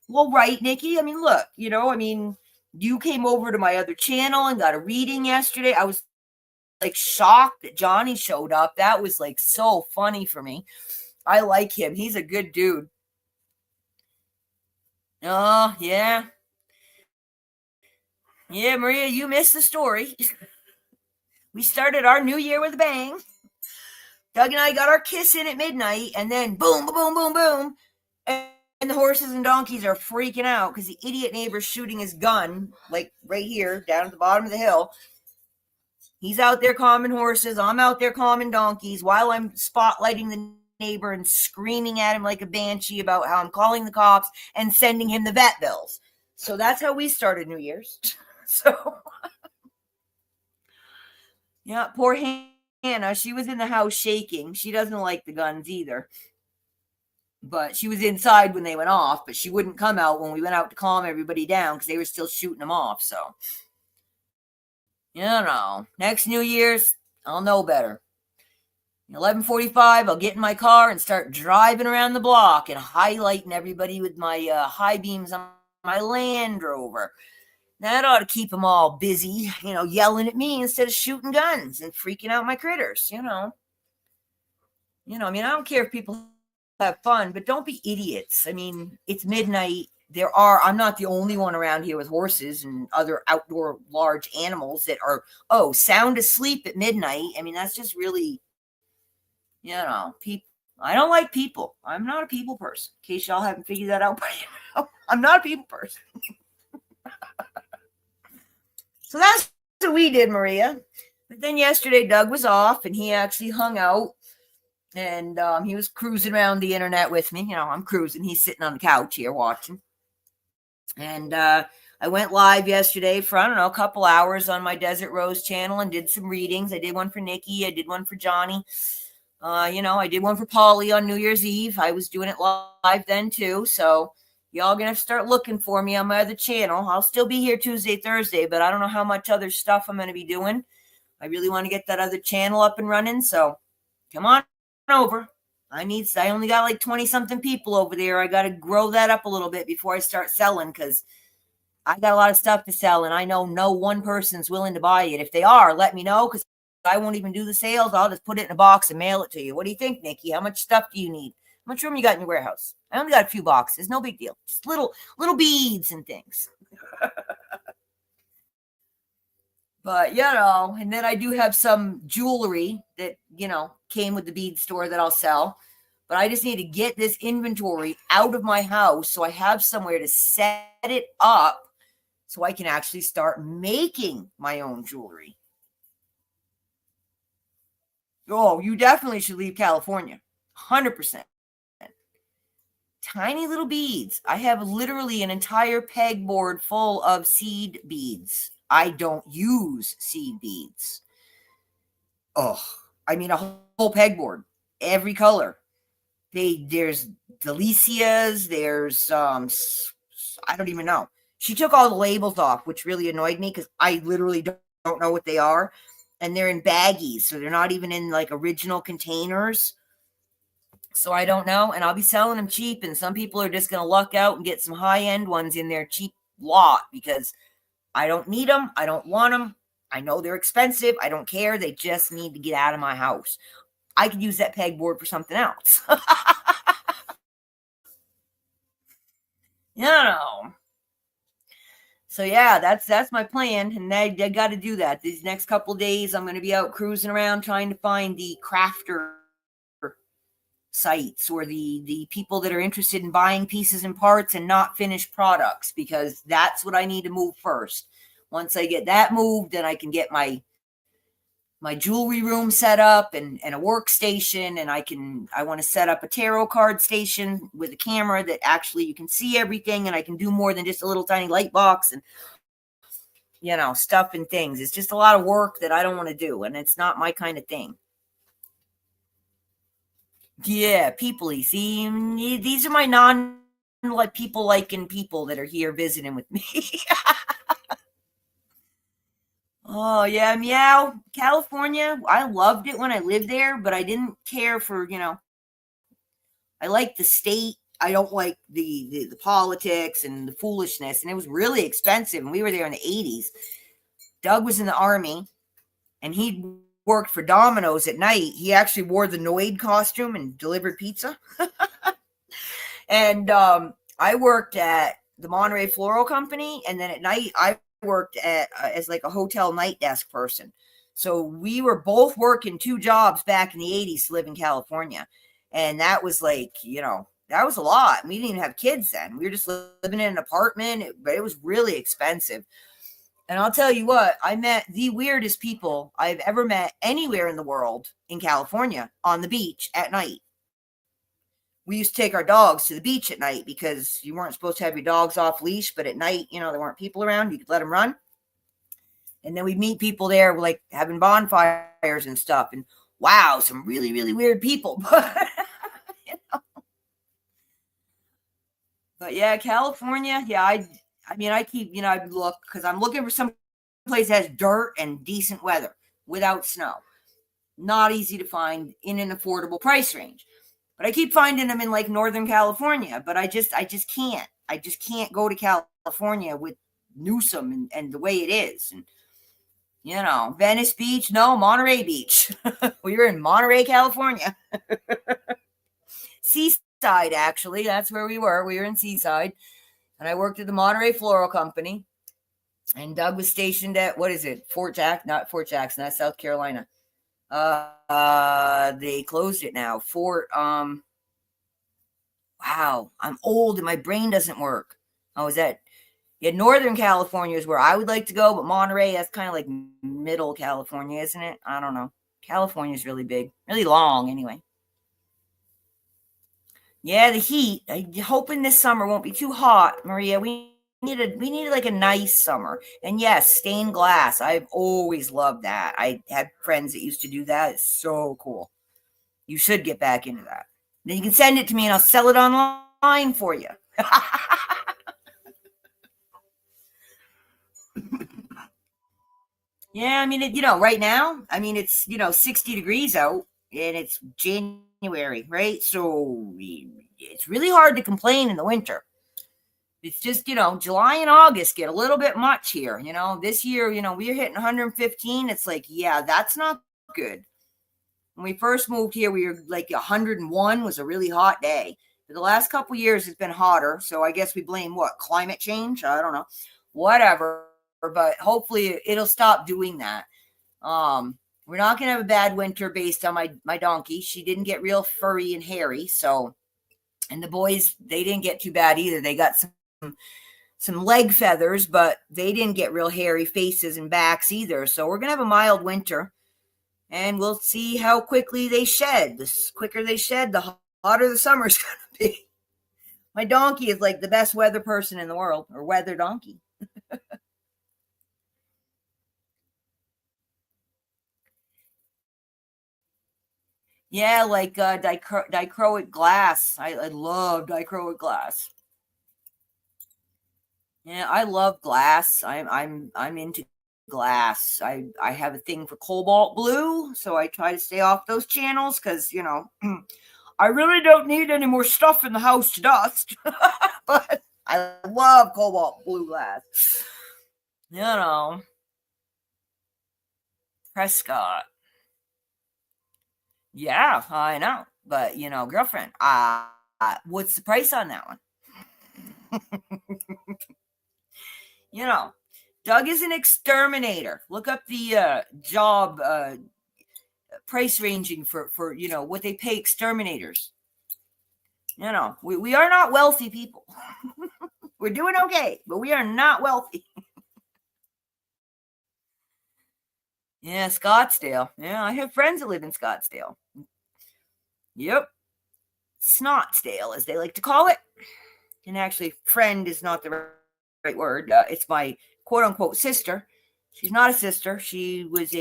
Well, right, Nikki? I mean, look, you came over to my other channel and got a reading yesterday. I was like shocked that Johnny showed up. That was like so funny for me. I like him. He's a good dude. Oh, yeah. Yeah, Maria, you missed the story. We started our new year with a bang. Doug and I got our kiss in at midnight, and then boom, boom, boom, boom. And the horses and donkeys are freaking out because the idiot neighbor's shooting his gun, like right here, down at the bottom of the hill. He's out there calming horses. I'm out there calming donkeys while I'm spotlighting the neighbor and screaming at him like a banshee about how I'm calling the cops and sending him the vet bills. So that's how we started New Year's. So, yeah, poor Hannah. She was in the house shaking. She doesn't like the guns either. But she was inside when they went off, but she wouldn't come out when we went out to calm everybody down because they were still shooting them off. So, next New Year's, I'll know better. 11:45, I'll get in my car and start driving around the block and highlighting everybody with my high beams on my Land Rover. That ought to keep them all busy, yelling at me instead of shooting guns and freaking out my critters, I don't care if people have fun, but don't be idiots. I mean, it's midnight. I'm not the only one around here with horses and other outdoor large animals that are, sound asleep at midnight. I mean, that's just really, people. I don't like people. I'm not a people person. In case y'all haven't figured that out by now, I'm not a people person. So that's what we did, Maria. But then yesterday, Doug was off, and he actually hung out, and he was cruising around the internet with me. I'm cruising. He's sitting on the couch here watching. And I went live yesterday for, a couple hours on my Desert Rose channel and did some readings. I did one for Nikki. I did one for Johnny. I did one for Polly on New Year's Eve. I was doing it live then too. So y'all gonna have to start looking for me on my other channel. I'll still be here Tuesday, Thursday, but I don't know how much other stuff I'm gonna be doing. I really want to get that other channel up and running. So come on over. I only got like 20 something people over there. I got to grow that up a little bit before I start selling, because I got a lot of stuff to sell, and I know no one person's willing to buy it. If they are, let me know, because I won't even do the sales. I'll just put it in a box and mail it to you. What do you think, Nikki? How much stuff do you need? How much room you got in your warehouse? I only got a few boxes. No big deal. Just little beads and things. But, and then I do have some jewelry that, came with the bead store that I'll sell. But I just need to get this inventory out of my house so I have somewhere to set it up so I can actually start making my own jewelry. Oh, you definitely should leave California. 100%. Tiny little beads. I have literally an entire pegboard full of seed beads. I don't use seed beads. Oh, I mean, a whole pegboard, every color. There's delicias, there's I don't even know. She took all the labels off, which really annoyed me because I literally don't know what they are, and they're in baggies, so they're not even in like original containers. So I don't know, and I'll be selling them cheap, and some people are just gonna luck out and get some high end ones in their cheap lot because I don't need them, I don't want them. I know they're expensive. I don't care. They just need to get out of my house. I could use that pegboard for something else. You know. So yeah, that's my plan, and I got to do that. These next couple days, I'm going to be out cruising around trying to find the crafter sites or the people that are interested in buying pieces and parts and not finished products, because that's what I need to move first. Once I get that moved, then I can get my jewelry room set up and a workstation, and I want to set up a tarot card station with a camera that actually you can see everything, and I can do more than just a little tiny light box and stuff and things. It's just a lot of work that I don't want to do, and it's not my kind of thing. Yeah, people-y. See, these are my like people liking people that are here visiting with me. Oh yeah, meow. California, I loved it when I lived there, but I didn't care for, I like the state. I don't like the politics and the foolishness. And it was really expensive. And we were there in the 80s. Doug was in the army, and he worked for Domino's at night. He actually wore the Noid costume and delivered pizza. And I worked at the Monterey Floral Company, and then at night I worked at as like a hotel night desk person. So we were both working two jobs back in the 80s to live in California. And that was like, that was a lot. We didn't even have kids then. We were just living in an apartment, but it was really expensive. And I'll tell you what, I met the weirdest people I've ever met anywhere in the world in California on the beach at night. We used to take our dogs to the beach at night because you weren't supposed to have your dogs off leash, but at night, there weren't people around. You could let them run. And then we'd meet people there, like having bonfires and stuff. And wow, some really, really weird people. But yeah, California, yeah, I keep, I look because I'm looking for some place that has dirt and decent weather without snow. Not easy to find in an affordable price range. But I keep finding them in like Northern California, but I just can't. I just can't go to California with Newsom and the way it is. And Venice Beach, no, Monterey Beach. We were in Monterey, California. Seaside, actually. That's where we were. We were in Seaside. And I worked at the Monterey Floral Company. And Doug was stationed at, what is it? Not Fort Jackson, that's South Carolina. They closed it now. Wow, I'm old and my brain doesn't work. Oh, is that? Yeah, Northern California is where I would like to go, but Monterey, that's kind of like middle California, isn't it? I don't know. California is really big, really long anyway. Yeah, the heat. I'm hoping this summer won't be too hot, Maria. We needed like a nice summer. And yes, stained glass. I've always loved that. I had friends that used to do that. It's so cool. You should get back into that. Then you can send it to me and I'll sell it online for you. Yeah, I mean, right now, I mean, it's, 60 degrees out and it's January, right? So it's really hard to complain in the winter. It's just, July and August get a little bit much here. This year, we're hitting 115. It's like, yeah, that's not good. When we first moved here, we were like 101 was a really hot day. For the last couple years, it's been hotter. So I guess we blame what? Climate change? I don't know. Whatever. But hopefully it'll stop doing that. We're not going to have a bad winter based on my donkey. She didn't get real furry and hairy. So, and the boys, they didn't get too bad either. They got some leg feathers, but they didn't get real hairy faces and backs either. So we're going to have a mild winter. And we'll see how quickly they shed. The quicker they shed, the hotter the summer's going to be. My donkey is like the best weather person in the world, or weather donkey. Yeah, like dichroic glass. I love dichroic glass. Yeah, I love glass. I'm into glass. I have a thing for cobalt blue, so I try to stay off those channels because I really don't need any more stuff in the house to dust. But I love cobalt blue glass. Prescott. Yeah, I know. But girlfriend, what's the price on that one? you know, Doug is an exterminator. Look up the job price ranging for what they pay exterminators. We are not wealthy people. We're doing okay, but we are not wealthy. Yeah, Scottsdale. Yeah, I have friends that live in Scottsdale. Yep. Snotsdale, as they like to call it. And actually, friend is not the right word. It's my quote unquote sister. She's not a sister. She was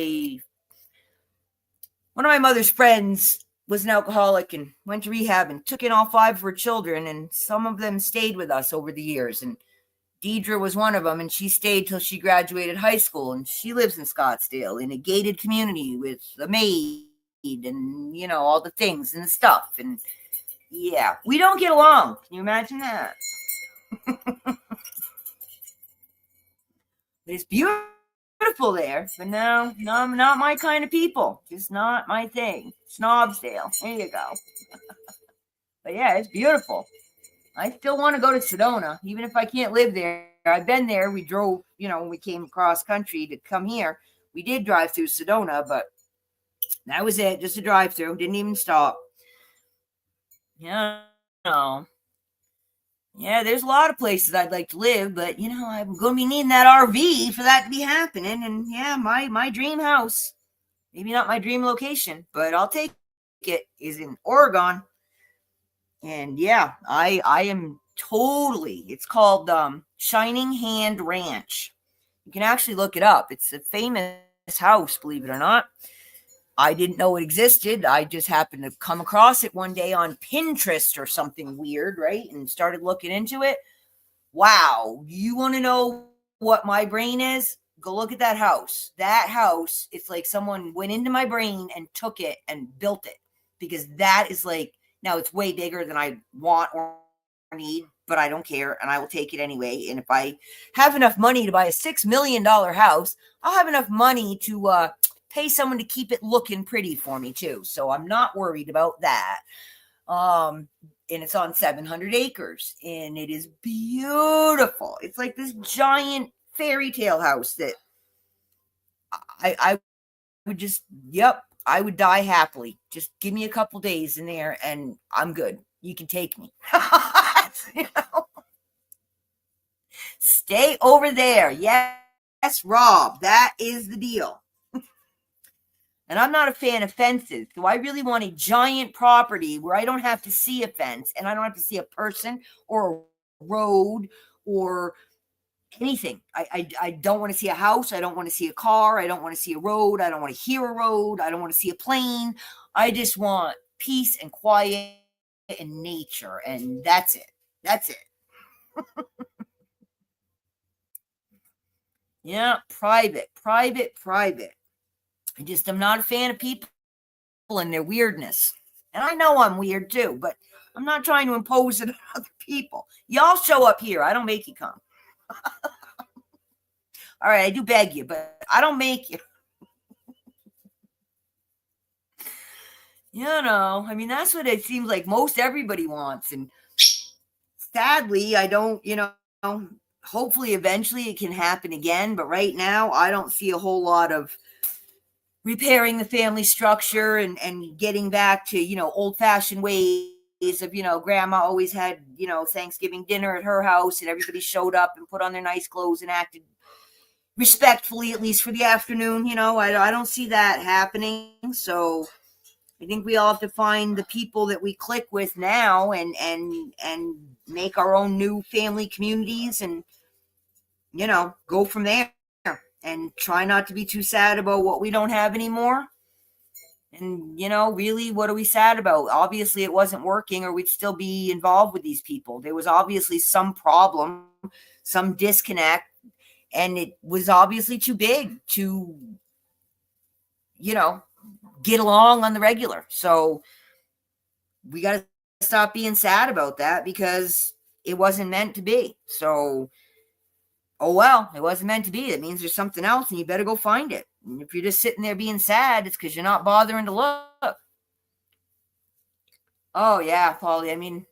one of my mother's friends was an alcoholic and went to rehab and took in all 5 of her children. And some of them stayed with us over the years. And Deidre was one of them, and she stayed till she graduated high school. And she lives in Scottsdale in a gated community with a maid and all the things and the stuff. And yeah, we don't get along. Can you imagine that? It's beautiful there, but no, not my kind of people. Just not my thing. Snobsdale. There you go. But yeah, it's beautiful. I still want to go to Sedona, even if I can't live there. I've been there. We drove, when we came across country to come here. We did drive through Sedona, but that was it. Just a drive through. Didn't even stop. Yeah. Yeah, there's a lot of places I'd like to live, but I'm going to be needing that RV for that to be happening. And yeah, my dream house, maybe not my dream location, but I'll take it, is in Oregon. And yeah, I am totally. It's called Shining Hand Ranch. You can actually look it up. It's a famous house, believe it or not. I didn't know it existed. I just happened to come across it one day on Pinterest or something weird, right? And started looking into it. Wow. You want to know what my brain is? Go look at that house. That house, it's like someone went into my brain and took it and built it, because that is like, now it's way bigger than I want or need, but I don't care, and I will take it anyway. And if I have enough money to buy a $6 million house, I'll have enough money to pay someone to keep it looking pretty for me too. So I'm not worried about that. And it's on 700 acres, and it is beautiful. It's like this giant fairy tale house that I would just, I would die happily. Just give me a couple days in there and I'm good. You can take me. Stay over there. Yes, Rob, that is the deal. And I'm not a fan of fences, so I really want a giant property where I don't have to see a fence and I don't have to see a person or a road or anything. I don't want to see a house. I don't want to see a car. I don't want to see a road. I don't want to hear a road. I don't want to see a plane. I just want peace and quiet and nature, and that's it. That's it. Yeah, private. I'm not a fan of people and their weirdness. And I know I'm weird too, but I'm not trying to impose it on other people. Y'all show up here. I don't make you come. All right, I do beg you, but I don't make you. I mean, that's what it seems like most everybody wants. And sadly, I don't, hopefully eventually it can happen again. But right now, I don't see a whole lot of repairing the family structure and getting back to, old fashioned ways of, grandma always had, Thanksgiving dinner at her house and everybody showed up and put on their nice clothes and acted respectfully, at least for the afternoon. I don't see that happening. So I think we all have to find the people that we click with now and make our own new family communities and, go from there and try not to be too sad about what we don't have anymore. And, really, what are we sad about? Obviously, it wasn't working, or we'd still be involved with these people. There was obviously some problem, some disconnect, and it was obviously too big to, get along on the regular. So we got to stop being sad about that, because it wasn't meant to be. So, oh well, it wasn't meant to be. It means there's something else, and you better go find it. And if you're just sitting there being sad, it's because you're not bothering to look. Oh yeah, Paulie. I mean,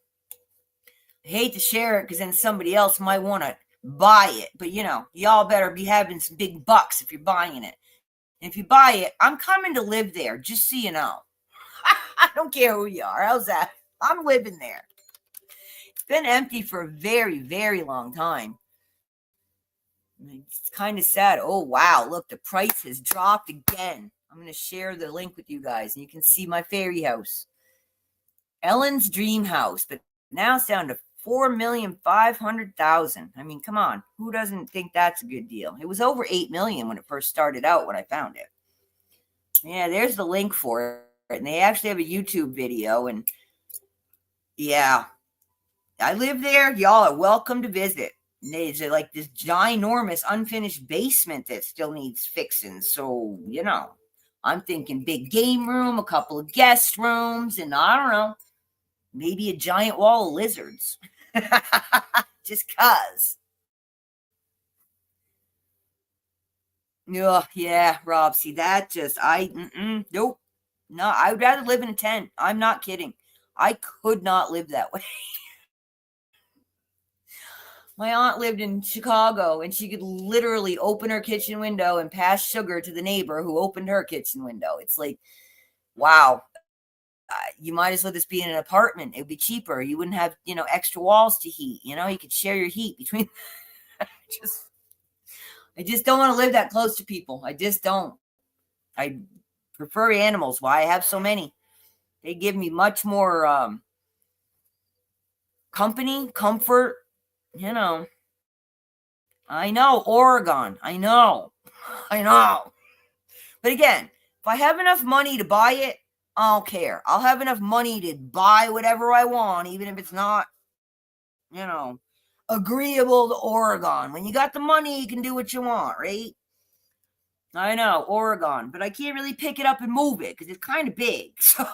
I hate to share it, because then somebody else might want to buy it. But y'all better be having some big bucks if you're buying it. And if you buy it, I'm coming to live there, just so you know. I don't care who you are. How's that? I'm living there. It's been empty for a very, very long time. It's kind of sad. Oh, wow. Look, the price has dropped again. I'm going to share the link with you guys, and you can see my fairy house. Ellen's dream house, but now it's down to $4,500,000. I mean, come on. Who doesn't think that's a good deal? It was over $8 million when it first started out, when I found it. Yeah, there's the link for it. And they actually have a YouTube video. And yeah, I live there. Y'all are welcome to visit. There's like this ginormous unfinished basement that still needs fixing. So, I'm thinking big game room, a couple of guest rooms, and I don't know, maybe a giant wall of lizards. Just cuz. Yeah, Rob. See, that just, nope. No, I would rather live in a tent. I'm not kidding. I could not live that way. My aunt lived in Chicago, and she could literally open her kitchen window and pass sugar to the neighbor who opened her kitchen window. It's like, wow. You might as well just be in an apartment. It would be cheaper. You wouldn't have, extra walls to heat. You could share your heat between. I just don't want to live that close to people. I just don't. I prefer animals. Why I have so many. They give me much more company, comfort. I know, Oregon. I know. But again, if I have enough money to buy it, I don't care. I'll have enough money to buy whatever I want, even if it's not, agreeable to Oregon. When you got the money, you can do what you want, right? I know, Oregon. But I can't really pick it up and move it, because it's kind of big. So,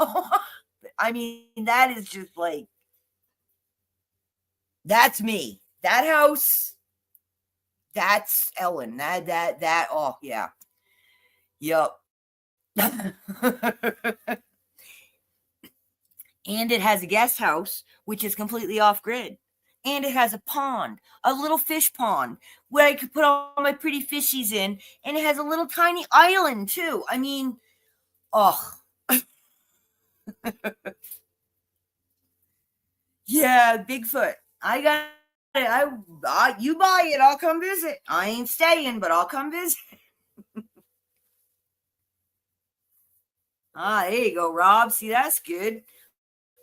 I mean, that is just like, that's me. That house, that's Ellen. Oh, yeah. Yup. And it has a guest house, which is completely off grid. And it has a pond, a little fish pond, where I could put all my pretty fishies in. And it has a little tiny island, too. I mean, oh. Yeah, Bigfoot. I got it. You buy it, I'll come visit. I ain't staying, but I'll come visit. There you go, Rob. See, that's good.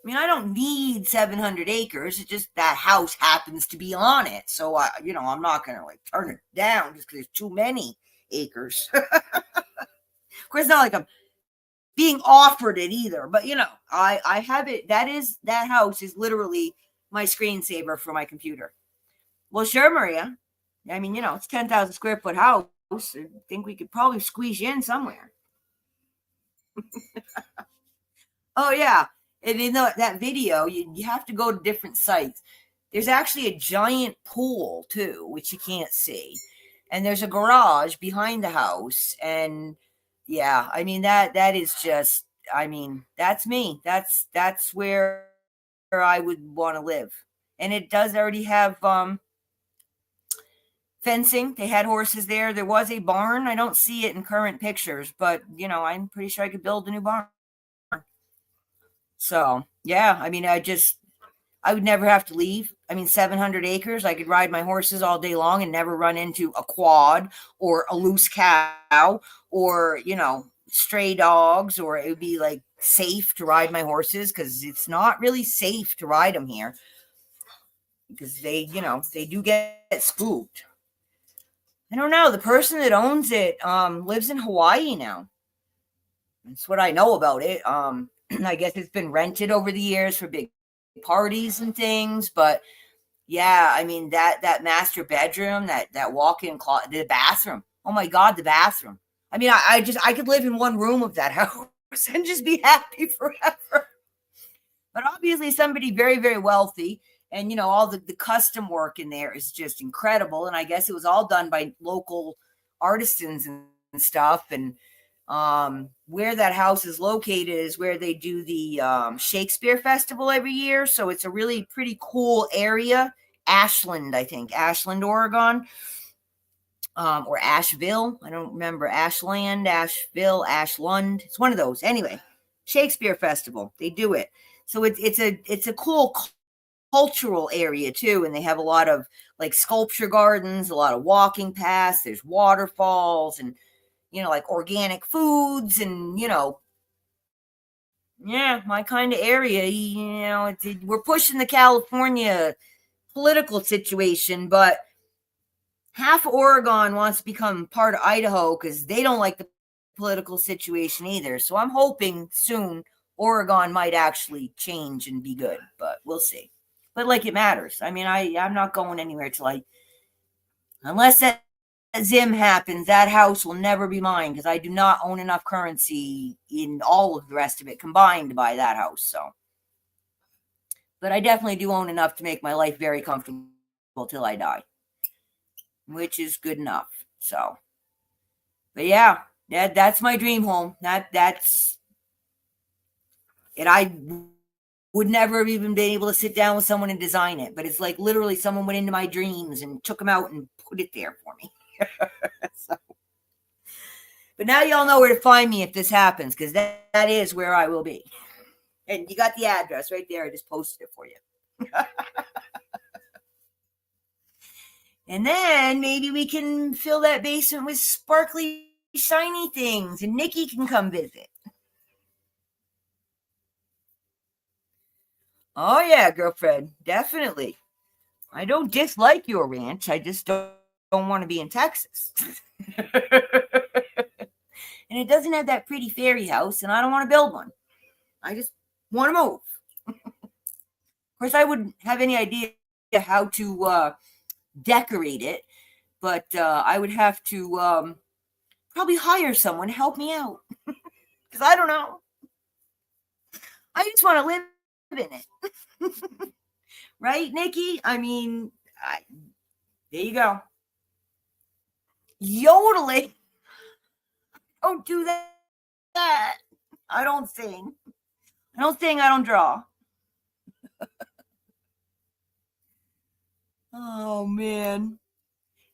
I mean, I don't need 700 acres. It's just that house happens to be on it. So, I'm not going to turn it down just because there's too many acres. Of course, it's not like I'm being offered it either. But, I have it. That house is literally my screensaver for my computer. Well, sure, Maria. I mean, it's 10,000 square foot house. I think we could probably squeeze you in somewhere. Oh, yeah. And in that video, you have to go to different sites. There's actually a giant pool, too, which you can't see. And there's a garage behind the house. And, yeah, I mean, that is just, I mean, that's me. That's where I would want to live. And it does already have fencing. They had horses there. There was a barn. I don't see it in current pictures, but, I'm pretty sure I could build a new barn. So, yeah, I mean, I would never have to leave. I mean, 700 acres, I could ride my horses all day long and never run into a quad or a loose cow or, stray dogs, or it would be safe to ride my horses, because it's not really safe to ride them here, because they do get spooked. I don't know. The person that owns it lives in Hawaii now. That's what I know about it. I guess it's been rented over the years for big parties and things, but yeah, I mean that master bedroom, that walk-in closet, the bathroom. Oh my God, the bathroom. I mean, I could live in one room of that house and just be happy forever. But obviously, somebody very, very wealthy, and all the custom work in there is just incredible. And I guess it was all done by local artisans and stuff. And where that house is located is where they do the Shakespeare Festival every year. So it's a really pretty cool area. Ashland, I think, Ashland, Oregon, or Asheville. I don't remember. Ashland, Asheville, Ashland. It's one of those. Anyway, Shakespeare Festival. They do it. So it's a cool cultural area too, and they have a lot of like sculpture gardens, a lot of walking paths. There's waterfalls, and like organic foods, and yeah, my kind of area. We're pushing the California political situation, but half Oregon wants to become part of Idaho because they don't like the political situation either. So I'm hoping soon Oregon might actually change and be good, but we'll see. But like it matters. I mean, I'm not going anywhere till unless that Zim happens, that house will never be mine because I do not own enough currency in all of the rest of it combined to buy that house. So, but I definitely do own enough to make my life very comfortable till I die, which is good enough. So, but yeah, that's my dream home. That's it. I would never have even been able to sit down with someone and design it, but it's like literally someone went into my dreams and took them out and put it there for me. So, but now y'all know where to find me if this happens, because that is where I will be. And you got the address right there. I just posted it for you. And then maybe we can fill that basement with sparkly, shiny things, and Nikki can come visit. Oh, yeah, girlfriend. Definitely. I don't dislike your ranch. I just don't want to be in Texas. And it doesn't have that pretty fairy house, and I don't want to build one. I just want to move. Of course, I wouldn't have any idea how to decorate it, but I would have to probably hire someone to help me out, because I don't know. I just want to live in it. Right, Nikki? I mean, there you go. Yodeling. Don't do that. I don't sing. I don't draw. Oh, man.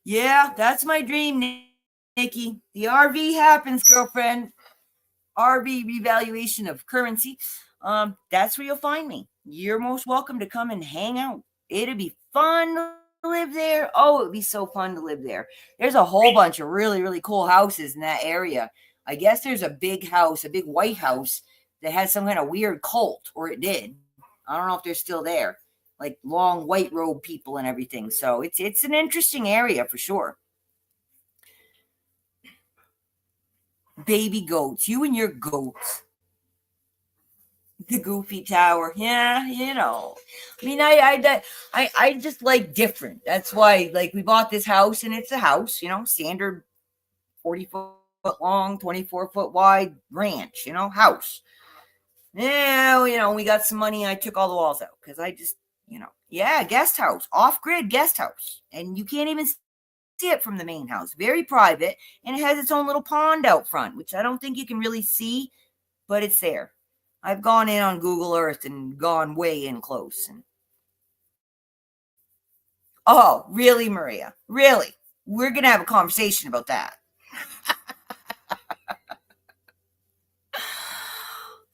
Yeah, that's my dream, Nikki. The RV happens, girlfriend. RV revaluation of currency. That's where you'll find me. You're most welcome to come and hang out. It'd be fun to live there. Oh, it'd be so fun to live there. There's a whole bunch of really, really cool houses in that area. I guess there's a big house, a big white house that has some kind of weird cult, or it did. I don't know if they're still there. Like long white robe people and everything. So it's an interesting area for sure. Baby goats, you and your goats. The goofy tower. Yeah, I mean, I just like different. That's why, like, we bought this house, and it's a house, standard 40-foot long, 24-foot wide ranch, house. Yeah, we got some money. I took all the walls out because I just, yeah, guest house, off-grid guest house, and you can't even see it from the main house. Very private, and it has its own little pond out front, which I don't think you can really see, but it's there. I've gone in on Google Earth and gone way in close. Oh, really, Maria? Really? We're going to have a conversation about that.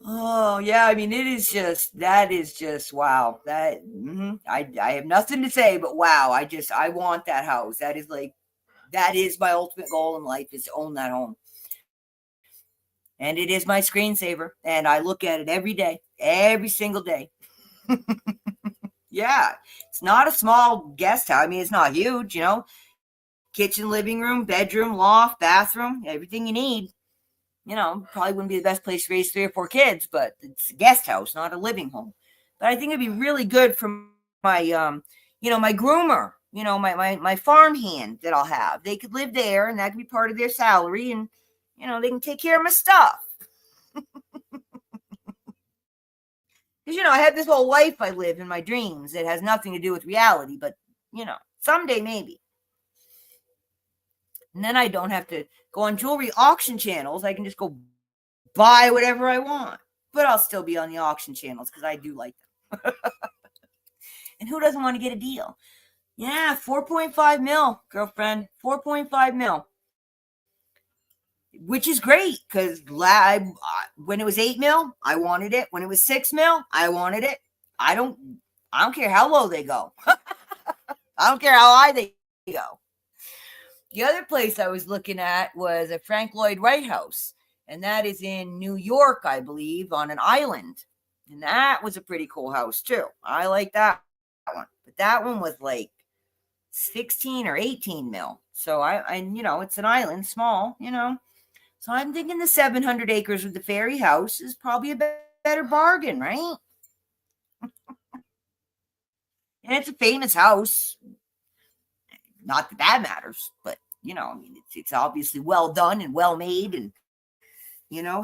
Oh, yeah. I mean, that is just, wow. I have nothing to say, but wow. I want that house. That is my ultimate goal in life, is to own that home. And it is my screensaver, and I look at it every day, every single day. Yeah, it's not a small guest house. I mean, it's not huge, kitchen, living room, bedroom, loft, bathroom, everything you need. Probably wouldn't be the best place to raise 3 or 4 kids, but it's a guest house, not a living home. But I think it'd be really good for my, my groomer, my farm hand that I'll have. They could live there, and that could be part of their salary, and, they can take care of my stuff. Because, I have this whole life I live in my dreams that has nothing to do with reality, but, someday maybe. And then I don't have to go on jewelry auction channels. I can just go buy whatever I want. But I'll still be on the auction channels because I do like them. And who doesn't want to get a deal? Yeah, 4.5 mil, girlfriend. 4.5 mil. Which is great because when it was 8 mil, I wanted it. When it was 6 mil, I wanted it. I don't care how low they go. I don't care how high they go. The other place I was looking at was a Frank Lloyd Wright house, and that is in New York, I believe, on an island. And that was a pretty cool house, too. I like that one. But that one was like 16 or 18 mil. So, it's an island, small, So I'm thinking the 700 acres with the fairy house is probably a better bargain, right? And it's a famous house. Not that that matters, but, it's obviously well done and well made and,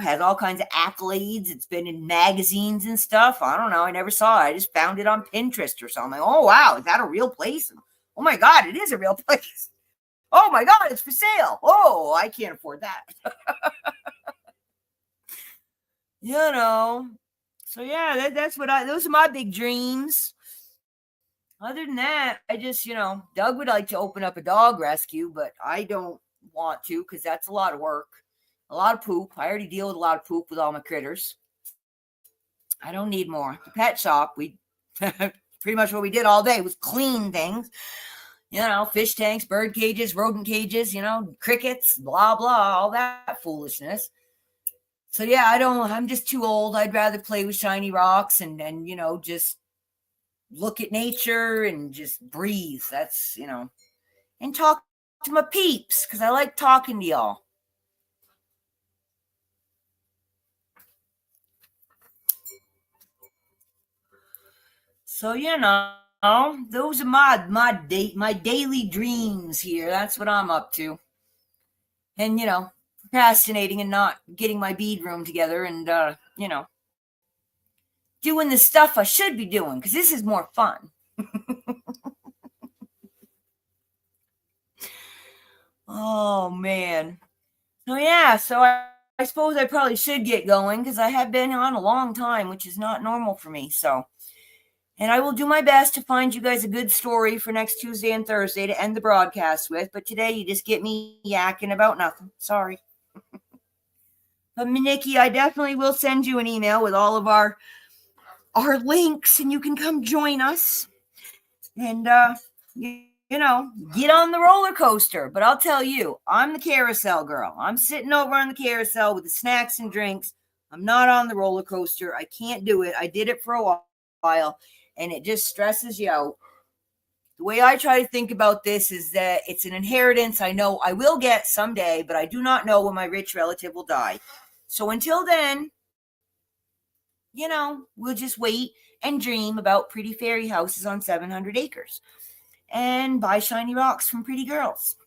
has all kinds of accolades. It's been in magazines and stuff. I don't know. I never saw it. I just found it on Pinterest or something. Oh, wow. Is that a real place? Oh, my God. It is a real place. Oh, my God. It's for sale. Oh, I can't afford that. So, yeah, those are my big dreams. Other than that, I just, Doug would like to open up a dog rescue, but I don't want to because that's a lot of work, a lot of poop. I already deal with a lot of poop with all my critters. I don't need more. The pet shop, we pretty much what we did all day was clean things, fish tanks, bird cages, rodent cages, crickets, blah, blah, all that foolishness. So, yeah, I'm just too old. I'd rather play with shiny rocks and just look at nature and just breathe. That's, and talk to my peeps because I like talking to y'all. So, those are my daily dreams here. That's what I'm up to. And, procrastinating and not getting my bead room together and, doing the stuff I should be doing because this is more fun. Oh, man. So, yeah, I suppose I probably should get going because I have been on a long time, which is not normal for me. So, and I will do my best to find you guys a good story for next Tuesday and Thursday to end the broadcast with. But today you just get me yakking about nothing. Sorry. But Nikki, I definitely will send you an email with all of our links and you can come join us. And, get on the roller coaster. But I'll tell you, I'm the carousel girl. I'm sitting over on the carousel with the snacks and drinks. I'm not on the roller coaster. I can't do it. I did it for a while, and it just stresses you out. The way I try to think about this is that it's an inheritance I know I will get someday, but I do not know when my rich relative will die. So until then, we'll just wait and dream about pretty fairy houses on 700 acres and buy shiny rocks from pretty girls.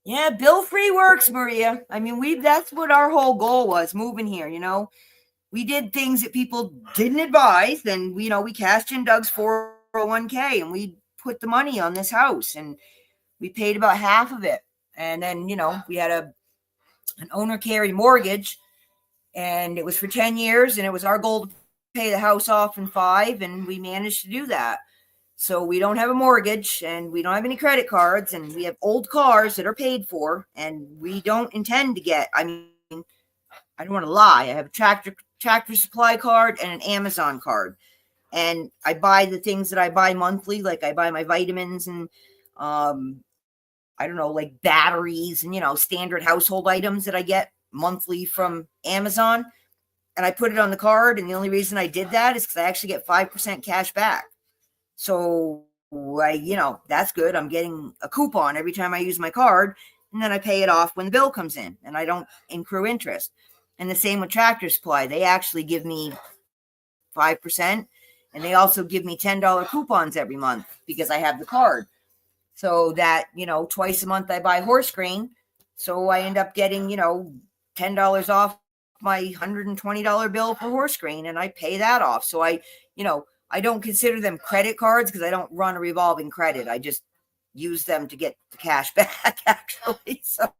Yeah, bill free works, Maria. I mean, that's what our whole goal was moving here, We did things that people didn't advise. Then, we cashed in Doug's 401k and we put the money on this house and we paid about half of it. And then, we had an owner carry mortgage and it was for 10 years and it was our goal to pay the house off in 5 and we managed to do that. So we don't have a mortgage and we don't have any credit cards and we have old cars that are paid for and we don't intend to get, I don't want to lie. I have a Tractor Supply card and an Amazon card. And I buy the things that I buy monthly. Like I buy my vitamins and, like batteries and, standard household items that I get monthly from Amazon. And I put it on the card. And the only reason I did that is because I actually get 5% cash back. So that's good. I'm getting a coupon every time I use my card. and then I pay it off when the bill comes in, and I don't accrue interest. And the same with Tractor Supply. They actually give me 5%, and they also give me $10 coupons every month because I have the card. So that, twice a month I buy horse grain. So I end up getting, $10 off my $120 bill for horse grain, and I pay that off. So I don't consider them credit cards because I don't run a revolving credit. I just use them to get the cash back, actually. So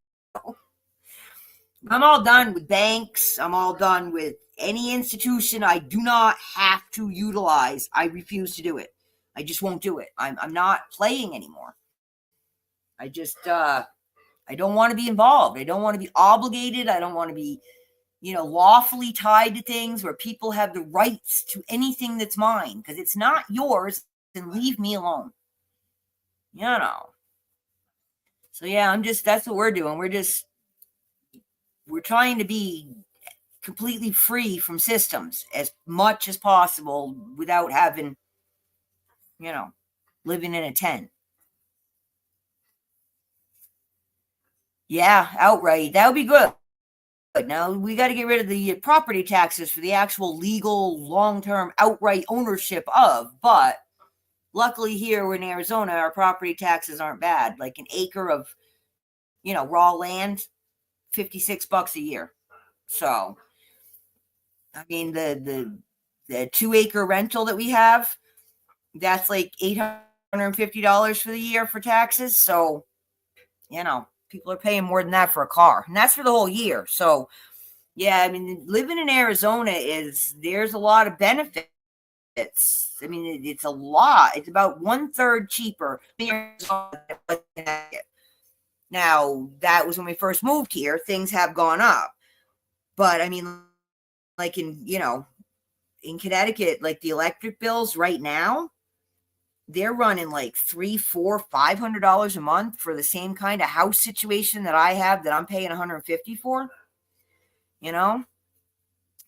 I'm all done with banks. I'm all done with any institution I do not have to utilize. I refuse to do it. I just won't do it. I'm not playing anymore. I just, I don't want to be involved. I don't want to be obligated. I don't want to be, lawfully tied to things where people have the rights to anything that's mine, because it's not yours. Then leave me alone. So yeah, that's what we're doing. We're trying to be completely free from systems as much as possible without having, living in a tent. Yeah, outright. That would be good. But now we got to get rid of the property taxes for the actual legal long-term outright ownership of. But luckily here in Arizona, our property taxes aren't bad. Like an acre of, raw land, $56 a year. So, I mean, the 2-acre rental that we have, that's like $850 for the year for taxes. So, people are paying more than that for a car, and that's for the whole year. So, yeah, I mean, living in Arizona there's a lot of benefits. I mean, it's a lot. It's about 1/3 cheaper. Now, that was when we first moved here. Things have gone up, but I mean, like in Connecticut, like the electric bills right now, they're running like $300, $400, $500 a month for the same kind of house situation that I have that I'm paying $150 for.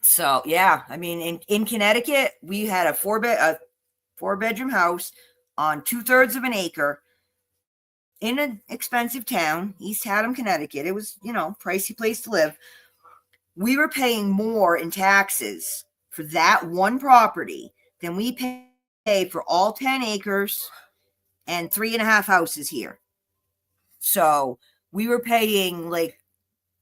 So yeah, I mean, in Connecticut, we had a 4-bedroom house on 2/3 of an acre in an expensive town, East Haddam, Connecticut. It was, pricey place to live. We were paying more in taxes for that one property than we pay for all 10 acres and 3.5 houses here. So we were paying like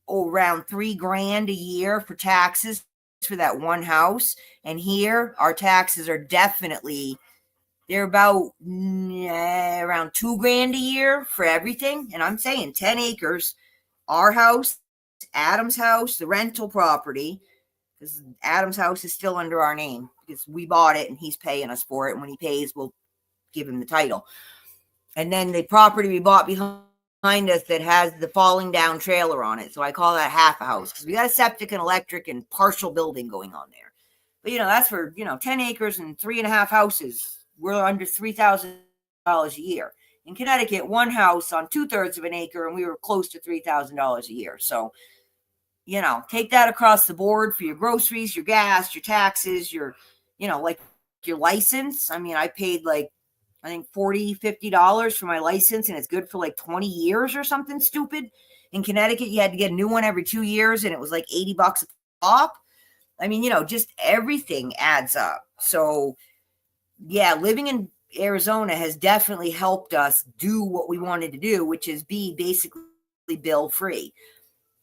around $3,000 a year for taxes for that one house. And here our taxes are they're about around $2,000 a year for everything. And I'm saying 10 acres, our house, Adam's house, the rental property, because Adam's house is still under our name because we bought it and he's paying us for it. And when he pays, we'll give him the title. And then the property we bought behind us that has the falling down trailer on it. So I call that half a house because we got a septic and electric and partial building going on there. But, that's for, 10 acres and 3.5 houses. We're under $3,000 a year. In Connecticut, one house on 2/3 of an acre, and we were close to $3,000 a year. So, take that across the board for your groceries, your gas, your taxes, your license. I mean, I paid I think $40, $50 for my license, and it's good for like 20 years or something stupid. In Connecticut, you had to get a new one every 2 years, and it was like $80 a pop. I mean, just everything adds up. So, yeah, living in Arizona has definitely helped us do what we wanted to do, which is be basically bill free.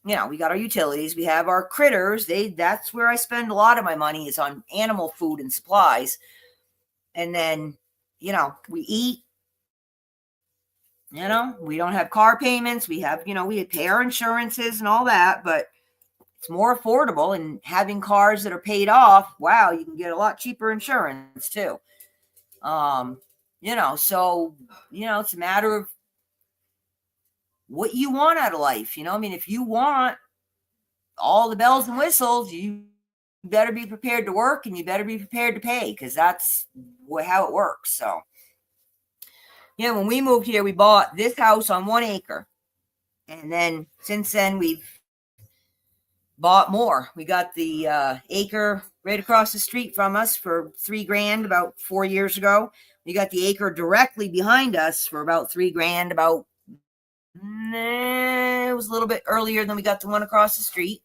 We got our utilities, we have our critters. That's where I spend a lot of my money is on animal food and supplies. And then, we eat, we don't have car payments. We have, we pay our insurances and all that, but it's more affordable. And having cars that are paid off, wow, you can get a lot cheaper insurance too. So, it's a matter of what you want out of life. I mean, if you want all the bells and whistles, you better be prepared to work and you better be prepared to pay, because that's how it works. So, when we moved here, we bought this house on 1 acre. And then since then, we've bought more. We got the acre right across the street from us for $3,000 about 4 years ago. We got the acre directly behind us for about $3,000 about Nah, it was a little bit earlier than we got the one across the street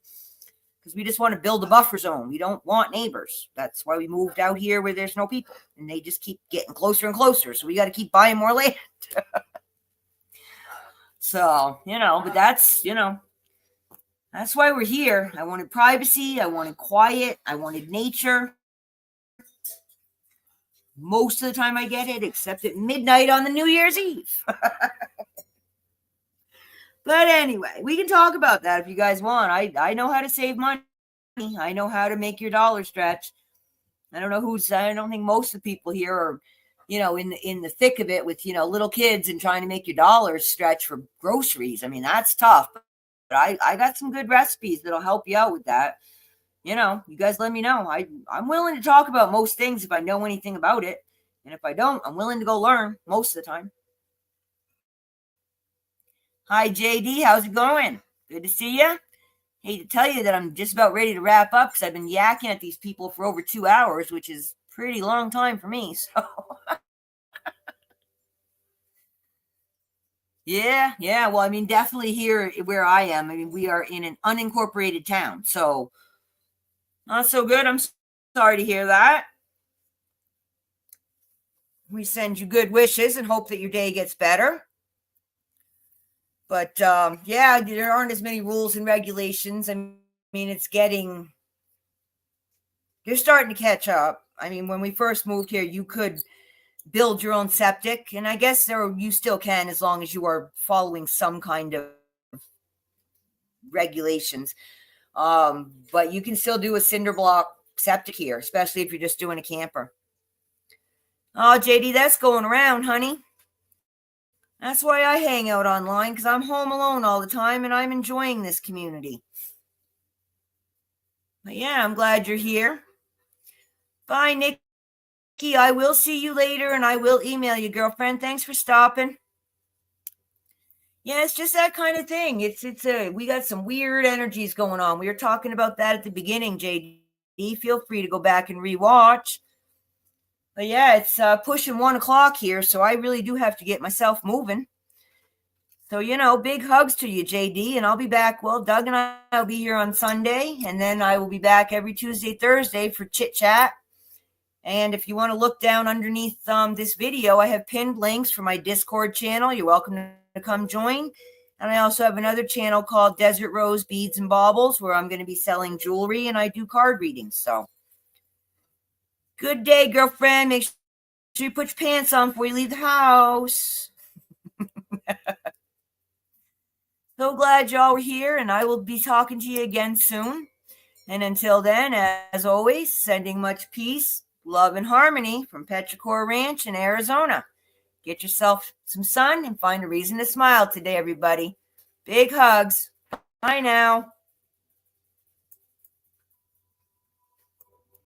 because we just want to build a buffer zone. We don't want neighbors. That's why we moved out here where there's no people, and they just keep getting closer and closer. So we got to keep buying more land. So, but that's why we're here. I wanted privacy. I wanted quiet. I wanted nature. Most of the time I get it, except at midnight on the New Year's Eve. But anyway, we can talk about that if you guys want. I know how to save money. I know how to make your dollar stretch. I don't think most of the people here are, in the thick of it with, little kids and trying to make your dollars stretch for groceries. I mean, that's tough. But I got some good recipes that'll help you out with that. You guys let me know. I'm willing to talk about most things if I know anything about it. And if I don't, I'm willing to go learn most of the time. Hi, JD. How's it going? Good to see you. Hate to tell you that I'm just about ready to wrap up because I've been yakking at these people for over 2 hours, which is a pretty long time for me. So, yeah. Well, I mean, definitely here where I am. I mean, we are in an unincorporated town. So, not so good. I'm sorry to hear that. We send you good wishes and hope that your day gets better. But yeah, there aren't as many rules and regulations. I mean, you're starting to catch up. I mean, when we first moved here, you could build your own septic, and I guess you still can as long as you are following some kind of regulations. But you can still do a cinder block septic here, especially if you're just doing a camper. Oh, JD, that's going around, honey. That's why I hang out online, because I'm home alone all the time and I'm enjoying this community. But yeah, I'm glad you're here. Bye, Nikki. I will see you later and I will email you, girlfriend. Thanks for stopping. Yeah, it's just that kind of thing. We got some weird energies going on. We were talking about that at the beginning, JD. Feel free to go back and rewatch. But yeah, it's pushing 1 o'clock here, so I really do have to get myself moving. So, big hugs to you, JD, and I'll be back. Well, Doug and I'll be here on Sunday, and then I will be back every Tuesday, Thursday for chit chat. And if you want to look down underneath this video, I have pinned links for my Discord channel. You're welcome to come join. And I also have another channel called Desert Rose Beads and Baubles, where I'm going to be selling jewelry and I do card readings. So, good day, girlfriend. Make sure you put your pants on before you leave the house. So glad y'all were here, and I will be talking to you again soon. And until then, as always, sending much peace, love, and harmony from Petrichor Ranch in Arizona. Get yourself some sun and find a reason to smile today, everybody. Big hugs. Bye now.